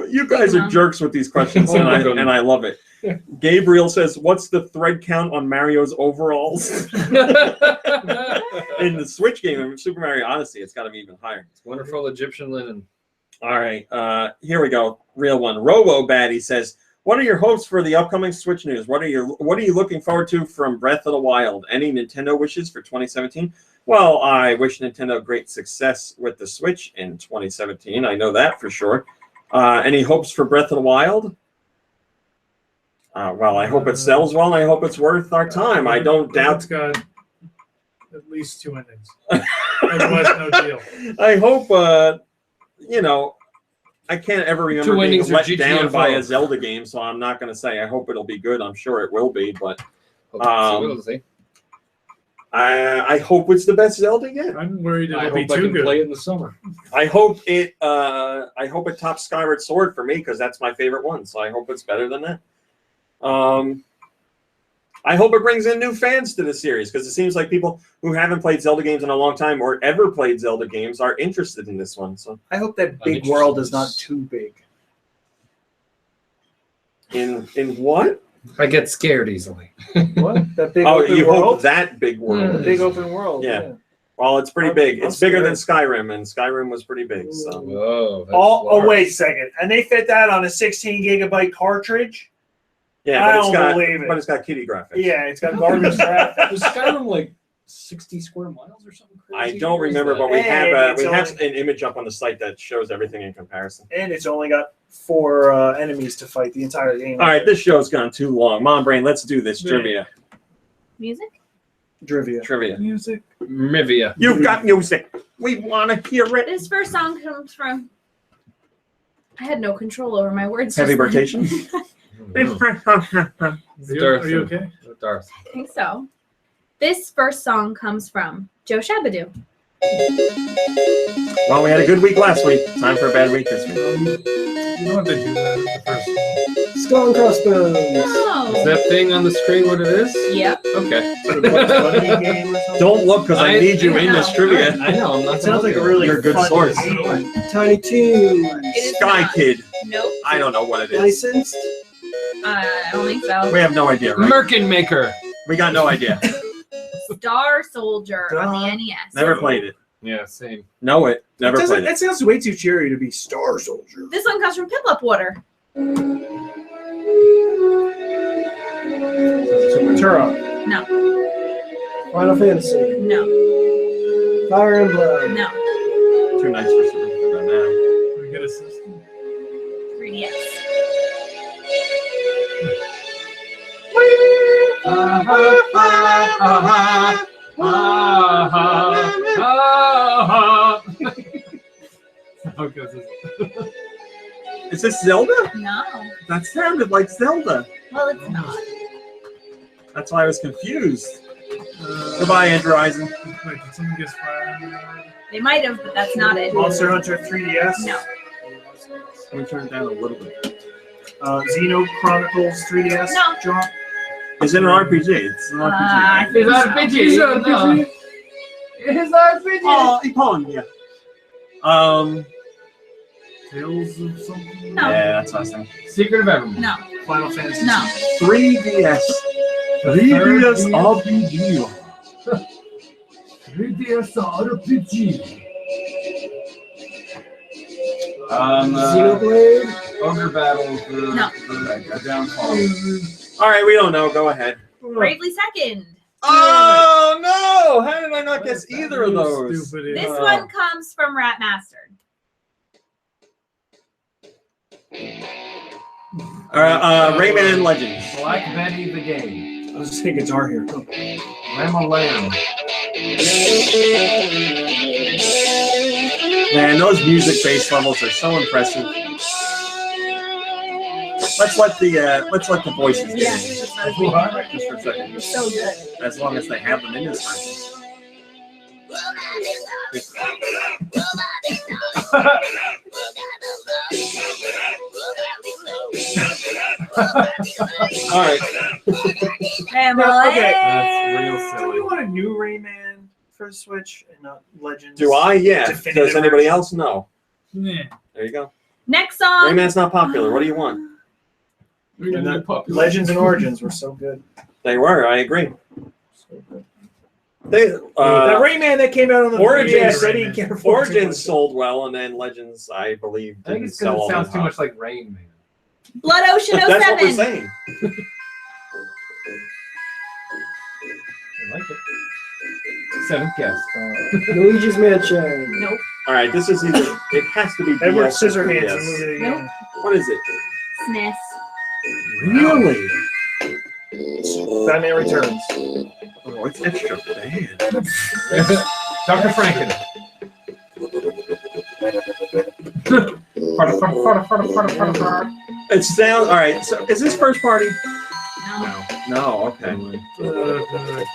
You guys are jerks with these questions, and I love it. Gabriel says, "What's the thread count on Mario's overalls in the Switch game in Super Mario Odyssey? It's got to be even higher." Wonderful Egyptian linen. All right, here we go. Real one. Robo Baddie says, "What are your hopes for the upcoming Switch news? What are you looking forward to from Breath of the Wild? Any Nintendo wishes for 2017?" Well, I wish Nintendo great success with the Switch in 2017. I know that for sure. Any hopes for Breath of the Wild? Well, I hope it sells well, and I hope it's worth our time. I don't doubt. It's got at least 2 endings. Otherwise, no deal. I hope, I can't ever remember 2 being endings or let down by a GTFO. Zelda game, so I'm not going to say I hope it'll be good. I'm sure it will be, but We'll see. I hope it's the best Zelda yet. I'm worried I it'll be hope I too can play good. it in the summer. I hope it tops Skyward Sword for me because that's my favorite one. So I hope it's better than that. I hope it brings in new fans to the series because it seems like people who haven't played Zelda games in a long time or ever played Zelda games are interested in this one. So I hope that big world is not too big. in what? I get scared easily. What? That big Oh, open you world? hope that big world. The big open world. Yeah. Well, it's pretty I'm- big. I'm It's bigger than scared. Skyrim, and Skyrim was pretty big. So Whoa. that's Oh, large. wait a second. And they fit that on a 16 gigabyte cartridge? yeah, I but don't believe it. But it's got kitty graphics. Yeah, it's got garbage graphics. Was Skyrim like 60 square miles or something crazy? I don't What was remember, that? but we have Hey, we it's have only- an image up on the site that shows everything in comparison. And it's only got 4 enemies to fight the entire game. All right, this show's gone too long. Mom Brain, let's do this Yeah. trivia. Music? Trivia. Music. Mivia. You've got music. We want to hear it. This first song comes from. I had no control over my words. Heavy just then. rotation. Are you okay? Darth. I think so. This first song comes from Joe Shabadoo. Well, we had a good week last week. Time for a bad week this week. You know what they do that at the first. Skull and Crossbones. Is Oh. that thing on the screen what it is? Yep. Okay. Bunny game or something? Don't look because I I- need you in I this know. trivia. I know. I'm not. It sounds like a looking. really You're a good fun source. game. Tiny Toons. It is Sky not. Kid. Nope. I don't know what it is. Licensed? I don't think so. We have no idea, right? Merkin Maker. We got no idea. Star Soldier on the NES. Never played it. Yeah, same. Know it. Never played it. That sounds way too cheery to be Star Soldier. This one comes from Piplup Water. Turok. No. Final Fantasy. No. Fire Emblem. No. Too nice for something right now. We get a system. 3DS. How good is it? Is this Zelda? No. That sounded like Zelda. Well, it's not. That's why I was confused. Goodbye, Andrew Eisen. Wait, did someone guess Fire Emblem? They might have, but that's not it. Monster Hunter 3DS. No. Let me turn it down a little bit. Xeno Chronicles 3DS. No. Drop. Is it an RPG? It's an RPG. I right? think so. RPG. It's RPG. It's RPG. Oh, Ipon, yeah. Tales of something. No. Yeah, that's what I was thinking. Secret of Evermore. No. Final Fantasy. No. 3DS. 3DS RPG. 3DS RPG. Xenoblade. Ogre Battle for, No. for Downfall. All right, we don't know. Go ahead. Bravely Second. Oh no! How did I not guess either of those? Stupid. This one comes from Rat Master. Rayman Legends. Black Betty the game. I was just saying Guitar Hero. Lamb Lamb. Man, those music-based levels are so impressive. Let's let the voices get in. Just for a second. So good. As long as they have them in this version. All right. Family. That's real Do silly. we want a new Rayman for Switch and not Legends? Do I? Yeah. Definitive Does anybody version. else know? Yeah. There you go. Next song. Rayman's not popular. What do you want? And that Legends and Origins were so good. They were. I agree. So good. They that Rayman that came out on the Origins- 3DS, I didn't care for too Origins much. sold well, and then Legends, I believe, I think didn't it's because sell it all sounds that too hot. much like Rain Man. Blood Ocean 07. That's what we're saying. I like it. Seventh guess. Luigi's Mansion. Nope. All right, this is either. It has to be. Edward DS or Scissorhands. 3DS. I'm moving it again. What is it? SNES. Really? Batman Returns. Oh, it's extra bad. Dr. Franken. It's down. All right. So, is this first party? No. No. Okay.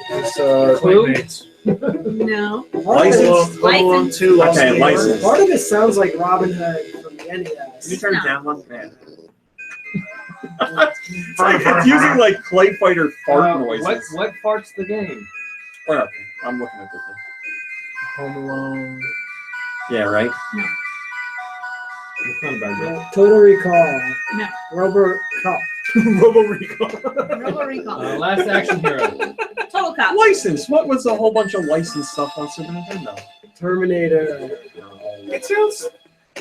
It's Playmates. No. Licensed? Home Alone 2 Lost Okay, Neighbor. licensed. Part of it sounds like Robin Hood from the NES. Can you turn No. it down one? Man. It's using like clay fighter fart noises. What part's the game? Well, okay, I'm looking at this thing. Home Alone. Yeah, right. It's not a bad game. Total Recall. No. Robocop. Robo Recall. Robo Recall. Last Action Hero. Total Cop. License. What was a whole bunch of licensed stuff on Super Nintendo? Terminator. It sounds.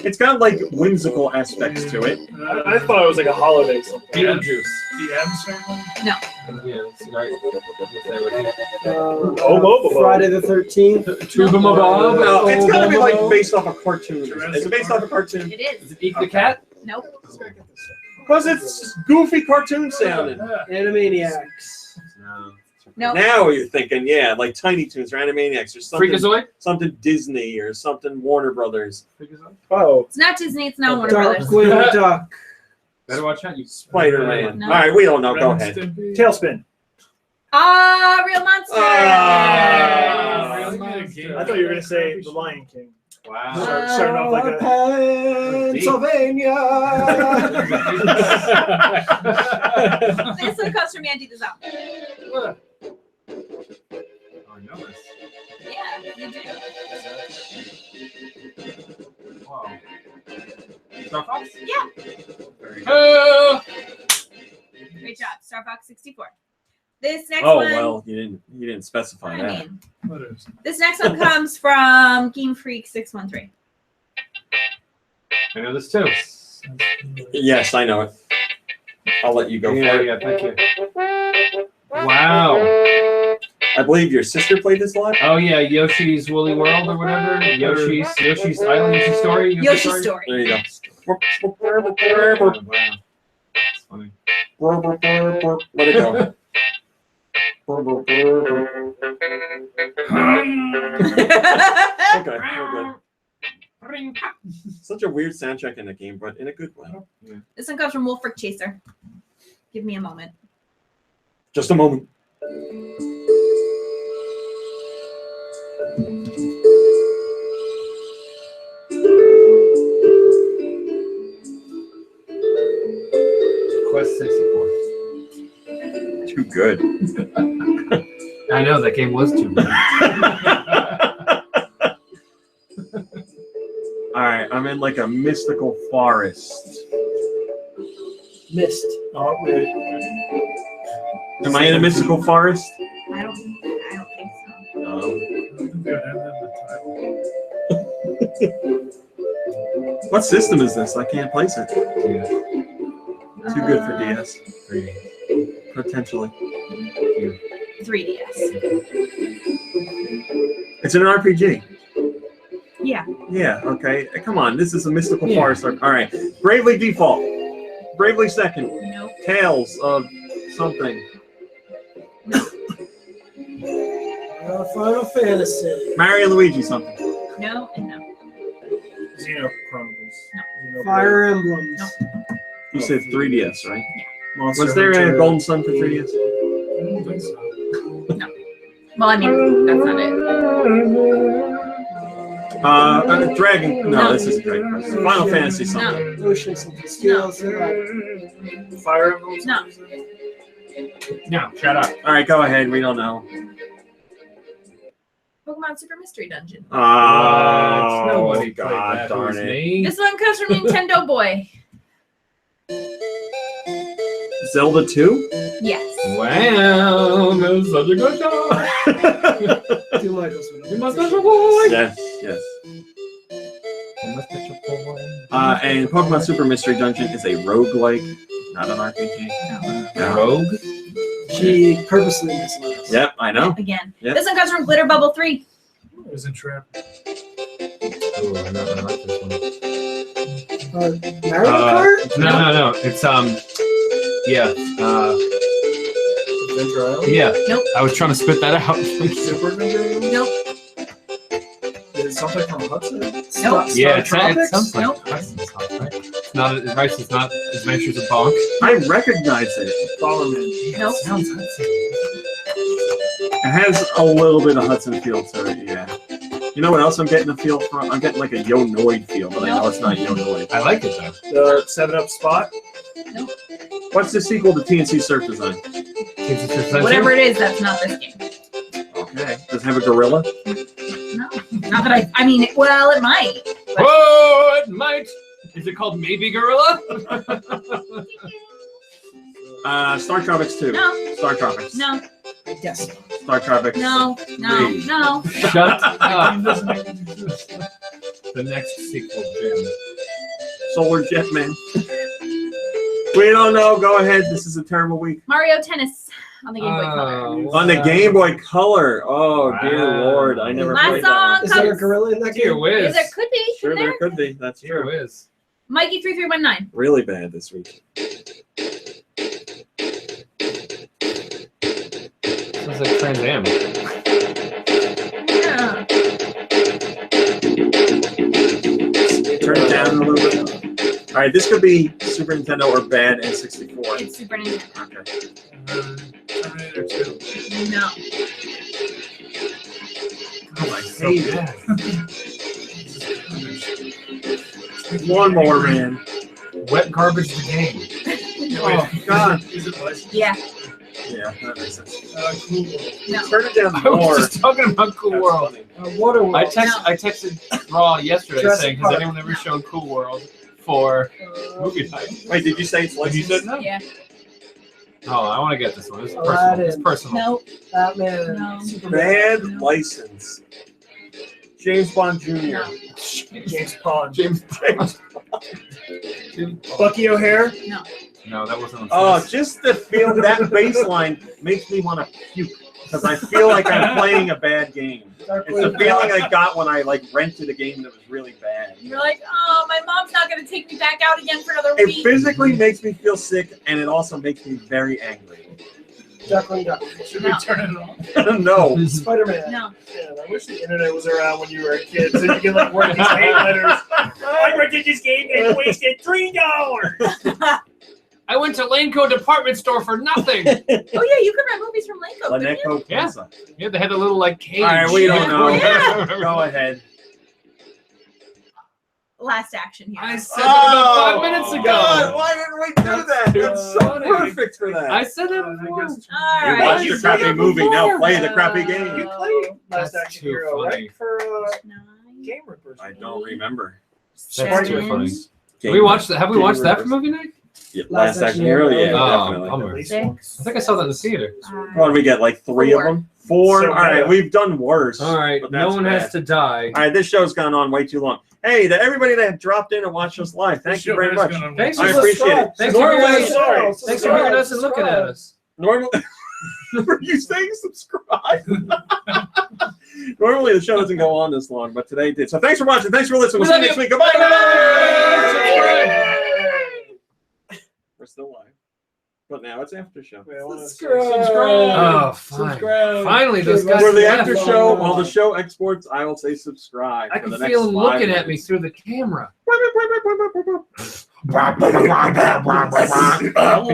It's got like whimsical aspects to it. I thought it was like a holiday something. Beetlejuice. The Adams Family. Yeah, it's right. Friday the 13th. Tuba Bob. No, it's gotta be like based off a cartoon. Is it based off a cartoon? It is. Does it eat the cat? Nope. Because it's goofy cartoon sounding. Animaniacs. No. Nope. Now you're thinking, yeah, like Tiny Toons or Animaniacs or something. Freakazoid? Something Disney or something Warner Brothers. Freakazoid? Oh. It's not Disney. It's not Warner Brothers. Darkwing Duck. Better watch out, you Spider-Man. No. All right, we don't know. Go Ren and ahead. Stimpy. Tailspin. Ah, Real Monster. Ah. Real Monster. I thought you were going to say The Lion King. Wow. Starting off like a. Pennsylvania. This one comes from Andy the Zombie. Oh, I know this. Yeah, you do. Wow. Star Fox? Yeah. Great job. Star Fox 64. This next Oh one. well, you didn't specify I that. mean, What is it? this next one comes from Game Freak 613. I know this too. Yes, I know it. I'll let you go for it. Yeah, thank you. Wow. I believe your sister played this live. Oh yeah, Yoshi's Woolly World or whatever. Yoshi's Island, Yoshi's Story. Yoshi's Story. There you go. Wow. That's funny. Let it go. Okay, we're good. Such a weird soundtrack in the game, but in a good way. This one comes from Wolfric Chaser. Give me a moment. Just a moment. Quest 64. Too good. I know that game was too good. All right, I'm in like a mystical forest. Missed. Oh, wait. Am I in a mystical forest? I don't think so. No. I don't think they would have that in the title. What system is this? I can't place it. Yeah. Too good for DS. 3D. Potentially. 3DS. It's an RPG. Yeah. Yeah, okay. Come on, this is a mystical Yeah. forest. All right. Bravely Default. Bravely Second. Nope. Tales of something. Final Fantasy. Mario and Luigi something. No and no. Xeno Chronicles. Xenoblade. Fire Emblems. No. You said 3DS, right? Monster Was there Hunter. a Golden Sun for 3DS? I don't think so. Well, I mean, that's not it. Dragon. No, No. this is Dragon Quest. Final Fantasy something. Ocean something. Steel. Fire Emblem. No. No, shut up. All right, go ahead. We don't know. Pokemon Super Mystery Dungeon. Oh, Nobody played God that. darn Who's it. me? This one comes from Nintendo Boy. Zelda 2? Yes. Wow, that's such a good job. Two Michaels. You must have a boy. Yes, yes. You must have a boy. And Pokemon Super Mystery Dungeon is a roguelike, not an RPG. No. Rogue? She purposely misled us. Yep, I know. Again. Yep. This one comes from Glitter Bubble 3. It was in Trap. Ooh, I like this one. Mario Kart? No. It's yeah. Adventure Island. Yeah. Nope. I was trying to spit that out. Super Adventure Island. Nope. Is it something from Hudson? Nope. Yeah, it Tropics? sounds like Nope. Hudson's Hot, right? It's not Advice is not Adventures of Bonk. I recognize it. Bomberman. Nope. Sounds Hudson. It has a little bit of Hudson feel to it, yeah. You know what else I'm getting a feel from? I'm getting like a Yo-Noid feel, but I know it's not Yo-Noid. I like it though. The 7-Up Spot. What's the sequel to TNC Surf Design? Whatever it is, that's not this game. Okay. Does it have a gorilla? No. Not that I mean, well, it might. Whoa, it might. Is it called Maybe Gorilla? Star Tropics 2. No. Star Tropics. No. Yes. Star Tropics. No. No. Three. No. Shut up. The next sequel, Jim. Solar Jetman. We don't know. Go ahead. This is a terrible week. Mario Tennis on the Game Boy Color. On the Game Boy Color. Oh, dear Wow. Lord. I never Last played that song one. Is there a gorilla in that Dear game? whiz. Yeah, there could be. Sure, couldn't there could be. That's Dear true. whiz. Mikey 3319. Really bad this week. Sounds like Trans Am. Yeah. Turn it down a little bit. All right, this could be Super Nintendo or bad N64. It's Super Nintendo. Okay. Terminator 2. No. Oh, I So hate bad. it. Lawnmower Man. Wet garbage the game. Oh, God. Is it licensed? Yeah. Yeah, that makes sense. Cool. No. Turn it down I more. was just talking about Cool That's World. funny. Waterworld. I texted Raw yesterday Jurassic saying, Park. has anyone ever shown Cool World for movie night? Wait, did you say it's And like you said no. Yeah. Oh, I want to get this one. It's personal. Aladdin. It's personal. No. Batman. No. Superman. bad No. license? James Bond Jr. No. James Bond. James. Bucky O'Hare. No, that wasn't on Oh, this. just to feel that bass line makes me want to puke because I feel like I'm playing a bad game. It's the feeling I got when I rented a game that was really bad. You're like, oh, my mom's not going to take me back out again for another It week. physically makes me feel sick, and it also makes me very angry. Duckling Duck. Should No. we turn it on? No. Spider-Man. No. Man, I wish the internet was around when you were a kid so you could work these hate letters. I rented this game and wasted $3. I went to Laneco department store for nothing. Oh, yeah, you could rent movies from Lego, couldn't you? Laneco Yeah. Plaza. Yeah, they had a little cage. All right, we don't know. Yeah. Go ahead. Last action here. I said it about 5 minutes ago. God, why didn't we do that? That's so funny. perfect for that. I said it I before. guess. All You right. watched the crappy movie, now play the crappy game. You played Last That's Action too Hero, funny. right? For 9. Game Rippers. I don't remember. That's too Seven. funny. Have we watched that? Have we watched that for movie night? Yeah, Last Action Hero? Yeah, Oh, definitely. bummer. Six. I think I saw that in the theater. What did we get? Like 3 of Four. them? 4? So All right, meta. we've done worse. All right, but no that's one bad. has to die. All right, this show's gone on way too long. Hey, to everybody that dropped in and watched us live, thank you very much. Thanks I for appreciate it. Thanks for hearing us. Sorry. Thanks for hearing us and looking at us. Normally, for you saying subscribe. Normally the show doesn't go on this long, but today it did. So thanks for watching. Thanks for listening. We'll see you next week. Goodbye. Bye. We're still live, but now it's after show. Oh, fine. Finally, those guys. For the left. after show, while the show exports, I will say subscribe. I for the can next feel them 5 looking at me minutes. through the camera. Can Can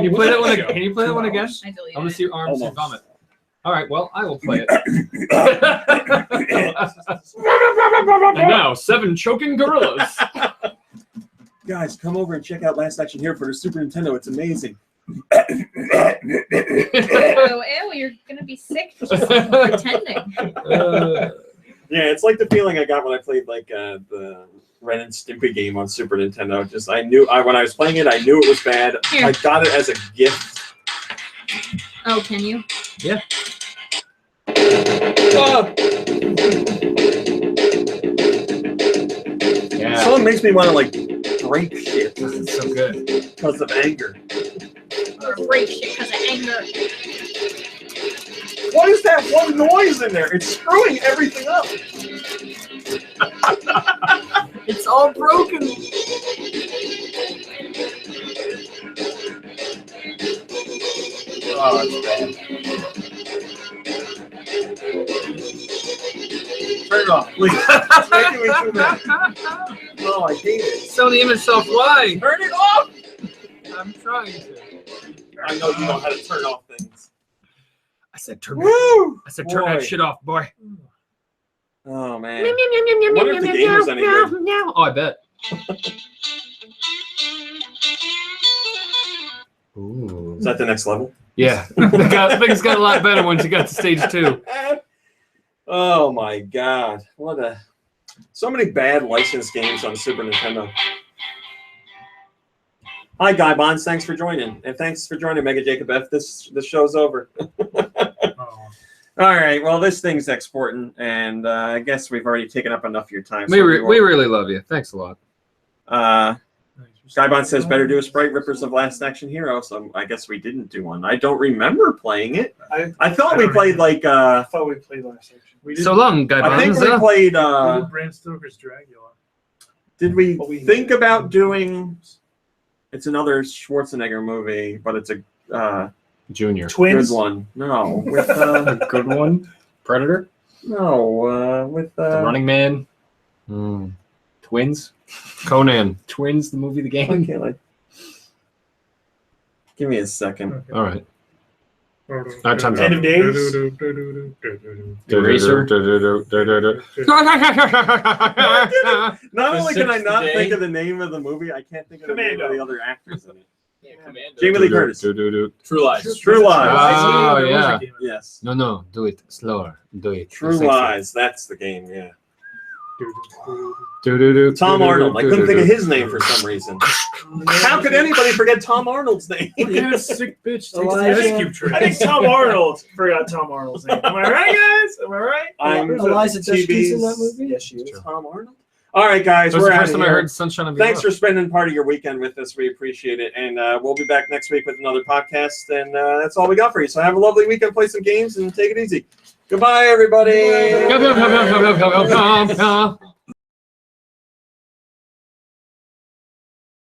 you play that one? Can you play that one again? I deleted I want to it. see your arms Almost. vomit. All right, well, I will play it. And now, 7 choking gorillas. Guys, come over and check out Last Action Hero for the Super Nintendo. It's amazing. Oh, ew, you're gonna be sick just pretending. Yeah, it's like the feeling I got when I played like the Ren and Stimpy game on Super Nintendo. Just when I was playing it, I knew it was bad. Here. I got it as a gift. Oh, can you? Yeah. Someone makes me want to like break shit This is so good. because of anger. Or break shit because of anger. What is that one noise in there? It's screwing everything up. It's all broken. Oh, it's bad. Turn it off, please. It's making me too mad. Oh, I hate it. Tell the image self why. Turn it off. I'm trying to. I know you know how to turn off things. I said turn. Woo! I said turn that Boy. shit off, boy. Oh man. Wonder if the game is any good. Oh, I bet. Ooh. Is that the next level? Yeah, things got a lot better once you got to stage 2. Oh my god. So many bad licensed games on Super Nintendo. Hi Guy Bonds, thanks for joining. And thanks for joining Mega Jacob F. This show's over. All right, well this thing's exporting and I guess we've already taken up enough of your time. We really love you. Thanks a lot. Skybond says better do a Sprite Rippers of Last Action Hero, so I guess we didn't do one. I don't remember playing it. I thought we played like I thought we played Last Action. We did, So long, Guy I think Bonds. we played we did Bram Stoker's Dracula. did we But we- think about doing it's another Schwarzenegger movie, but it's a Junior. Twins. good one. No, with Good one. Predator. with The Running Man. Twins. Conan. Twins, the movie, the game. Okay, give me a second. All right. Our time's End up. of days. Eraser. Not only can I sixth not day. think of the name of the movie, I can't think of the name Commando. of the other actors in it. Yeah, Commando. Jamie Lee Curtis. True Lies. True Lies. Ah, yeah. Yes. No, do it slower. Do it. True Lies. That's the game. Yeah. Tom Tom Arnold. I couldn't think of his name for some reason. How could anybody forget Tom Arnold's name? Yeah, sick bitch takes the Elijah. ice cube tray. I think Tom Arnold forgot Tom Arnold's name. Am I right, guys? Am I right? I'm Eliza Dushku's in that TV's movie? Yes, she is. Tom Arnold. All right, guys, That was we're the out first of time I here. heard Sunshine of Thanks for spending part of your weekend with us. We appreciate it, and we'll be back next week with another podcast. And that's all we got for you. So have a lovely weekend, play some games, and take it easy. Goodbye, everybody. Go.